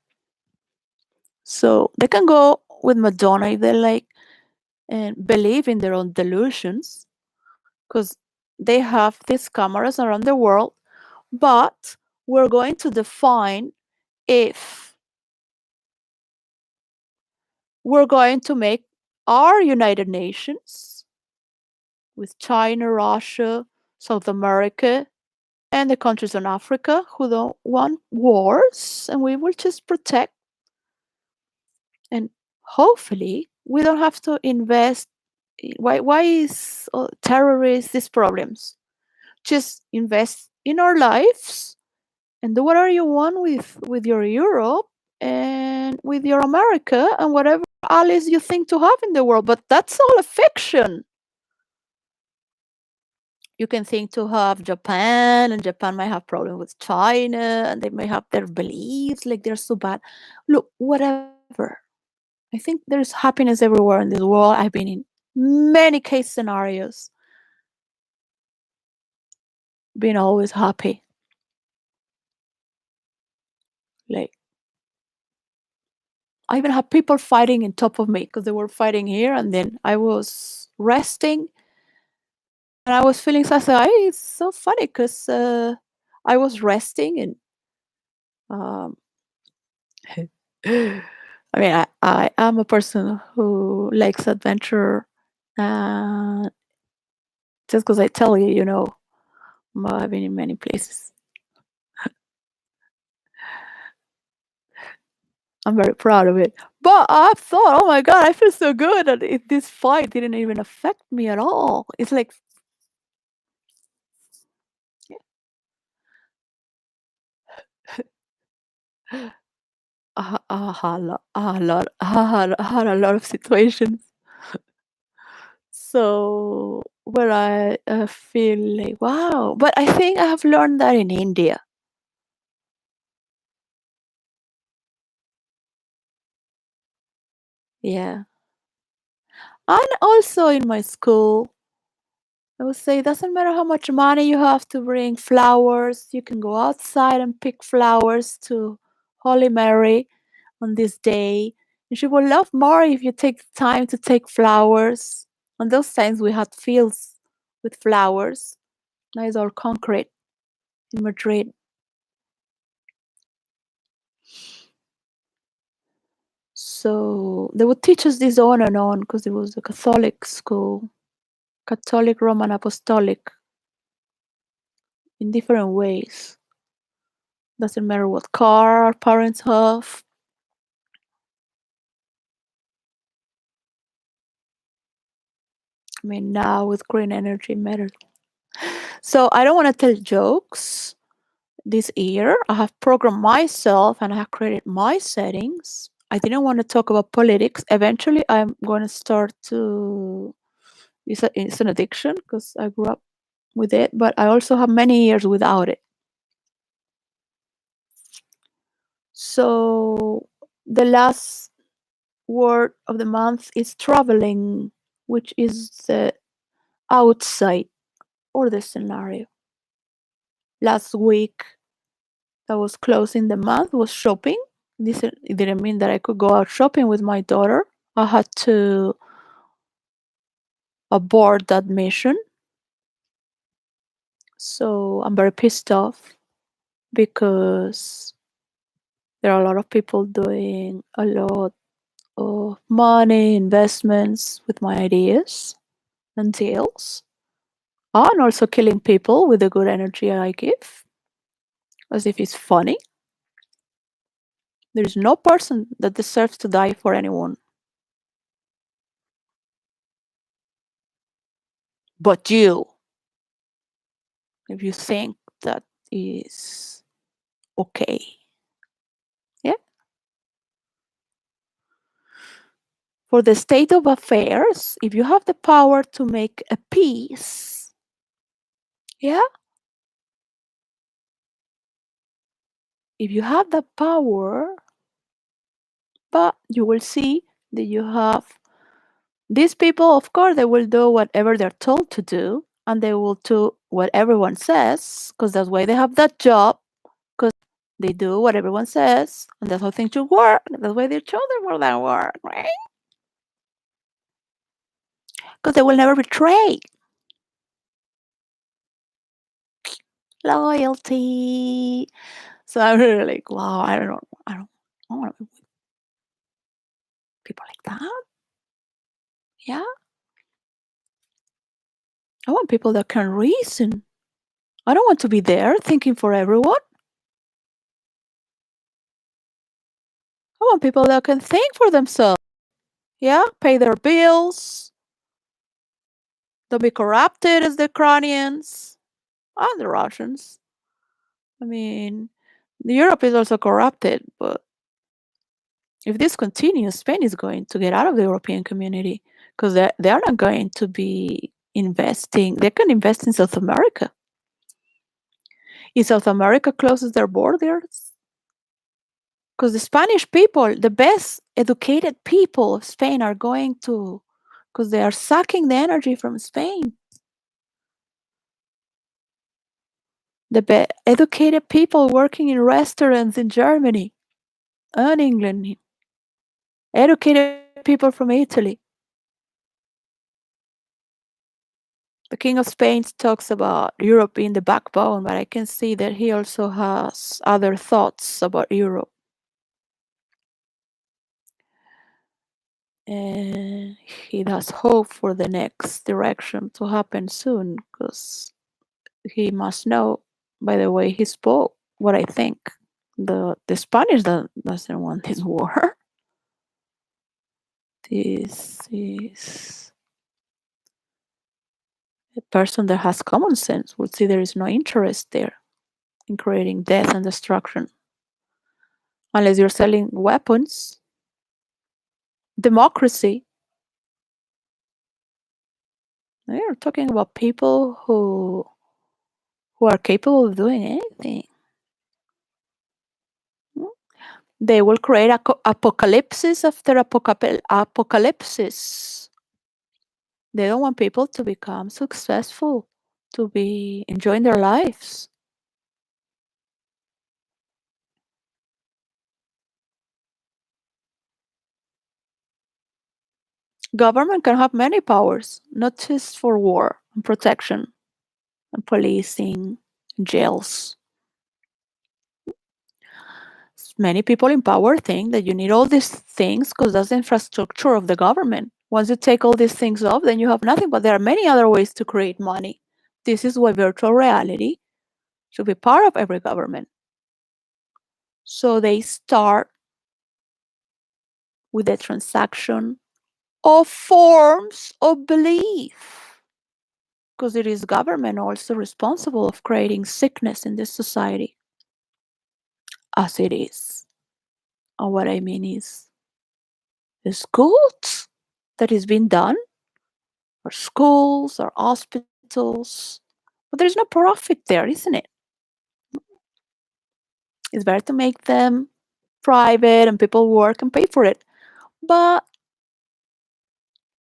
So they can go with Madonna if they like and believe in their own delusions because they have these cameras around the world. But we're going to define if we're going to make our United Nations with China, Russia, South America, and the countries in Africa who don't want wars, and we will just protect. And hopefully, we don't have to invest. Why is terrorists these problems? Just invest in our lives and do whatever you want with your Europe and with your America and whatever allies you think to have in the world. But that's all a fiction. You can think to have Japan, and Japan might have problems with China, and they may have their beliefs like they're so bad. Look, whatever. I think there's happiness everywhere in this world. I've been in many case scenarios, being always happy. Like I even had people fighting in top of me because they were fighting here, and then I was resting, and I was feeling so. It's so funny because I was resting, and um, I mean, I am a person who likes adventure, uh, just because I tell you, I've been in many places. I'm very proud of it. But I thought, oh my God, I feel so good that this fight didn't even affect me at all. It's like, I had a lot of situations. So where I feel like, wow. But I think I have learned that in India. Yeah. And also in my school, I would say it doesn't matter how much money you have to bring flowers. You can go outside and pick flowers to Holy Mary on this day. And she will love more if you take the time to take flowers. On those times we had fields with flowers. Now it's all concrete in Madrid. So they would teach us this on and on because it was a Catholic school, Catholic Roman Apostolic, in different ways. Doesn't matter what car our parents have. I mean, now with green energy matters. So I don't want to tell jokes this year. I have programmed myself and I have created my settings. I didn't want to talk about politics. Eventually, I'm going to start to. It's an addiction because I grew up with it, but I also have many years without it. So the last word of the month is traveling, which is the outside or the scenario. Last week, that was closing the month was shopping. This it didn't mean that I could go out shopping with my daughter. I had to abort that mission. So I'm very pissed off because there are a lot of people doing a lot of money investments with my ideas and deals, and also killing people with the good energy I give, as if it's funny. There is no person that deserves to die for anyone but you, if you think that is okay. Yeah. For the state of affairs, if you have the power to make a peace, yeah, if you have the power, but you will see that you have these people, of course, they will do whatever they're told to do, and they will do what everyone says, because that's why they have that job, because They do what everyone says, and that's how things should work. That's why their children will then work, right? Because they will never betray. Loyalty. So I'm really like, wow, I don't want to be with people like that. Yeah. I want people that can reason. I don't want to be there thinking for everyone. I want people that can think for themselves. Yeah, pay their bills, don't be corrupted as the Ukrainians and the Russians. I mean, Europe is also corrupted, but if this continues, Spain is going to get out of the European community because they are not going to be investing. They can invest in South America. If South America closes their borders, because the Spanish people, the best educated people of Spain are going to, because they are sucking the energy from Spain. The educated people working in restaurants in Germany and England, educated people from Italy. The King of Spain talks about Europe being the backbone, but I can see that he also has other thoughts about Europe. And he has hope for the next direction to happen soon because he must know by the way he spoke what I think. The Spanish doesn't want this war. This is a person that has common sense would see there is no interest there in creating death and destruction. Unless you're selling weapons, democracy. You're talking about people who are capable of doing anything. They will create apocalypse after apocalypse. They don't want people to become successful, to be enjoying their lives. Government can have many powers, not just for war and protection and policing, jails. Many people in power think that you need all these things because that's the infrastructure of the government. Once you take all these things off, then you have nothing, but there are many other ways to create money. This is why virtual reality should be part of every government. So they start with the transaction of forms of belief, because it is government also responsible of creating sickness in this society, as it is. And what I mean is, there's good that is being done, or schools, or hospitals, but there's no profit there, isn't it? It's better to make them private and people work and pay for it. But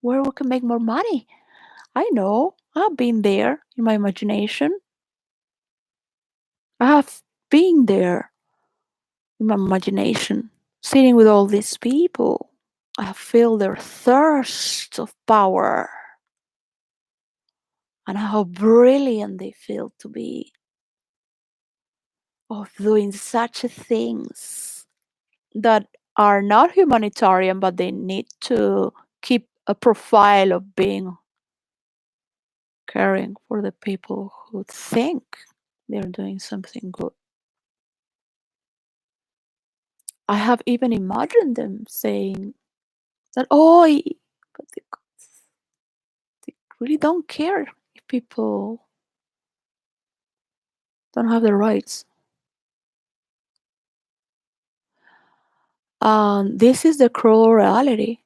where we can make more money? I know. I've been there in my imagination. I have been there in my imagination, sitting with all these people. I feel their thirst of power and how brilliant they feel to be of doing such things that are not humanitarian, but they need to keep a profile of being caring for the people who think they're doing something good. I have even imagined them saying that, oh, but they really don't care if people don't have the rights. This is the cruel reality.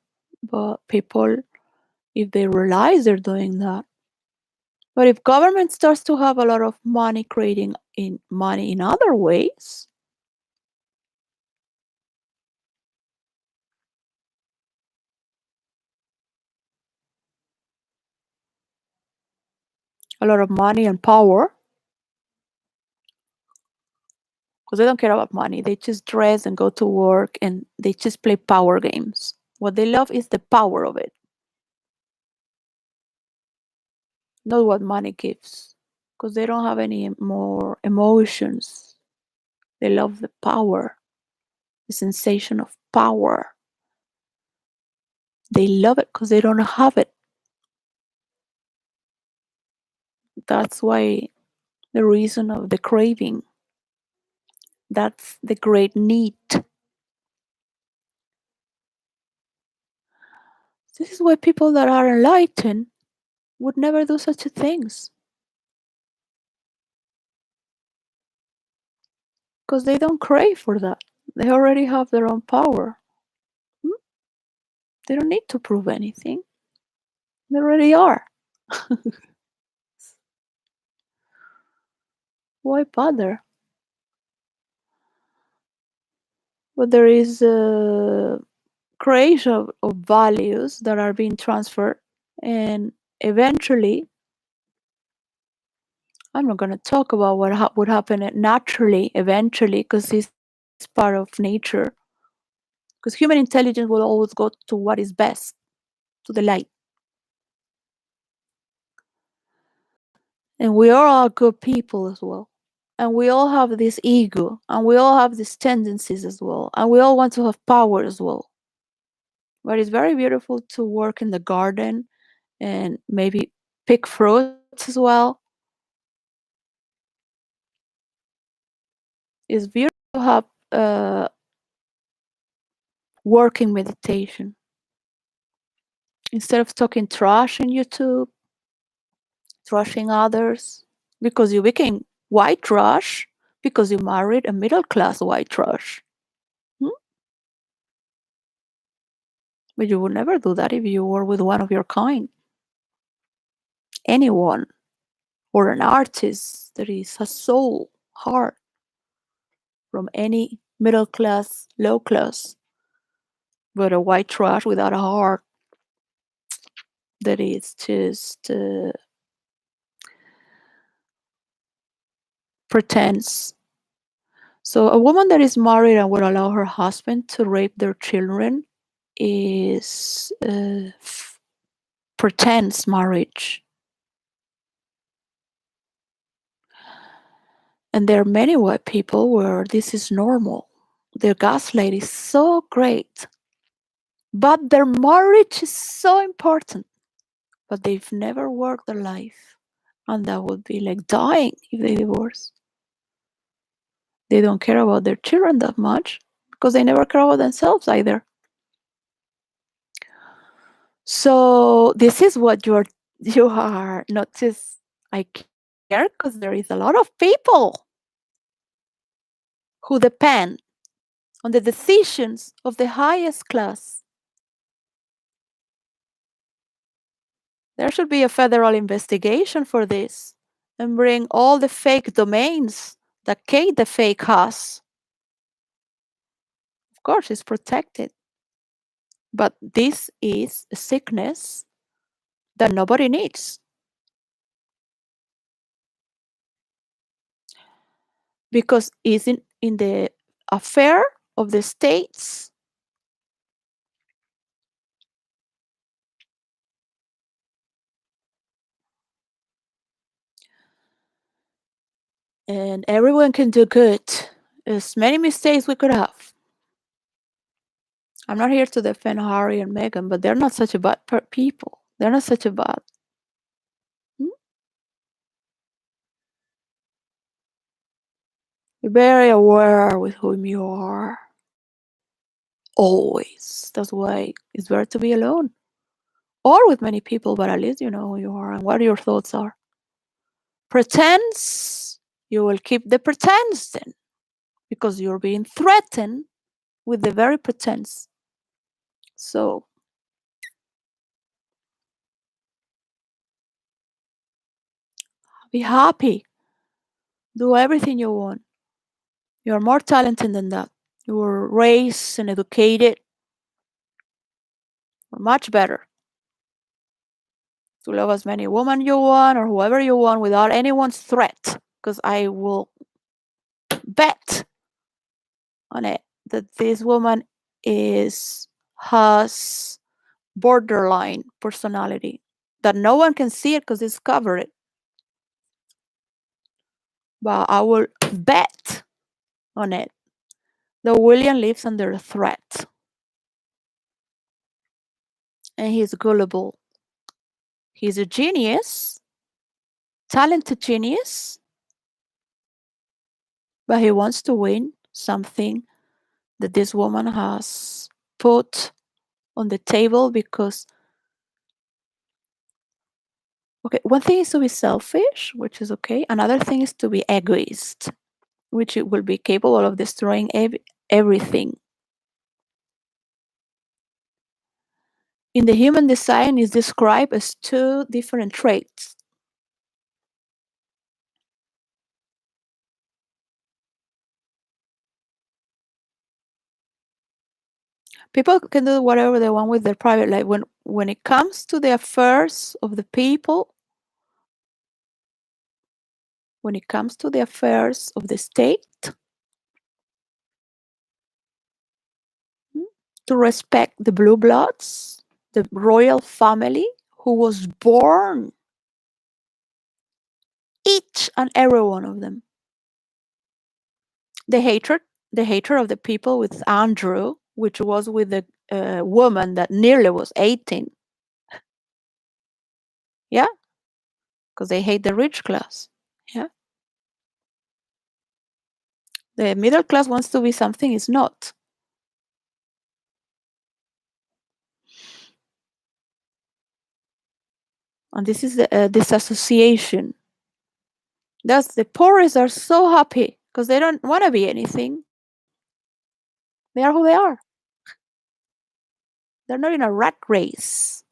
But people, if they realize they're doing that, but if government starts to have a lot of money creating in money in other ways, a lot of money and power, because they don't care about money. They just dress and go to work and they just play power games. What they love is the power of it, not what money gives, because they don't have any more emotions. They love the power, the sensation of power. They love it because they don't have it. That's why the reason of the craving. That's the great need. This is why people that are enlightened would never do such a things, because they don't crave for that. They already have their own power. Hmm? They don't need to prove anything. They already are. Why bother? But there is a creation of values that are being transferred, and eventually, I'm not going to talk about what would happen naturally, eventually, because it's part of nature. Because human intelligence will always go to what is best, to the light. And we are all good people as well. And we all have this ego, and we all have these tendencies as well. And we all want to have power as well. But it's very beautiful to work in the garden and maybe pick fruits as well. It's beautiful to have working meditation. Instead of talking trash on YouTube, trashing others, because you became white trash because you married a middle class white trash. Hmm? But you would never do that if you were with one of your kind. Anyone, or an artist that is a soul, heart, from any middle class, low class, but a white trash without a heart that is just pretends. So a woman that is married and would allow her husband to rape their children is pretends marriage. And there are many white people where this is normal. Their gaslight is so great, but their marriage is so important, but they've never worked their life. And that would be like dying if they divorce. They don't care about their children that much because they never care about themselves either. So this is what you are not just I care, because there is a lot of people who depend on the decisions of the highest class. There should be a federal investigation for this and bring all the fake domains that Kate the fake has. Of course, it's protected. But this is a sickness that nobody needs. Because it's in the affair of the states. And everyone can do good. There's many mistakes we could have. I'm not here to defend Harry and Meghan, but they're not such a bad people. They're not such a bad. Hmm? Be very aware with whom you are. Always. That's why it's better to be alone. Or with many people, but at least you know who you are and what your thoughts are. Pretense, you will keep the pretense then, because you're being threatened with the very pretense. So be happy. Do everything you want. You're more talented than that. You were raised and educated. You're much better to love as many women you want or whoever you want without anyone's threat. Because I will bet on it, that this woman has borderline personality, that no one can see it because it's covered. But I will bet on it that William lives under threat. And he's gullible. He's a genius, talented genius, but he wants to win something that this woman has put on the table because, okay, one thing is to be selfish, which is okay. Another thing is to be egoist, which it will be capable of destroying everything. In the human design is described as two different traits. People can do whatever they want with their private life. When it comes to the affairs of the people, when it comes to the affairs of the state, to respect the blue bloods, the royal family who was born, each and every one of them. The hatred of the people with Andrew, which was with the woman that nearly was 18. Yeah, because they hate the rich class. Yeah, the middle class wants to be something it's not. And this is the disassociation. That's the poorest are so happy because they don't want to be anything. They are who they are. They're not in a rat race.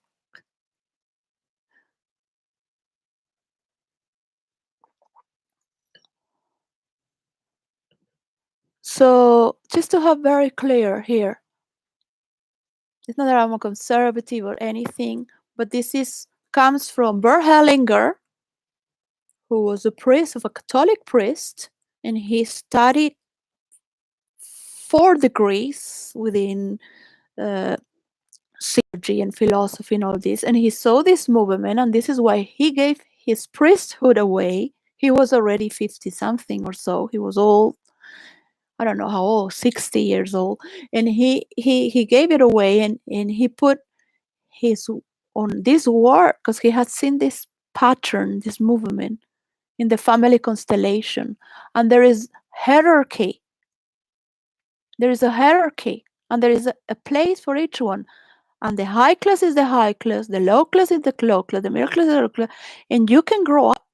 So just to have very clear here, it's not that I'm a conservative or anything, but this comes from Bert Hellinger, who was a priest of a Catholic priest, and he studied 4 degrees within theology and philosophy and all this, and he saw this movement, and this is why he gave his priesthood away. He was already 50 something or so. He was old. I don't know how old, 60 years old, and he gave it away, and he put his on this work because he had seen this pattern, this movement in the family constellation, and there is hierarchy. There is a hierarchy, and there is a place for each one. And the high class is the high class, the low class is the low class, the middle class is the low class, and you can grow up.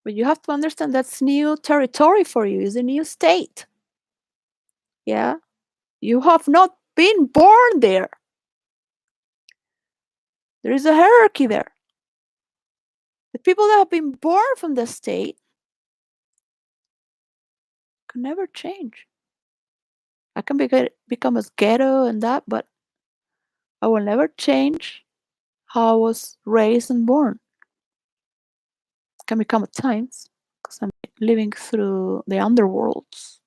But you have to understand that's new territory for you. It's a new state. Yeah, you have not been born there. There is a hierarchy there. The people that have been born from the state can never change. I can become as ghetto and that, but I will never change how I was raised and born. I can become at times because I'm living through the underworlds,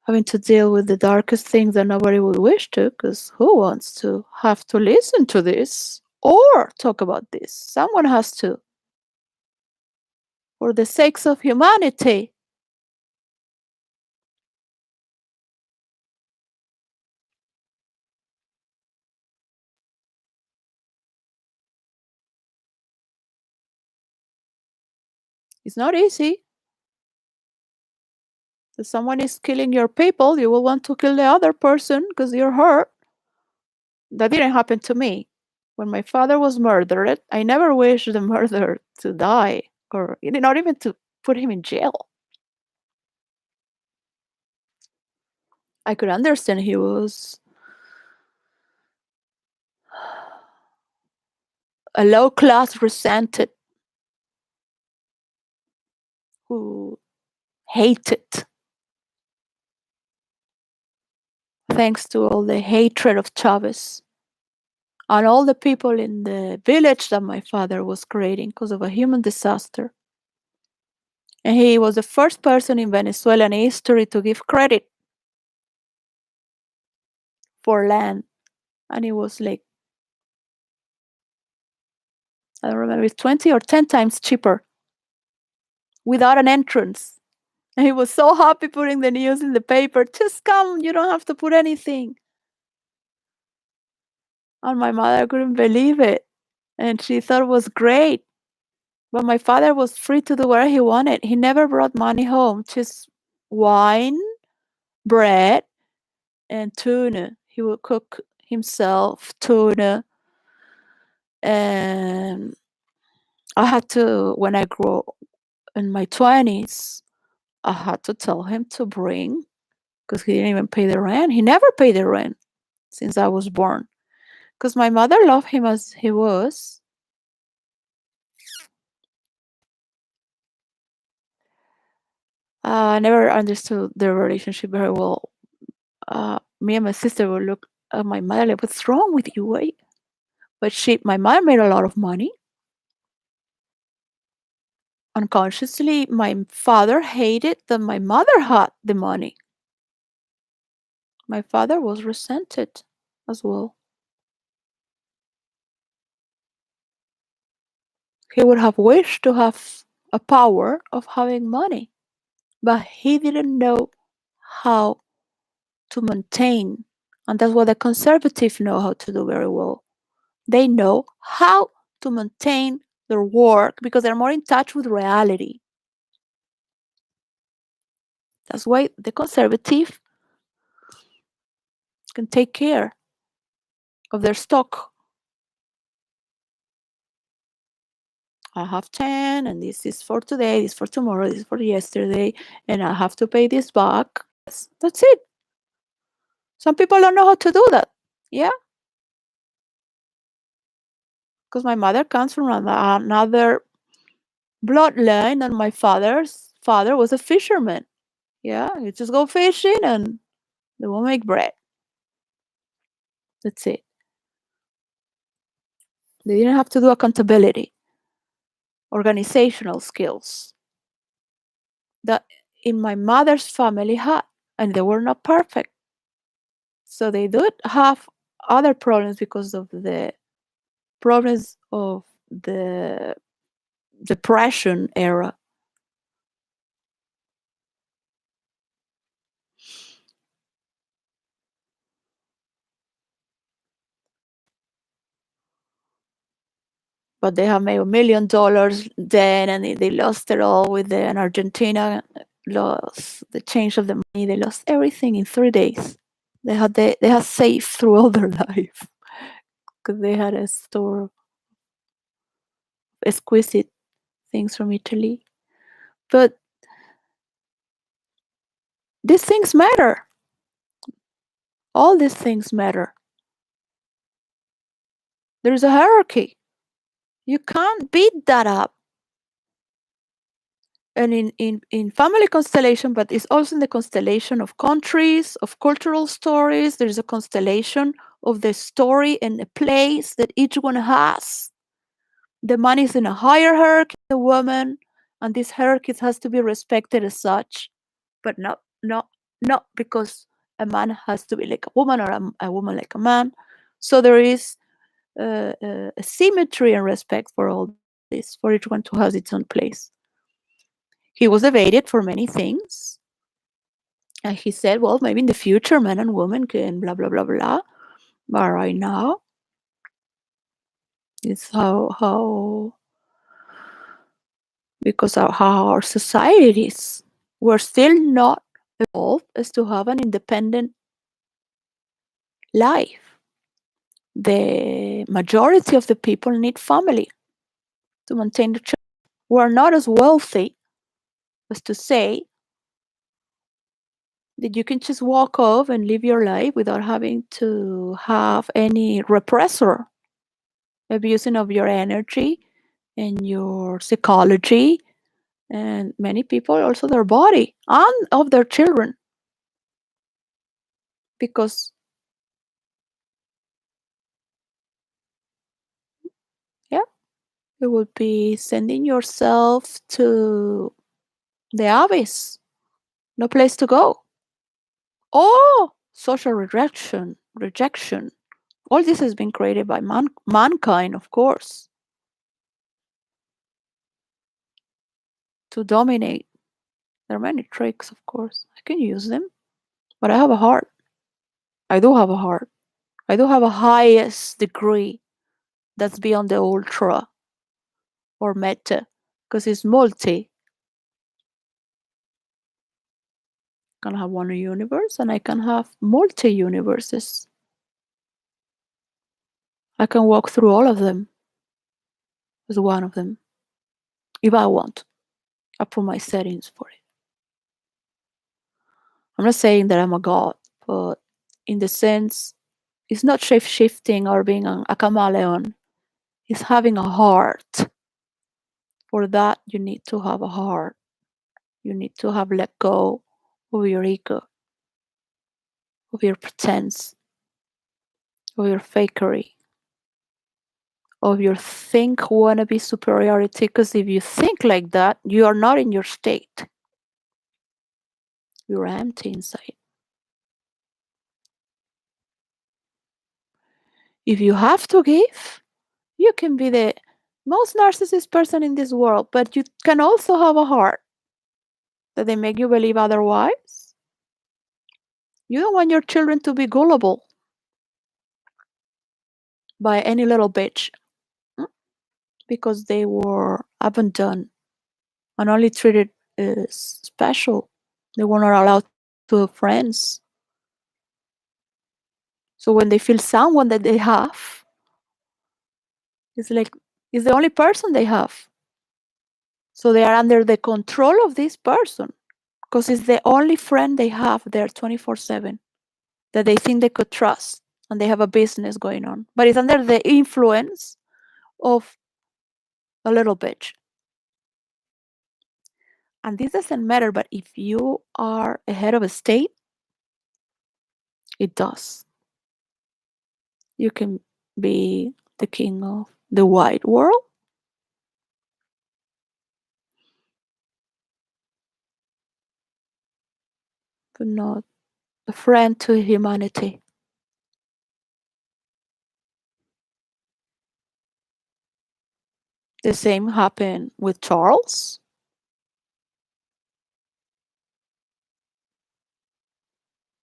having to deal with the darkest things that nobody would wish to, because who wants to have to listen to this or talk about this? Someone has to. For the sakes of humanity. It's not easy. If someone is killing your people, you will want to kill the other person because you're hurt. That didn't happen to me. When my father was murdered, I never wished the murderer to die or not even to put him in jail. I could understand he was a low class resented who hated, thanks to all the hatred of Chavez and all the people in the village that my father was creating because of a human disaster. And he was the first person in Venezuelan history to give credit for land. And it was like, I don't remember, it's 20 or 10 times cheaper without an entrance. And he was so happy putting the news in the paper. Just come, you don't have to put anything. And my mother couldn't believe it. And she thought it was great. But my father was free to do whatever he wanted. He never brought money home, just wine, bread, and tuna. He would cook himself tuna. And I had to, when I grew in my 20s, I had to tell him to bring, because he didn't even pay the rent. He never paid the rent since I was born. Because my mother loved him as he was. I never understood their relationship very well. Me and my sister would look at my mother like, "What's wrong with you, eh?" But my mother made a lot of money. Unconsciously, my father hated that my mother had the money. My father was resented as well. He would have wished to have a power of having money, but he didn't know how to maintain. And that's what the conservatives know how to do very well. They know how to maintain their work because they're more in touch with reality. That's why the conservative can take care of their stock. I have 10, and this is for today, this is for tomorrow, this is for yesterday, and I have to pay this back. That's it. Some people don't know how to do that. Yeah, because my mother comes from another bloodline, and my father's father was a fisherman. Yeah, you just go fishing and they will make bread. That's it. They didn't have to do accountability, organizational skills that in my mother's family had, and they were not perfect. So they did have other problems because of the problems of the depression era. But they have made $1 million then, and they lost it all with the and Argentina lost the change of the money. They lost everything in 3 days. They had saved through all their life because they had a store of exquisite things from Italy. But these things matter. All these things matter. There's a hierarchy. You can't beat that up. And in family constellation, but it's also in the constellation of countries, of cultural stories. There's a constellation of the story and the place that each one has. The man is in a higher hierarchy than the woman, and this hierarchy has to be respected as such, but not because a man has to be like a woman or a woman like a man. So there is a symmetry and respect for all this, for each one to have its own place. He was debated for many things. And he said, well, maybe in the future, man and woman can blah, blah, blah, blah. But right now, it's because of how our society is. We're still not evolved as to have an independent life. The majority of the people need family to maintain the child. We're not as wealthy as to say that you can just walk off and live your life without having to have any repressor abusing of your energy and your psychology, and many people also their body and of their children, because yeah, you will be sending yourself to The abyss. No place to go. Oh, social rejection. All this has been created by mankind, of course, to dominate. There are many tricks, of course. I can use them, but I have a heart. I do have a heart. I do have a highest degree that's beyond the ultra or meta, because it's multi. I can have one universe and I can have multi universes. I can walk through all of them as one of them if I want. I put my settings for it. I'm not saying that I'm a god, but in the sense, it's not shape shifting or being a chameleon. It's having a heart. For that, you need to have a heart. You need to have let go of your ego, of your pretense, of your fakery, of your think wannabe superiority. Because if you think like that, you are not in your state. You're empty inside. If you have to give, you can be the most narcissist person in this world, but you can also have a heart that they make you believe otherwise. You don't want your children to be gullible by any little bitch because they were abandoned and only treated as special. They were not allowed to have friends. So when they feel someone that they have, it's like it's the only person they have. So they are under the control of this person because it's the only friend they have there 24/7 that they think they could trust and they have a business going on. But it's under the influence of a little bitch. And this doesn't matter, but if you are a head of a state, it does. You can be the king of the wide world, but not a friend to humanity. The same happened with Charles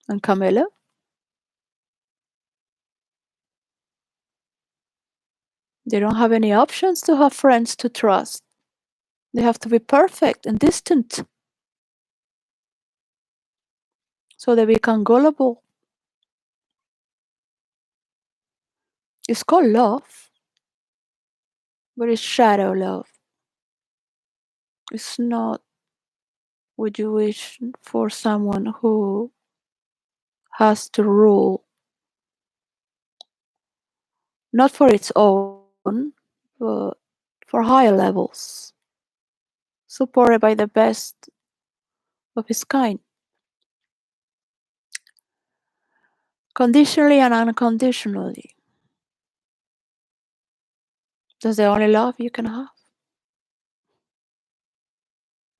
and Camilla. They don't have any options to have friends to trust. They have to be perfect and distant. So they become gullible. It's called love, but it's shadow love. It's not what you wish for someone who has to rule, not for its own, but for higher levels, supported by the best of his kind, conditionally and unconditionally. That's the only love you can have,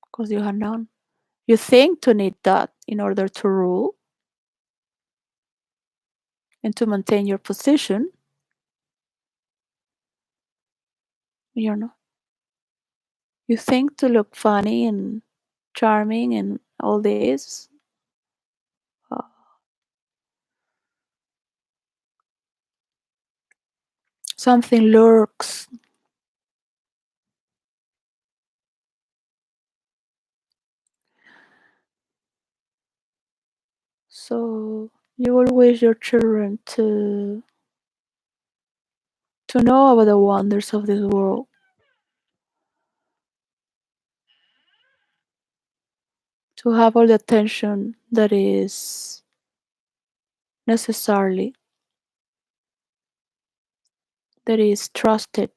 because you have none. You think to need that in order to rule and to maintain your position. You're not. You think to look funny and charming and all this. uh, Something lurks. So you will wish your children to know about the wonders of this world, to have all the attention that is necessarily, that is trusted.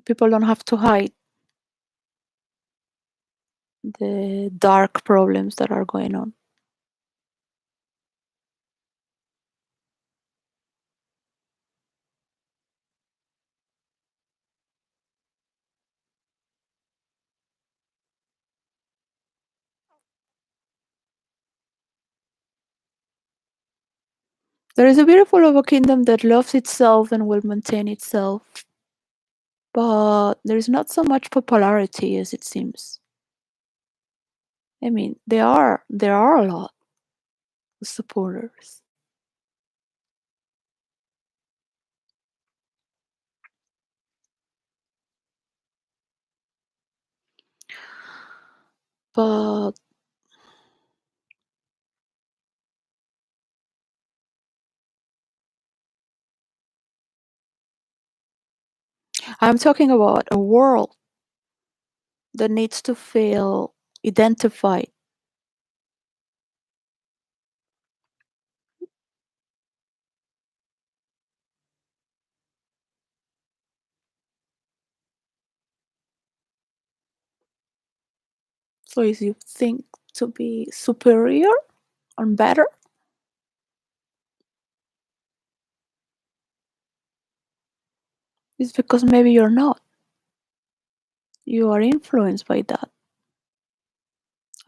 People don't have to hide the dark problems that are going on. There is a beautiful of a kingdom that loves itself and will maintain itself, but there is not so much popularity as it seems. I mean, there are a lot of supporters, but I'm talking about a world that needs to feel identified. So if you think to be superior and better, it's because maybe you're not. You are influenced by that.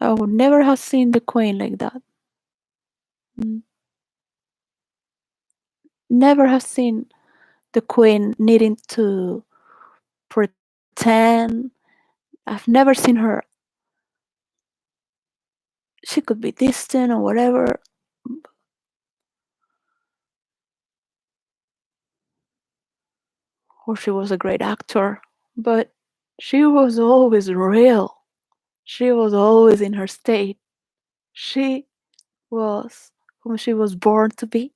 I would never have seen the queen like that. Mm. Never have seen the queen needing to pretend. I've never seen her. She could be distant or whatever, or she was a great actor, but she was always real. She was always in her state. She was whom she was born to be,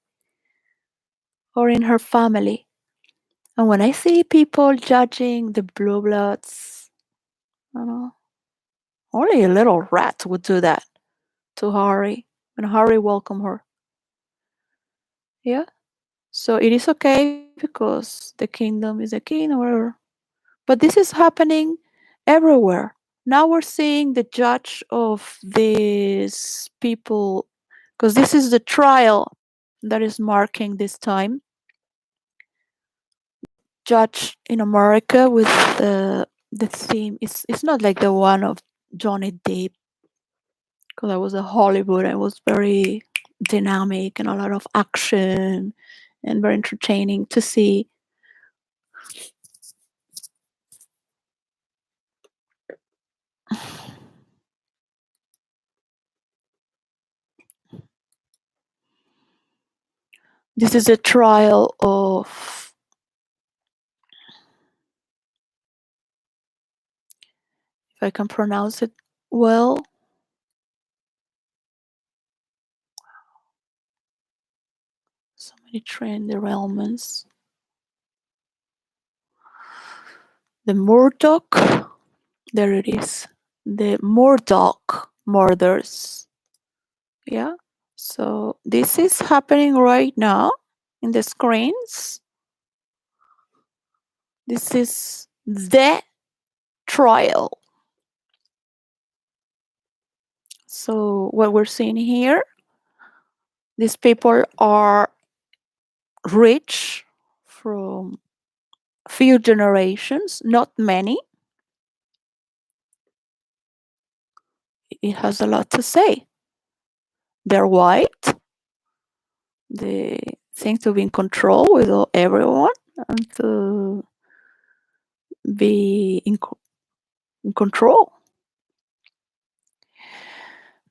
or in her family. And when I see people judging the blue bloods, you know, only a little rat would do that to Harry when Harry welcomed her. Yeah. So it is okay because the kingdom is a king or whatever. But this is happening everywhere. Now we're seeing the judge of these people, because this is the trial that is marking this time. Judge in America with the theme. It's not like the one of Johnny Depp, because I was a Hollywood. I was very dynamic and a lot of action and very entertaining to see. This is a trial of, if I can pronounce it well, so many train derailments. The Murdoch, there it is. The Murdoch murders. Yeah. So this is happening right now in the screens. This is the trial. So what we're seeing here, these people are rich from few generations, not many. It has a lot to say. They're white. They think to be in control with everyone and to be in control.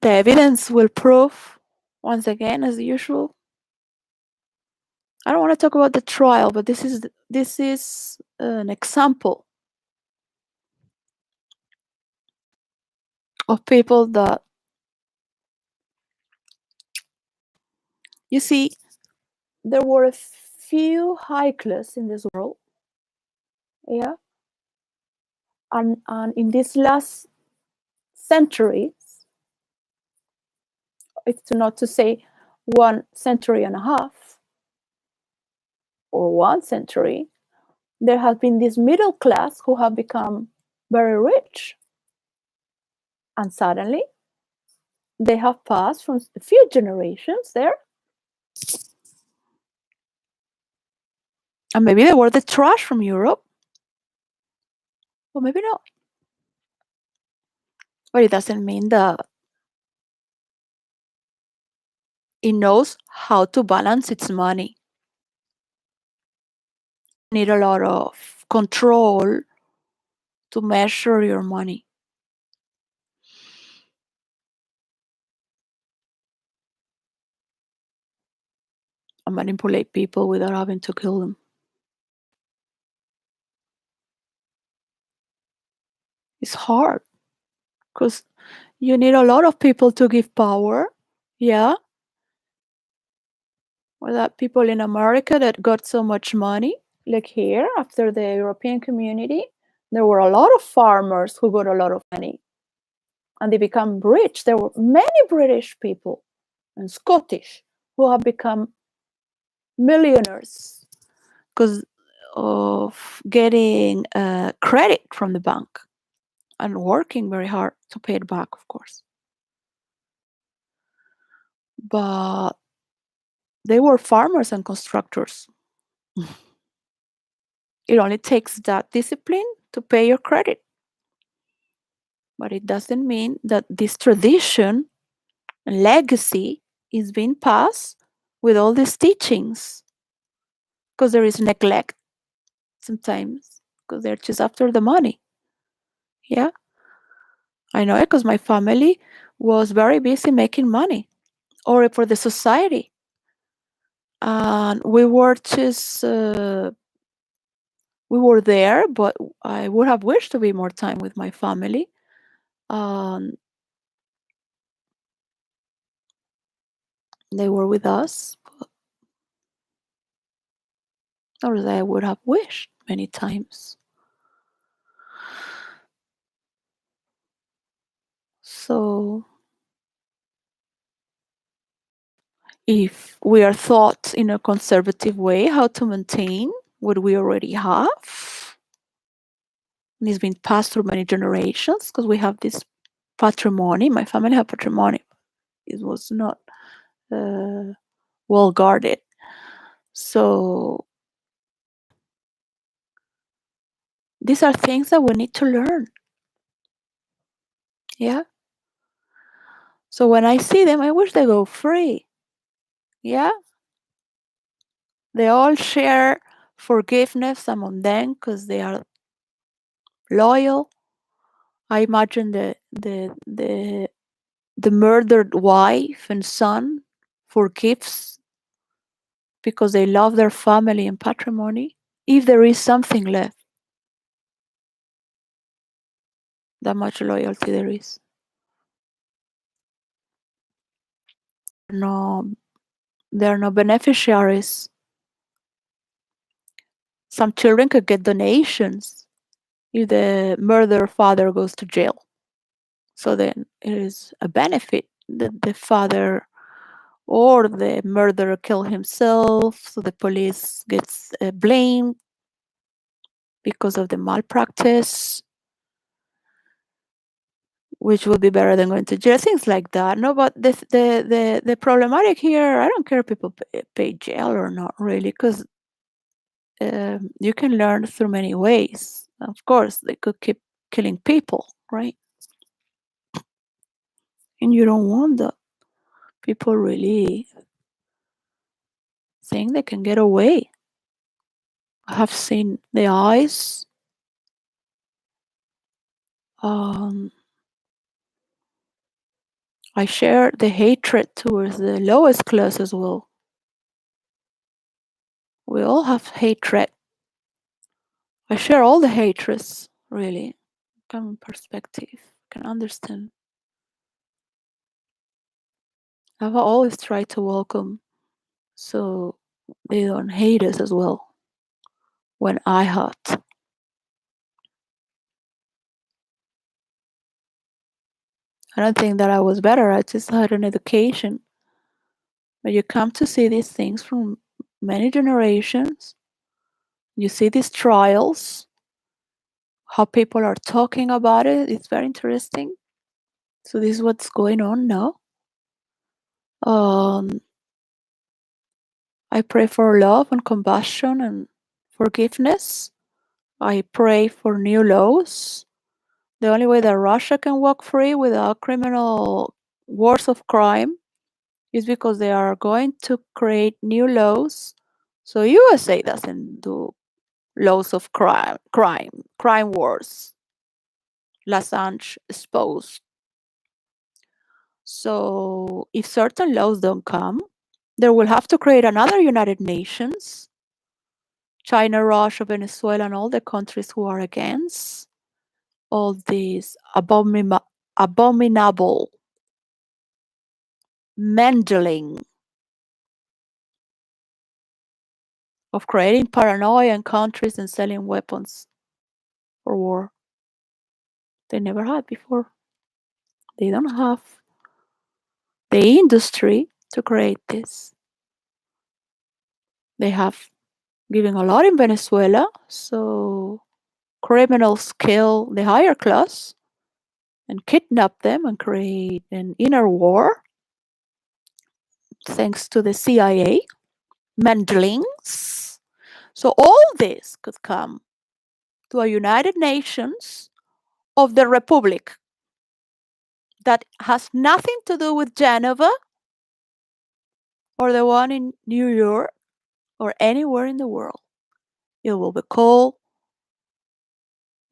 The evidence will prove, once again, as usual. I don't want to talk about the trial, but this is an example of people that, you see, there were a few high class in this world, yeah, and in this last century, it's not to say 1.5 centuries or 1 century, there has been this middle class who have become very rich, and suddenly they have passed from a few generations there, and maybe they were the trash from Europe, or maybe not. But it doesn't mean that it knows how to balance its money. You need a lot of control to measure your money. And manipulate people without having to kill them. It's hard because you need a lot of people to give power. Yeah. Or that people in America that got so much money, like here, after the European community, there were a lot of farmers who got a lot of money and they become rich. There were many British people and Scottish who have become millionaires because of getting credit from the bank and working very hard to pay it back, of course. But they were farmers and constructors. It only takes that discipline to pay your credit. But it doesn't mean that this tradition and legacy is being passed with all these teachings, because there is neglect sometimes, because they're just after the money. Yeah, I know it because my family was very busy making money or for the society. And we were just, we were there, but I would have wished to be more time with my family. They were with us, or I would have wished many times. So if we are taught in a conservative way how to maintain what we already have, and it's been passed through many generations, because we have this patrimony. My family had patrimony. It was not well guarded. So these are things that we need to learn. Yeah. So when I see them, I wish they go free. Yeah. They all share forgiveness among them because they are loyal. I imagine the murdered wife and son forgives because they love their family and patrimony, if there is something left. That much loyalty there is. No, there are no beneficiaries. Some children could get donations if the murdered father goes to jail. So then it is a benefit that the father or the murderer kill himself, so the police gets blamed because of the malpractice, which would be better than going to jail, things like that. No, but the problematic here, I don't care if people pay jail or not, really, because you can learn through many ways. Of course, they could keep killing people, right? And you don't want that. People really think they can get away. I have seen the eyes. I share the hatred towards the lowest class as well. We all have hatred. I share all the hatreds, really. Come perspective, can understand. I've always tried to welcome so they don't hate us as well when I hurt. I don't think that I was better. I just had an education. But you come to see these things from many generations. You see these trials, how people are talking about it. It's very interesting. So this is what's going on now. I pray for love and compassion and forgiveness. I pray for new laws. The only way that Russia can walk free without criminal wars of crime is because they are going to create new laws. So USA doesn't do laws of crime wars. 𝙬𝙤𝙖𝙩 exposed. So if certain laws don't come, they will have to create another United Nations. China, Russia, Venezuela, and all the countries who are against all these abominable meddling of creating paranoia in countries and selling weapons for war. They never had before. They don't have the industry to create this. They have given a lot in Venezuela, so criminals kill the higher class and kidnap them and create an inner war thanks to the CIA meddlings. So all this could come to a United Nations of the Republic that has nothing to do with Geneva or the one in New York or anywhere in the world. It will be called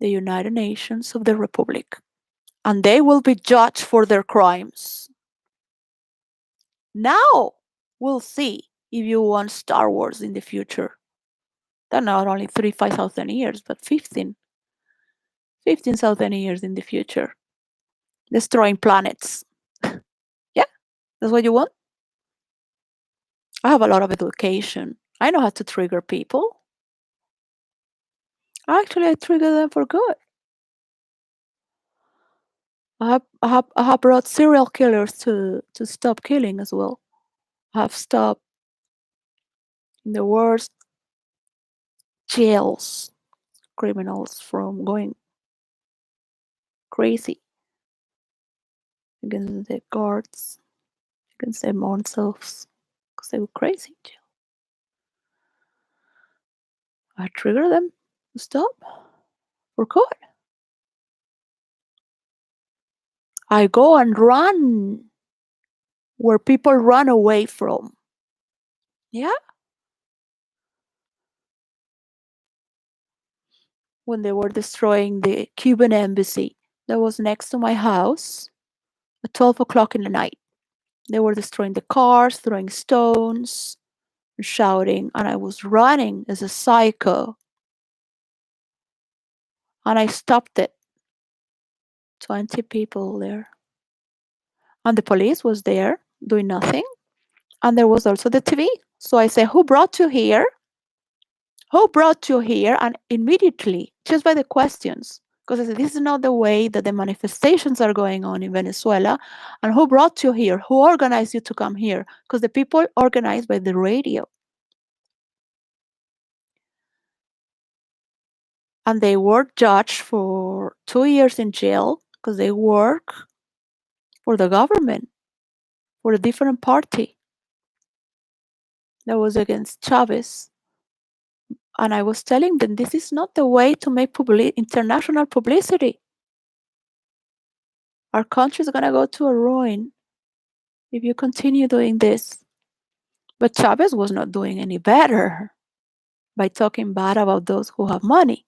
the United Nations of the Republic, and they will be judged for their crimes. Now we'll see if you want Star Wars in the future. That not only 5,000 years, but 15,000 years in the future. Destroying planets. Yeah, that's what you want? I have a lot of education. I know how to trigger people. Actually, I trigger them for good. I have brought serial killers to stop killing as well. I have stopped in the worst jails criminals from going crazy against the guards, against their own selves, because they were crazy in jail. I trigger them to stop for good. I go and run where people run away from. Yeah? When they were destroying the Cuban embassy that was next to my house at 12 o'clock in the night. They were destroying the cars, throwing stones, shouting, and I was running as a psycho. And I stopped it. 20 people there. And the police was there doing nothing. And there was also the TV. So I said, who brought you here? Who brought you here? And immediately, just by the questions, because I said, this is not the way that the manifestations are going on in Venezuela. And who brought you here? Who organized you to come here? Because the people organized by the radio. And they were judged for 2 years in jail because they work for the government, for a different party that was against Chavez. And I was telling them, this is not the way to make international publicity. Our country is going to go to a ruin if you continue doing this. But Chavez was not doing any better by talking bad about those who have money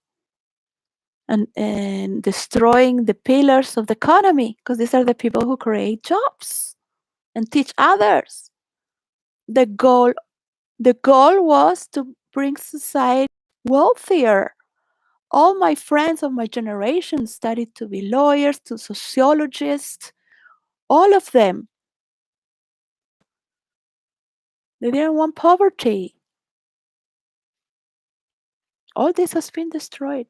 and destroying the pillars of the economy, because these are the people who create jobs and teach others. The goal was to bring society wealthier. All my friends of my generation studied to be lawyers, to sociologists, all of them. They didn't want poverty. All this has been destroyed.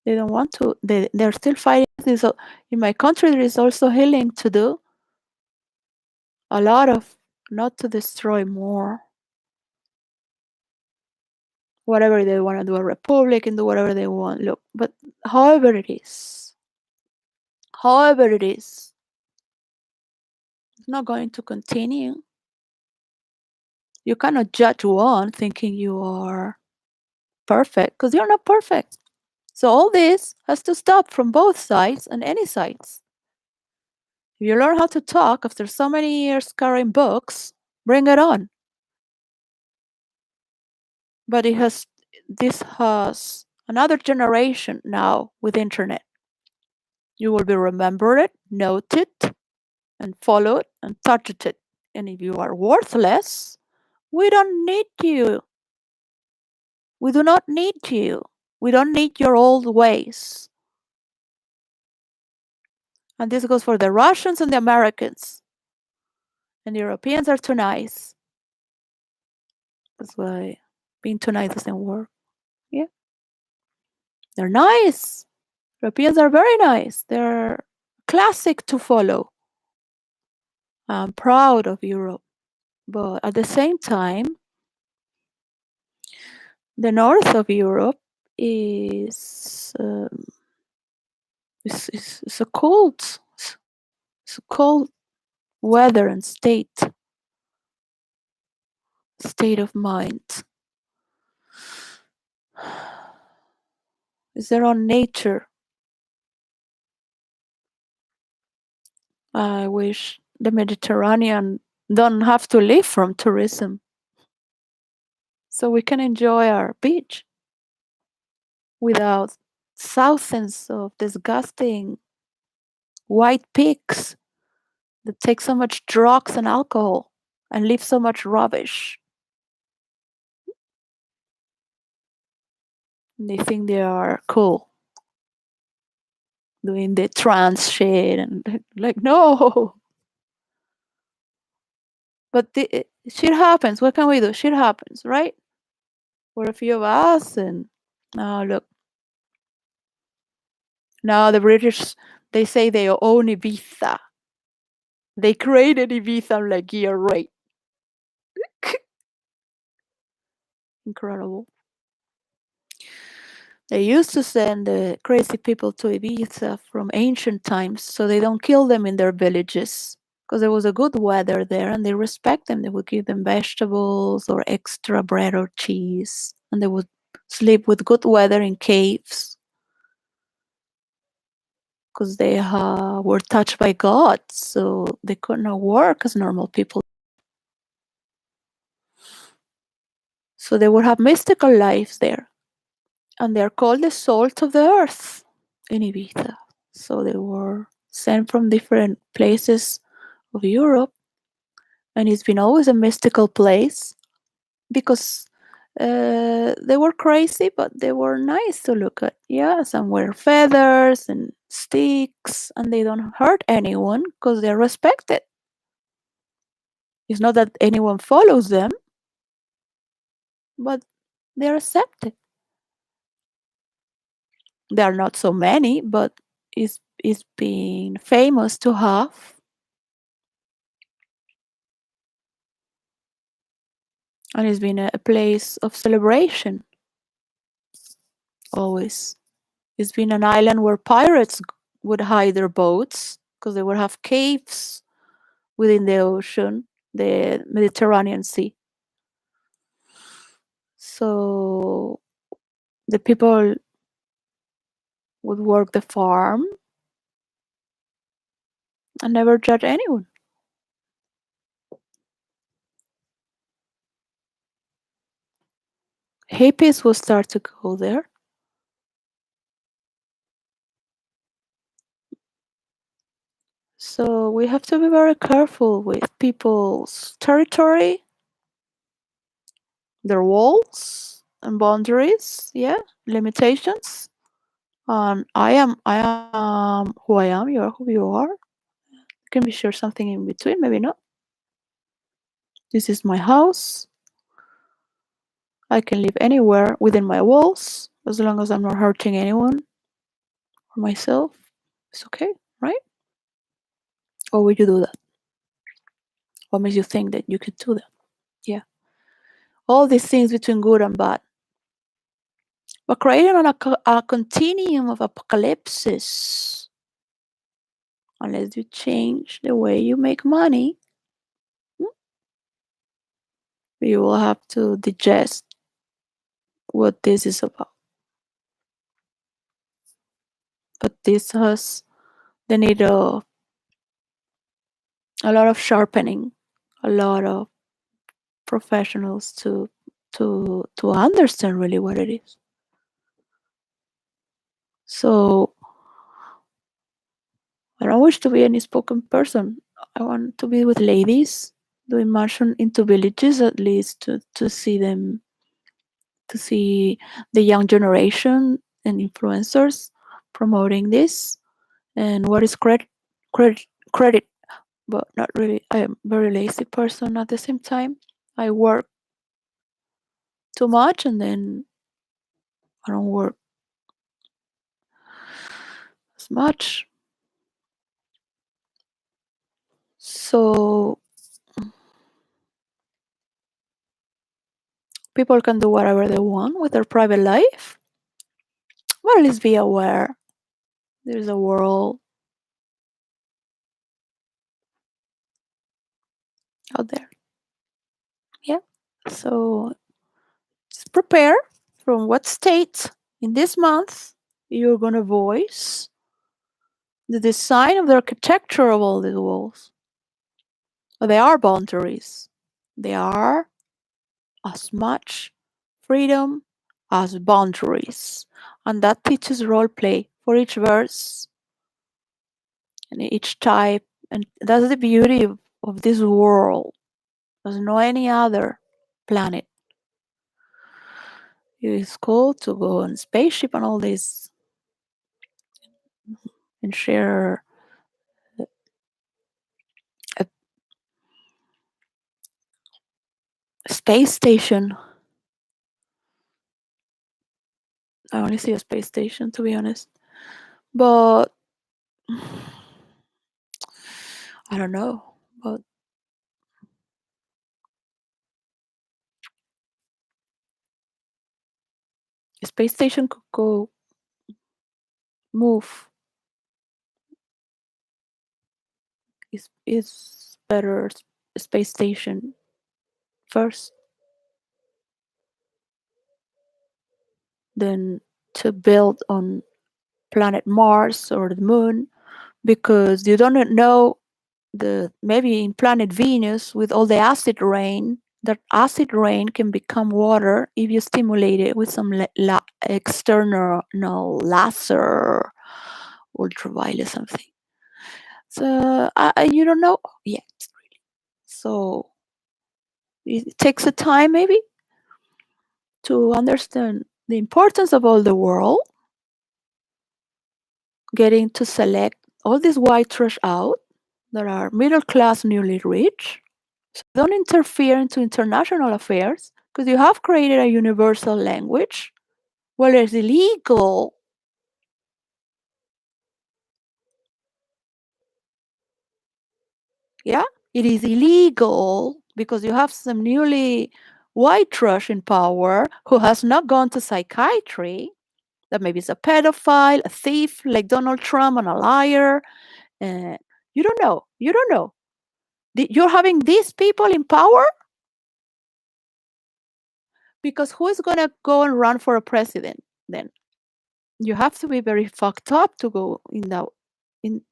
They don't want to. They're still fighting this. In my country, there is also healing to do. A lot of, not to destroy more. Whatever they want to do, a republic and do whatever they want. Look, but however it is, it's not going to continue. You cannot judge one thinking you are perfect, because you're not perfect. So all this has to stop from both sides and any sides. If you learn how to talk after so many years carrying books, bring it on. But this has another generation now with internet. You will be remembered, noted, and followed and touched it. And if you are worthless, we don't need you. We do not need you. We don't need your old ways. And this goes for the Russians and the Americans. And the Europeans are too nice. That's why being too nice doesn't work. Yeah. They're nice. Europeans are very nice. They're classic to follow. I'm proud of Europe. But at the same time, the north of Europe is it's a cold weather and state of mind. It's their own nature. I wish the Mediterranean don't have to live from tourism, so we can enjoy our beach without thousands of disgusting white pigs that take so much drugs and alcohol and leave so much rubbish. And they think they are cool doing the trans shit and like, no. But shit happens. What can we do? Shit happens, right? We're a few of us, and now look. Now the British, they say they own Ibiza. They created Ibiza. I'm like, yeah, right. Incredible. They used to send the crazy people to Ibiza from ancient times so they don't kill them in their villages, because there was a good weather there and they respect them. They would give them vegetables or extra bread or cheese, and they would sleep with good weather in caves because they were touched by God, so they could not work as normal people. So they would have mystical lives there. And they're called the salt of the earth in Ibiza. So they were sent from different places of Europe. And it's been always a mystical place because they were crazy, but they were nice to look at. Yeah, some wear feathers and sticks, and they don't hurt anyone because they're respected. It's not that anyone follows them, but they're accepted. There are not so many, but it's been famous to have. And it's been a place of celebration always. It's been an island where pirates would hide their boats because they would have caves within the ocean, the Mediterranean Sea. So the people would work the farm and never judge anyone. Hippies will start to go there. So we have to be very careful with people's territory, their walls and boundaries, yeah, limitations. I am who I am, you are who you are. You can be sure something in between, maybe not. This is my house. I can live anywhere within my walls as long as I'm not hurting anyone or myself. It's okay, right? Or would you do that? What makes you think that you could do that? Yeah. All these things between good and bad. But creating a continuum of apocalypses, unless you change the way you make money, you will have to digest what this is about. But this has the need of a lot of sharpening, a lot of professionals to understand really what it is. So I don't wish to be any spoken person. I want to be with ladies, do immersion into villages at least to see them, to see the young generation and influencers promoting this. And what is credit, but not really. I am a very lazy person at the same time. I work too much and then I don't work as much. So people can do whatever they want with their private life. But at least be aware there's a world out there. Yeah. So just prepare from what state in this month you're going to voice the design of the architecture of all these walls. But they are boundaries. They are as much freedom as boundaries. And that teaches role play for each verse and each type. And that's the beauty of this world. There's no any other planet. It's cool to go on spaceship and all this and share a space station. I only see a space station, to be honest. But I don't know. But a space station could go move. Is better space station first than to build on planet Mars or the moon, because you don't know the maybe in planet Venus with all the acid rain, that acid rain can become water if you stimulate it with some external laser, ultraviolet something. So you don't know yet. So it takes a time maybe to understand the importance of all the world, getting to select all this white trash out that are middle class, newly rich. So don't interfere into international affairs because you have created a universal language. Well, it's illegal. Yeah, it is illegal because you have some newly white trash in power who has not gone to psychiatry, that maybe is a pedophile, a thief like Donald Trump, and a liar. You don't know. You don't know. You're having these people in power because who is going to go and run for a president then? You have to be very fucked up to go in that, in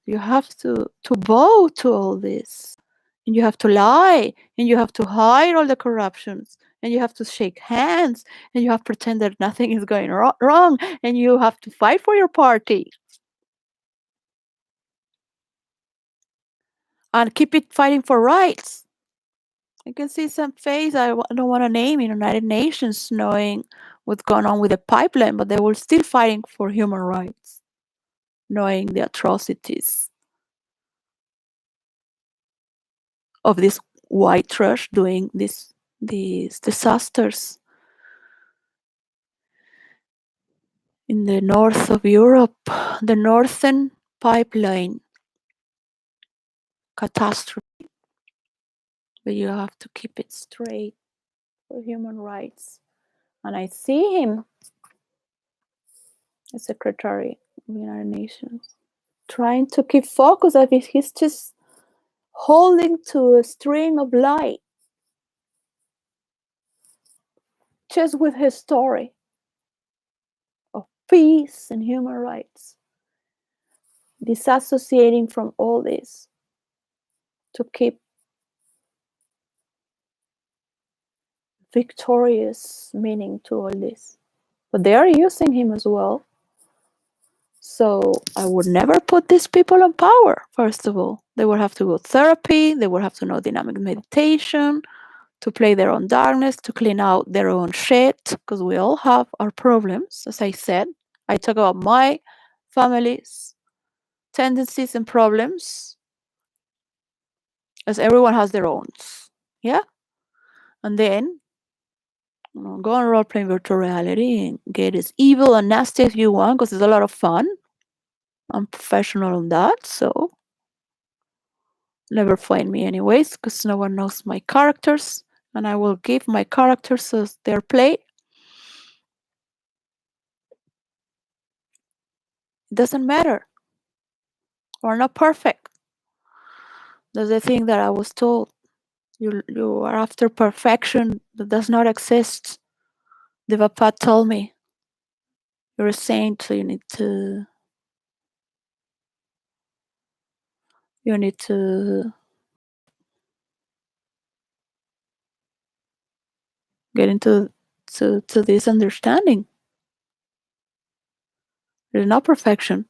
you have to bow to all this, and you have to lie, and you have to hide all the corruptions, and you have to shake hands, and you have to pretend that nothing is going wrong, and you have to fight for your party and keep it fighting for rights. I can see some face don't want to name in United Nations knowing what's going on with the pipeline, but they were still fighting for human rights, knowing the atrocities of this white trash doing these disasters in the north of Europe, the northern pipeline catastrophe. But you have to keep it straight for human rights. And I see him, the Secretary of the United Nations, trying to keep focus of it. He's just holding to a string of light, just with his story of peace and human rights. disassociating from all this to keep victorious meaning to all this. But they are using him as well. So I would never put these people in power, first of all. They would have to go therapy, they would have to know dynamic meditation, to play their own darkness, to clean out their own shit, because we all have our problems, as I said. I talk about my family's tendencies and problems, as everyone has their own. Yeah? And then go on role playing virtual reality and get as evil and nasty as you want, because it's a lot of fun. I'm professional on that, so never find me anyways, because no one knows my characters, and I will give my characters as their play. It doesn't matter. We're not perfect. That's the thing that I was told. You are after perfection that does not exist. Devapad told me, you're a saint, so you need to get into to this understanding. There's no perfection.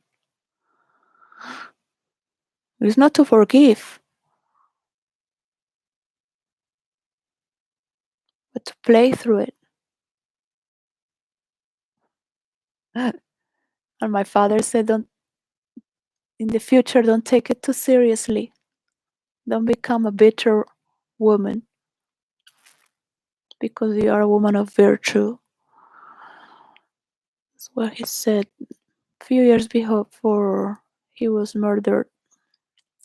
It's not to forgive, but to play through it. And my father said, don't, in the future, don't take it too seriously. Don't become a bitter woman, because you are a woman of virtue. That's what he said a few years before he was murdered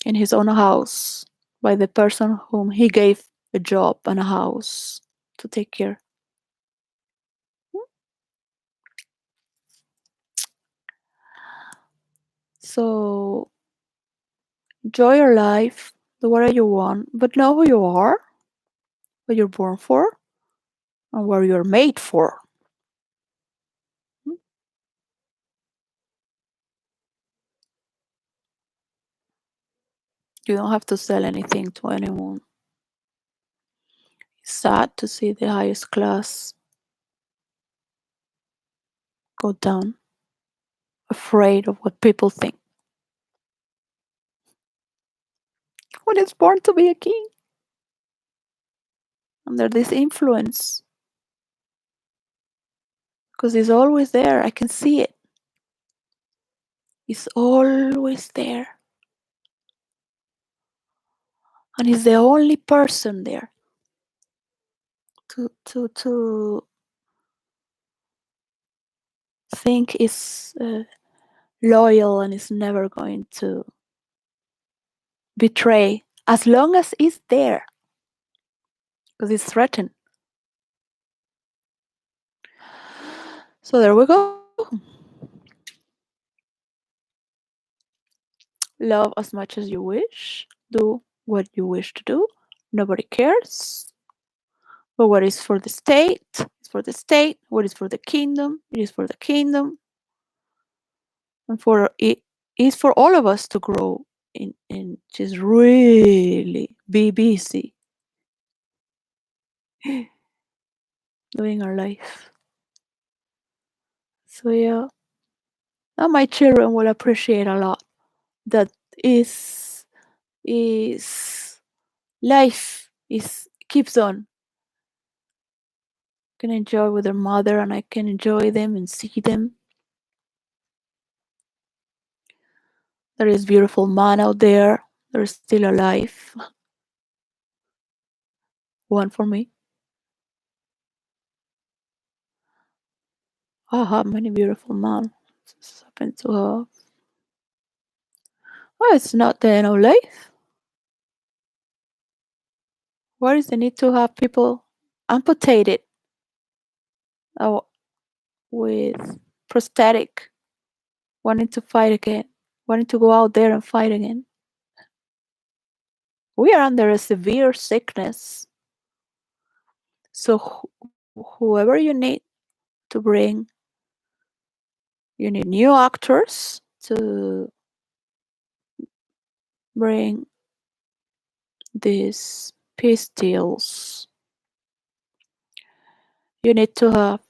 in his own house by the person whom he gave a job and a house to take care. So enjoy your life, do whatever you want, but know who you are, what you're born for, and what you're made for. You don't have to sell anything to anyone. It's sad to see the highest class go down, afraid of what people think. When it's born to be a king, under this influence, because it's always there. I can see it. It's always there. And he's the only person there to think is loyal and is never going to betray, as long as he's there, because he's threatened. So there we go. Love as much as you wish. Do what you wish to do. Nobody cares. But what is for the state is for the state. What is for the kingdom, it is for the kingdom. And for it is for all of us to grow in just really be busy doing our life. So yeah, now my children will appreciate a lot that is life is keeps on. I can enjoy with their mother, and I can enjoy them and see them. There is beautiful man out there. They're still alive. One for me. I have many beautiful men. Just happen to have. Oh, it's not the end of life. What is the need to have people amputated or with prosthetic, wanting to fight again, wanting to go out there and fight again? We are under a severe sickness. So whoever you need to bring, you need new actors to bring these pistils. You need to have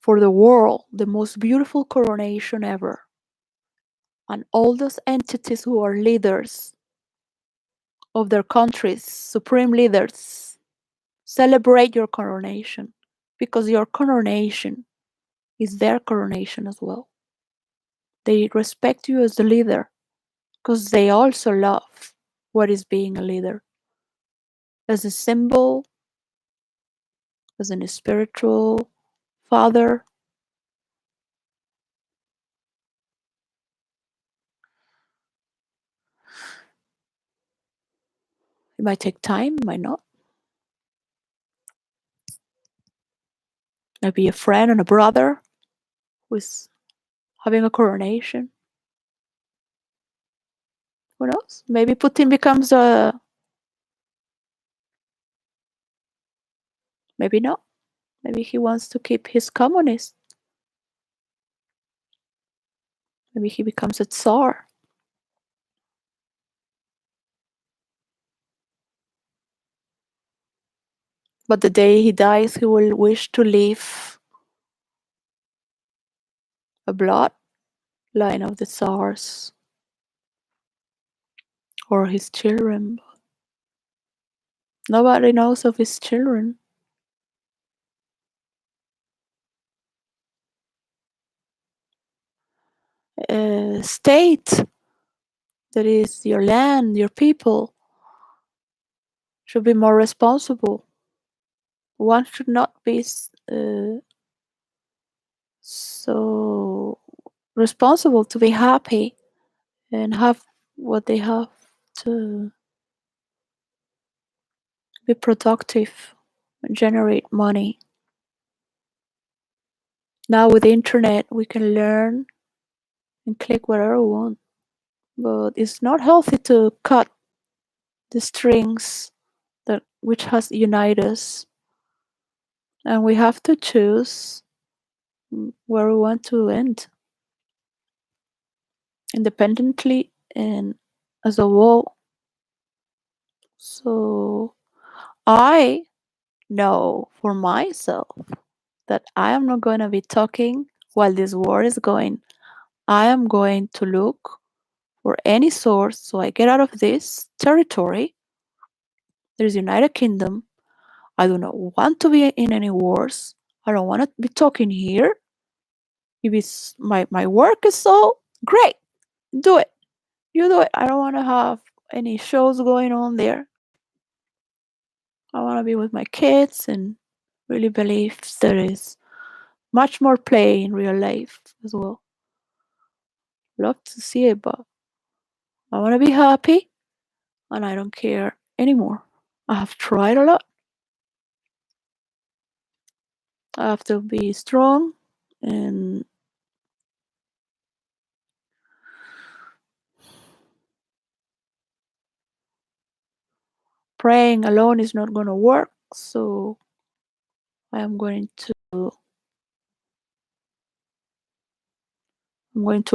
for the world the most beautiful coronation ever. And all those entities who are leaders of their countries, supreme leaders, celebrate your coronation because your coronation is their coronation as well. They respect you as the leader because they also love what is being a leader as a symbol, as a spiritual father. It might take time, it might not. Maybe a friend and a brother who is having a coronation. Who knows? Maybe Putin becomes a. Maybe not. Maybe he wants to keep his communist. Maybe he becomes a Tsar. But the day he dies, he will wish to leave a bloodline of the Tsars or his children. Nobody knows of his children. State, that is your land, your people, should be more responsible. One should not be so responsible to be happy and have what they have, to be productive and generate money. Now with the internet, we can learn and click whatever we want, but it's not healthy to cut the strings that which has united us, and we have to choose where we want to end, independently and as a whole. So I know for myself that I am not going to be talking while this war is going. I am going to look for any source so I get out of this territory. There is United Kingdom. I do not want to be in any wars. I don't want to be talking here. If it's my work is so great, do it. You do it. I don't want to have any shows going on there. I want to be with my kids and really believe there is much more play in real life as well. Love to see it, but I want to be happy and I don't care anymore. I have tried a lot. I have to be strong, and praying alone is not going to work. So I am going to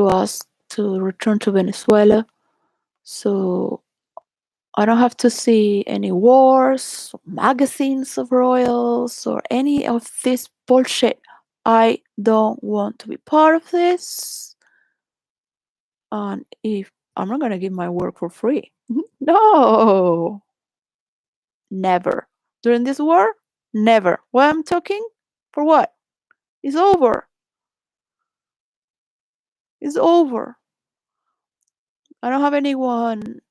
ask to return to Venezuela, so I don't have to see any wars, magazines of royals, or any of this bullshit. I don't want to be part of this. And if I'm not going to give my work for free, no, never. During this war, never. What I'm talking? For what? It's over. It's over. I don't have anyone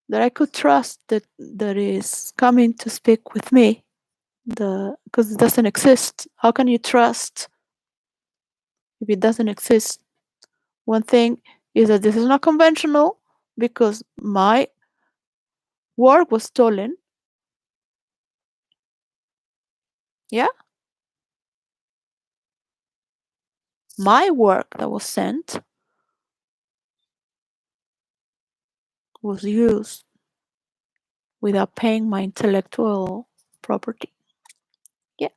that I could trust that is coming to speak with me. Because it doesn't exist. How can you trust if it doesn't exist? One thing is that this is not conventional because my work was stolen. Yeah? My work that was sent was used without paying my intellectual property. Yeah.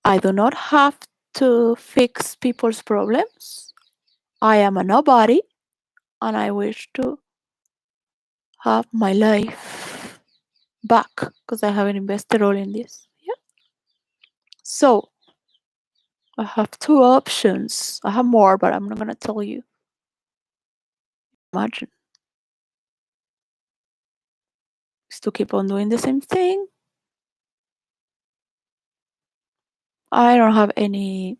I do not have to fix people's problems. I am a nobody and I wish to have my life back because I haven't invested all in this. Yeah. So I have two options. I have more, but I'm not gonna tell you. Imagine is to keep on doing the same thing. I don't have any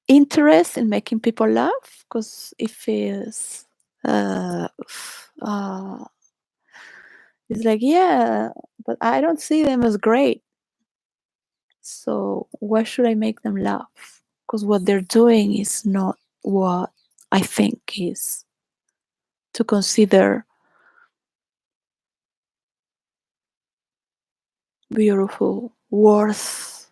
interest in making people laugh because it feels uh, it's like, yeah, but I don't see them as great. So why should I make them laugh? Because what they're doing is not what I think is to consider beautiful, worth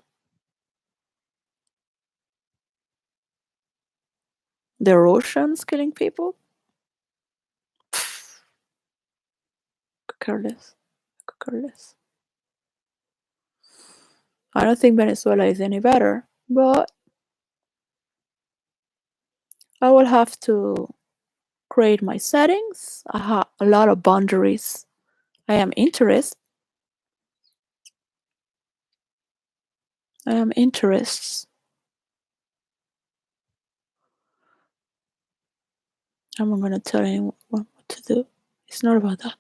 the oceans killing people. Careless, careless. I don't think Venezuela is any better, but I will have to create my settings. I have a lot of boundaries. I am interested. I am interested. I'm not gonna tell anyone what to do. It's not about that.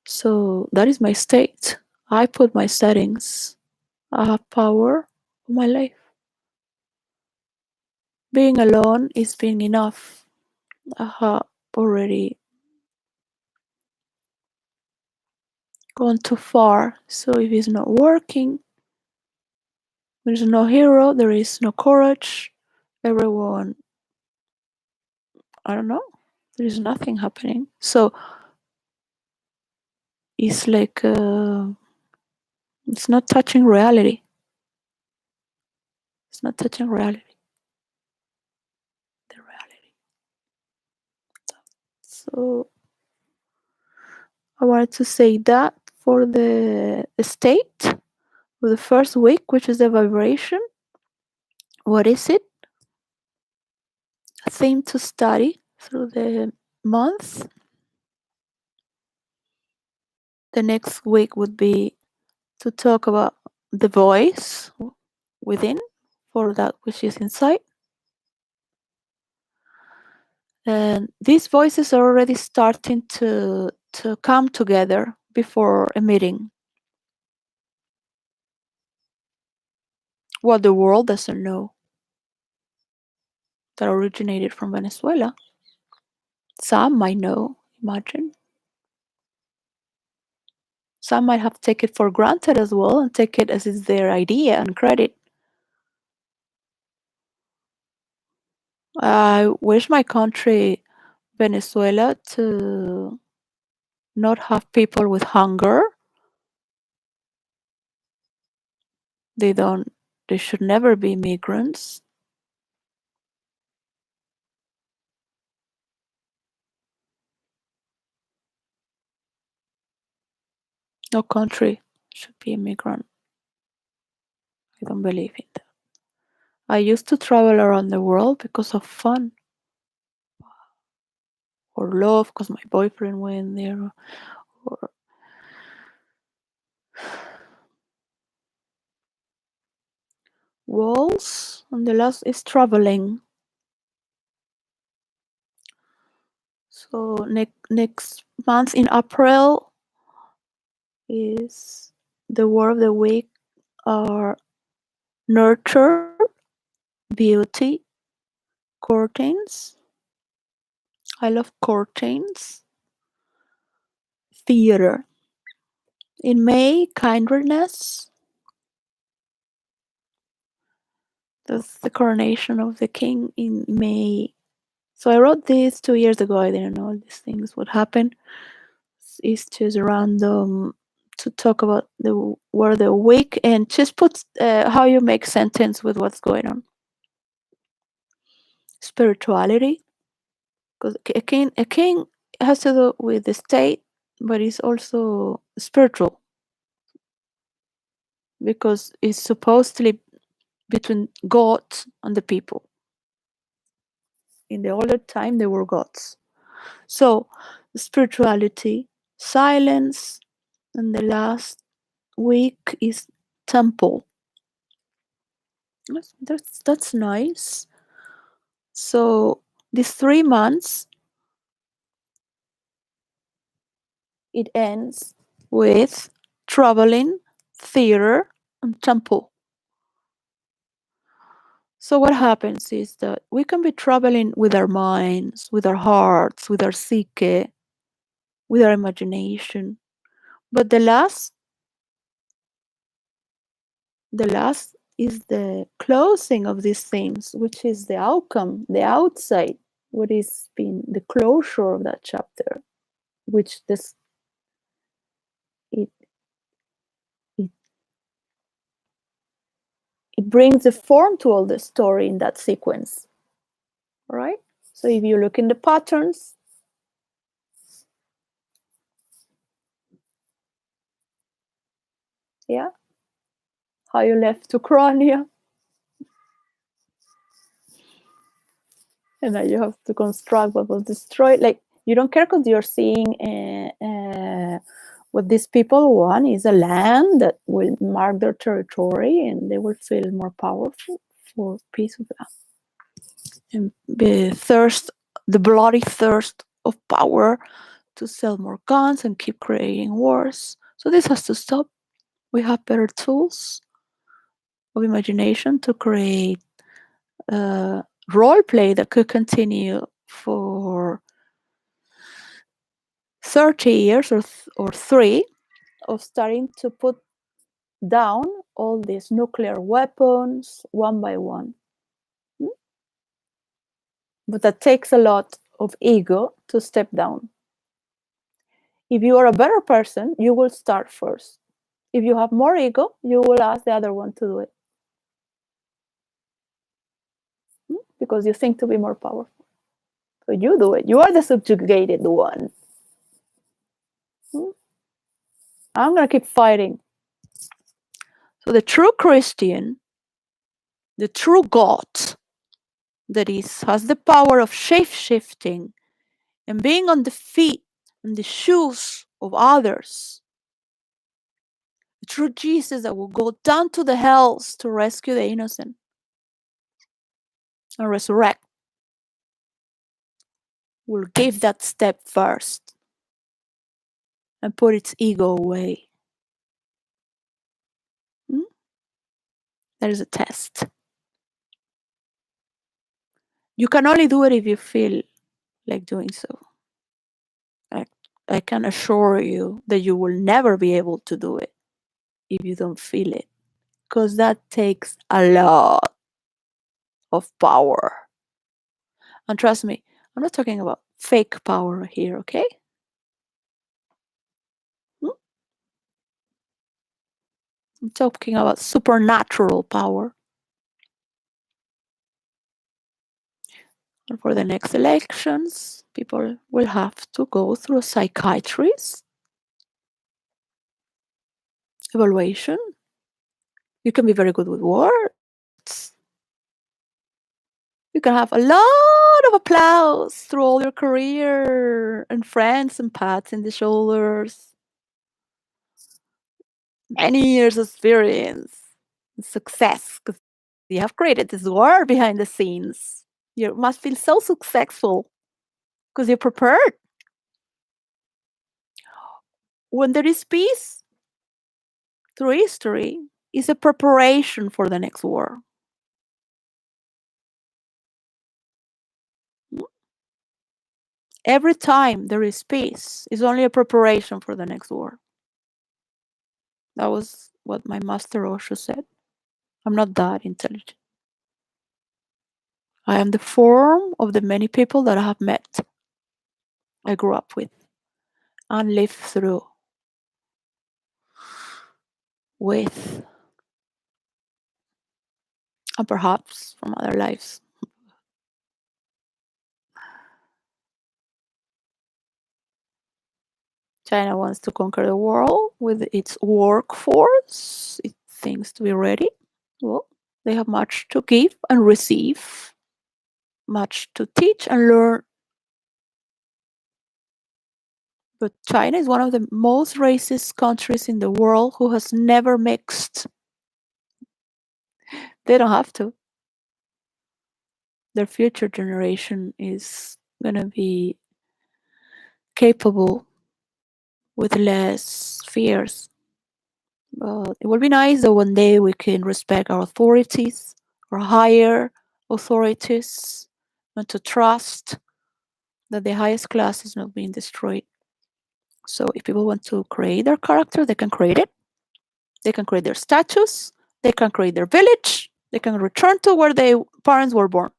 So that is my state. I put my settings. I have power of my life. Being alone is being enough. I have already gone too far. So if it's not working, there's no hero, there is no courage. Everyone, I don't know, there is nothing happening. So it's like it's not touching reality. It's not touching reality. The reality. So I wanted to say that for the state, for the first week, which is the vibration. What is it? A theme to study through the month. The next week would be to talk about the voice within, for that which is inside. And these voices are already starting to come together before a meeting. What the world doesn't know, that originated from Venezuela. Some might know, imagine. Some might have taken it for granted as well and take it as it's their idea and credit. I wish my country, Venezuela, to not have people with hunger. They should never be migrants. No country should be a migrant. I don't believe in that. I used to travel around the world because of fun or love, because my boyfriend went there. Or walls, and the last is traveling. So next month in April is the word of the week are nurture, beauty, curtains. I love curtains. Theater. In May, kindness. That's the coronation of the king in May. So I wrote this 2 years ago. I didn't know these things would happen. It's just random to talk about the word of the week and just put how you make sentence with what's going on. Spirituality, because a king has to do with the state, but it's also spiritual because it's supposedly between God and the people. In the older time, they were gods. So, spirituality, silence, and the last week is temple. That's nice. So, these 3 months, it ends with traveling, theater, and temple. So what happens is that we can be traveling with our minds, with our hearts, with our psyche, with our imagination. But the last is the closing of these things, which is the outcome, the outside, what is been the closure of that chapter, which it it, it brings a form to all the story in that sequence. All right? So if you look in the patterns, yeah, how you left to Cronia, and now you have to construct what was destroyed. Like, you don't care because you're seeing what these people want is a land that will mark their territory and they will feel more powerful for peace of that. And the bloody thirst of power to sell more guns and keep creating wars. So this has to stop. We have better tools of imagination to create role play that could continue for 30 years or 3 of starting to put down all these nuclear weapons one by one. But that takes a lot of ego to step down. If you are a better person, you will start first. If you have more ego, you will ask the other one to do it. Because you think to be more powerful. So you do it. You are the subjugated one. I'm going to keep fighting. So the true Christian, the true God, that has the power of shape-shifting and being on the feet and the shoes of others. The true Jesus that will go down to the hells to rescue the innocent and resurrect will give that step first and put its ego away. That is a test. You can only do it if you feel like doing so. I can assure you that you will never be able to do it if you don't feel it, because that takes a lot of power. And trust me, I'm not talking about fake power here, okay? I'm talking about supernatural power. And for the next elections, people will have to go through a psychiatrist evaluation. You can be very good with words. You can have a lot of applause through all your career and friends and pats in the shoulders. Many years of experience and success because you have created this world behind the scenes. You must feel so successful because you're prepared. When there is peace through history, is a preparation for the next war. Every time there is peace, is only a preparation for the next war. That was what my master 𝙬𝙗𝙖𝙩 said. I'm not that intelligent. I am the form of the many people that I have met, I grew up with, and lived through with, and perhaps from other lives. China wants to conquer the world with its workforce. It thinks to be ready. Well, they have much to give and receive. much to teach and learn. But China is one of the most racist countries in the world who has never mixed. They don't have to. Their future generation is going to be capable with less fears. It will be nice that one day we can respect our authorities, or higher authorities, and to trust that the highest class is not being destroyed. So if people want to create their character, they can create it. They can create their status. They can create their village. They can return to where their parents were born.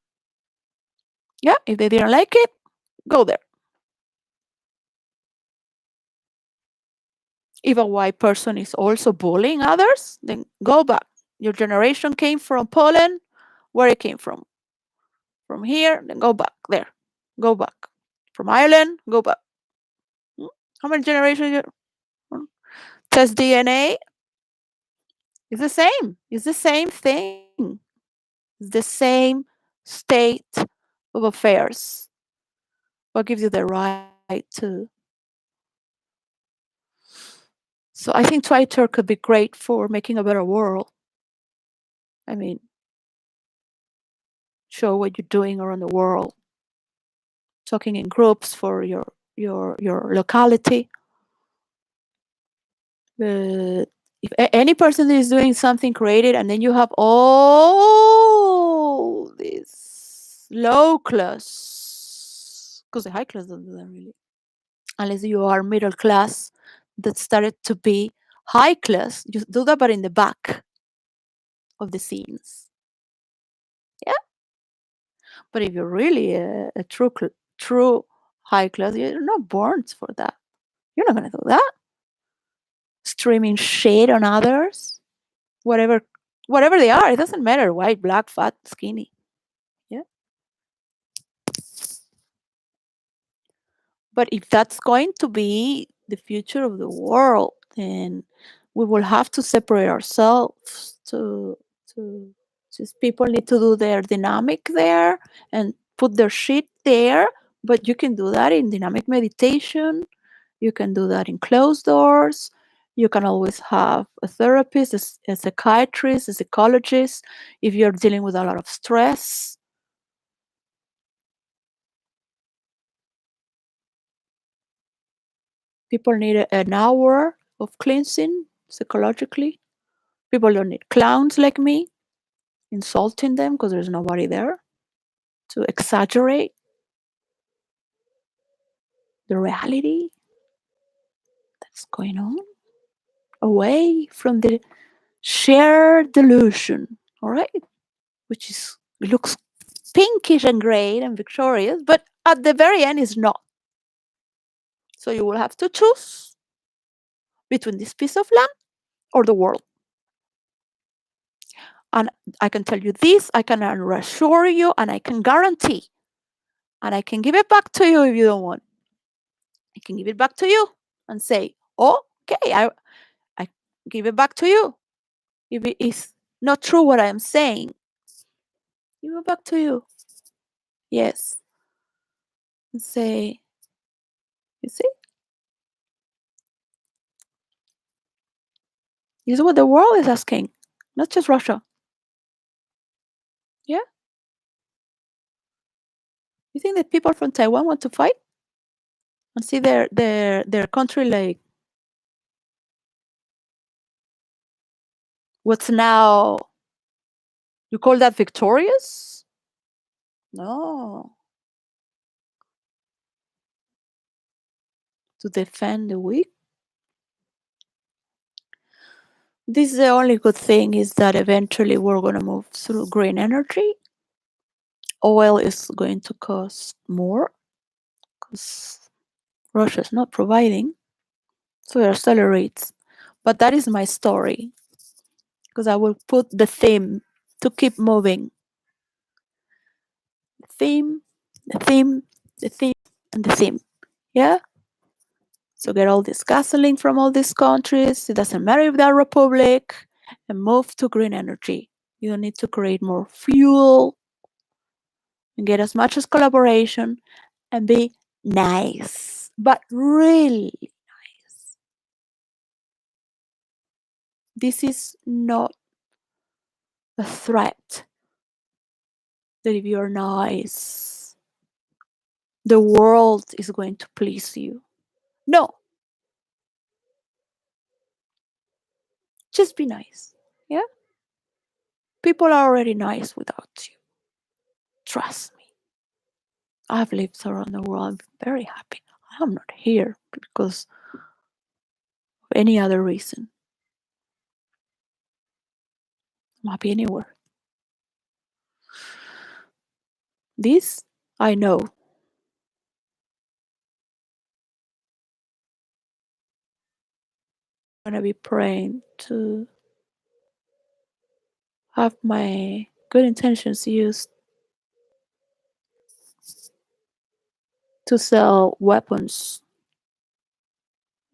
Yeah, if they didn't like it, go there. If a white person is also bullying others, then go back. Your generation came from Poland, where it came from. From here, then go back there. Go back. From Ireland, go back. How many generations? Test DNA. It's the same. It's the same thing. It's the same state of affairs. What gives you the right to? So I think Twitter could be great for making a better world. I mean, show what you're doing around the world. Talking in groups for your locality. But if any person is doing something creative, and then you have all this low class, because the high class don't do that really, unless you are middle class that started to be high class, you do that, but in the back of the scenes. Yeah. But if you're really a true high class, you're not born for that. You're not going to do that. Streaming shade on others, whatever they are. It doesn't matter, white, black, fat, skinny. Yeah. But if that's going to be the future of the world, then we will have to separate ourselves to just people need to do their dynamic there and put their shit there. But you can do that in dynamic meditation. You can do that in closed doors. You can always have a therapist, a psychiatrist, a psychologist if you're dealing with a lot of stress. People need an hour of cleansing psychologically. People don't need clowns like me insulting them because there's nobody there to exaggerate the reality that's going on, away from the shared delusion, all right? Which is, it looks pinkish and great and victorious, but at the very end is not. So you will have to choose between this piece of land or the world. And I can tell you this, I can reassure you, and I can guarantee, and I can give it back to you if you don't want. I can give it back to you and say, oh, okay, I give it back to you. If it is not true what I am saying, give it back to you. Yes. And say, you see? This is what the world is asking, not just Russia. Yeah? You think that people from Taiwan want to fight and see their country like what's now, you call that victorious? No. To defend the weak. This is the only good thing, is that eventually we're going to move through green energy. Oil is going to cost more because Russia is not providing. So it accelerates. But that is my story, because I will put the theme to keep moving. The theme, the theme, the theme, and the theme. Yeah? So get all this gasoline from all these countries. It doesn't matter if they're a republic, and move to green energy. You don't need to create more fuel. and get as much as collaboration and be nice, but really nice. This is not a threat that if you're nice, the world is going to please you. No, just be nice. Yeah? People are already nice without you. Trust me. I've lived around the world. I'm very happy. I'm not here because of any other reason. I'm happy anywhere. This I know. I'm gonna be praying to have my good intentions used to sell weapons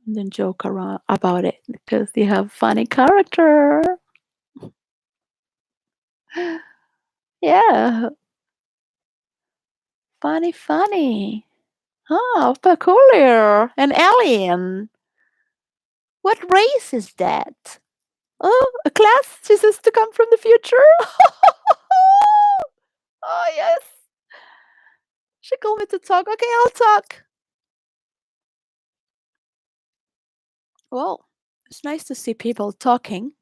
and then joke around about it because they have funny character. Yeah, funny. Oh, peculiar. An alien. What race is that? Oh, a class chooses to come from the future? Oh, yes. She called me to talk. Okay, I'll talk. Well, it's nice to see people talking,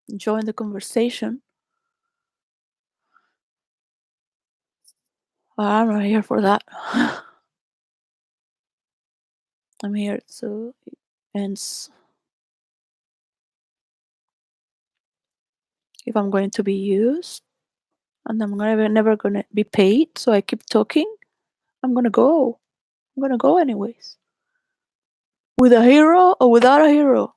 enjoying the conversation. But I'm not here for that. I'm here to ends if I'm going to be used and I'm never gonna be paid, so I keep talking, I'm gonna go. I'm gonna go anyways. With a hero or without a hero,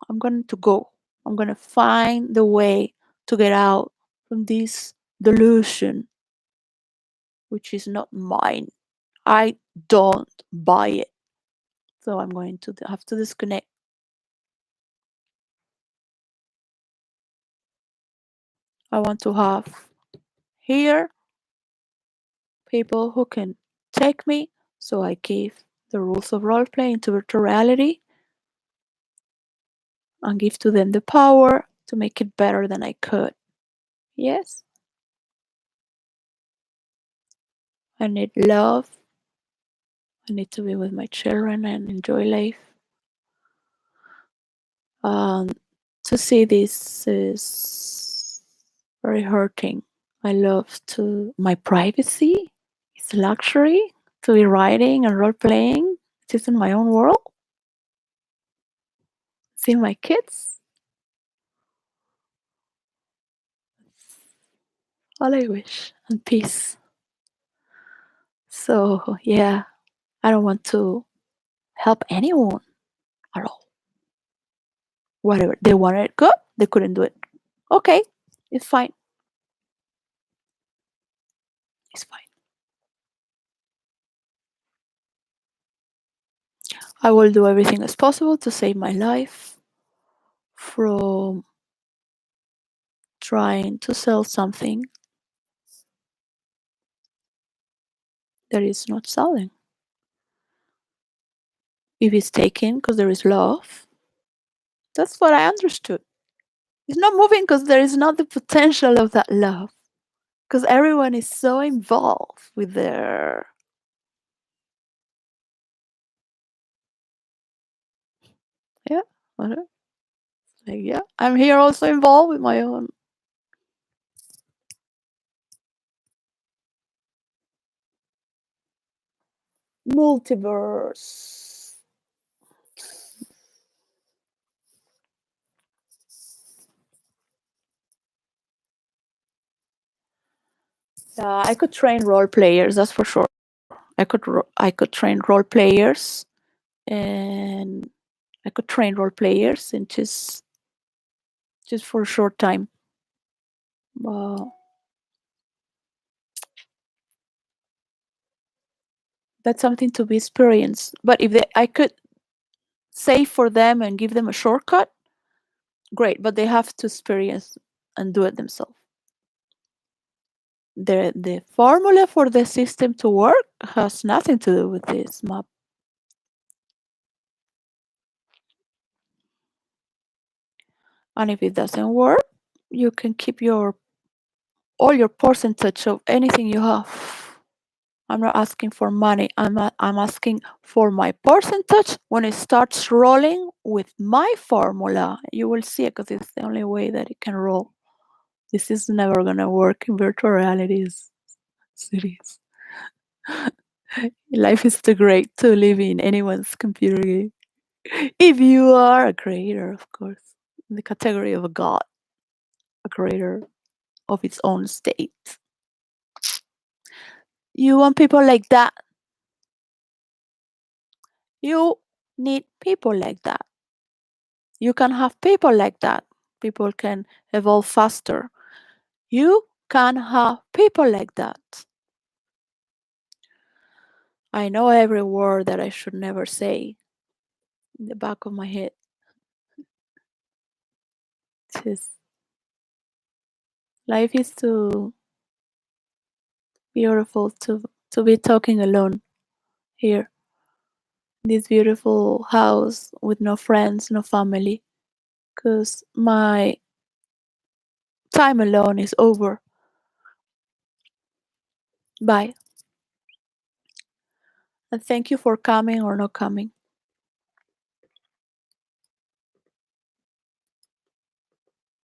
I'm going to go. I'm gonna find the way to get out from this delusion, which is not mine. I don't buy it. So I'm going to have to disconnect. I want to have here people who can take me, so I give the rules of role playing to virtual reality and give to them the power to make it better than I could. Yes, I need love. I need to be with my children and enjoy life. Um, to see this is very hurting. I love to my privacy. It's a luxury to be writing and role playing just in my own world. See my kids. All I wish and peace. So yeah, I don't want to help anyone at all. Whatever they wanted it good, they couldn't do it. Okay, it's fine. It's fine. I will do everything as possible to save my life from trying to sell something that is not selling. If it's taken because there is love, that's what I understood. It's not moving because there is not the potential of that love. Because everyone is so involved with their yeah, whatever. Like yeah, I'm here also involved with my own multiverse. I could train role players, that's for sure. I could train role players, and I could train role players in just for a short time. That's something to be experienced. But if I could say for them and give them a shortcut, great. But they have to experience and do it themselves. The formula for the system to work has nothing to do with this map. And if it doesn't work, you can keep all your percentage of anything you have. I'm not asking for money. I'm asking for my percentage when it starts rolling with my formula. You will see it because it's the only way that it can roll. This is never gonna work in virtual realities. Cities. Life is too great to live in anyone's computer game. If you are a creator, of course, in the category of a god, a creator of its own state. You want people like that. You need people like that. You can have people like that. People can evolve faster. You can have people like that. I know every word that I should never say in the back of my head. Just life is too beautiful to be talking alone here. This beautiful house with no friends, no family. Because my time alone is over. Bye. And thank you for coming or not coming.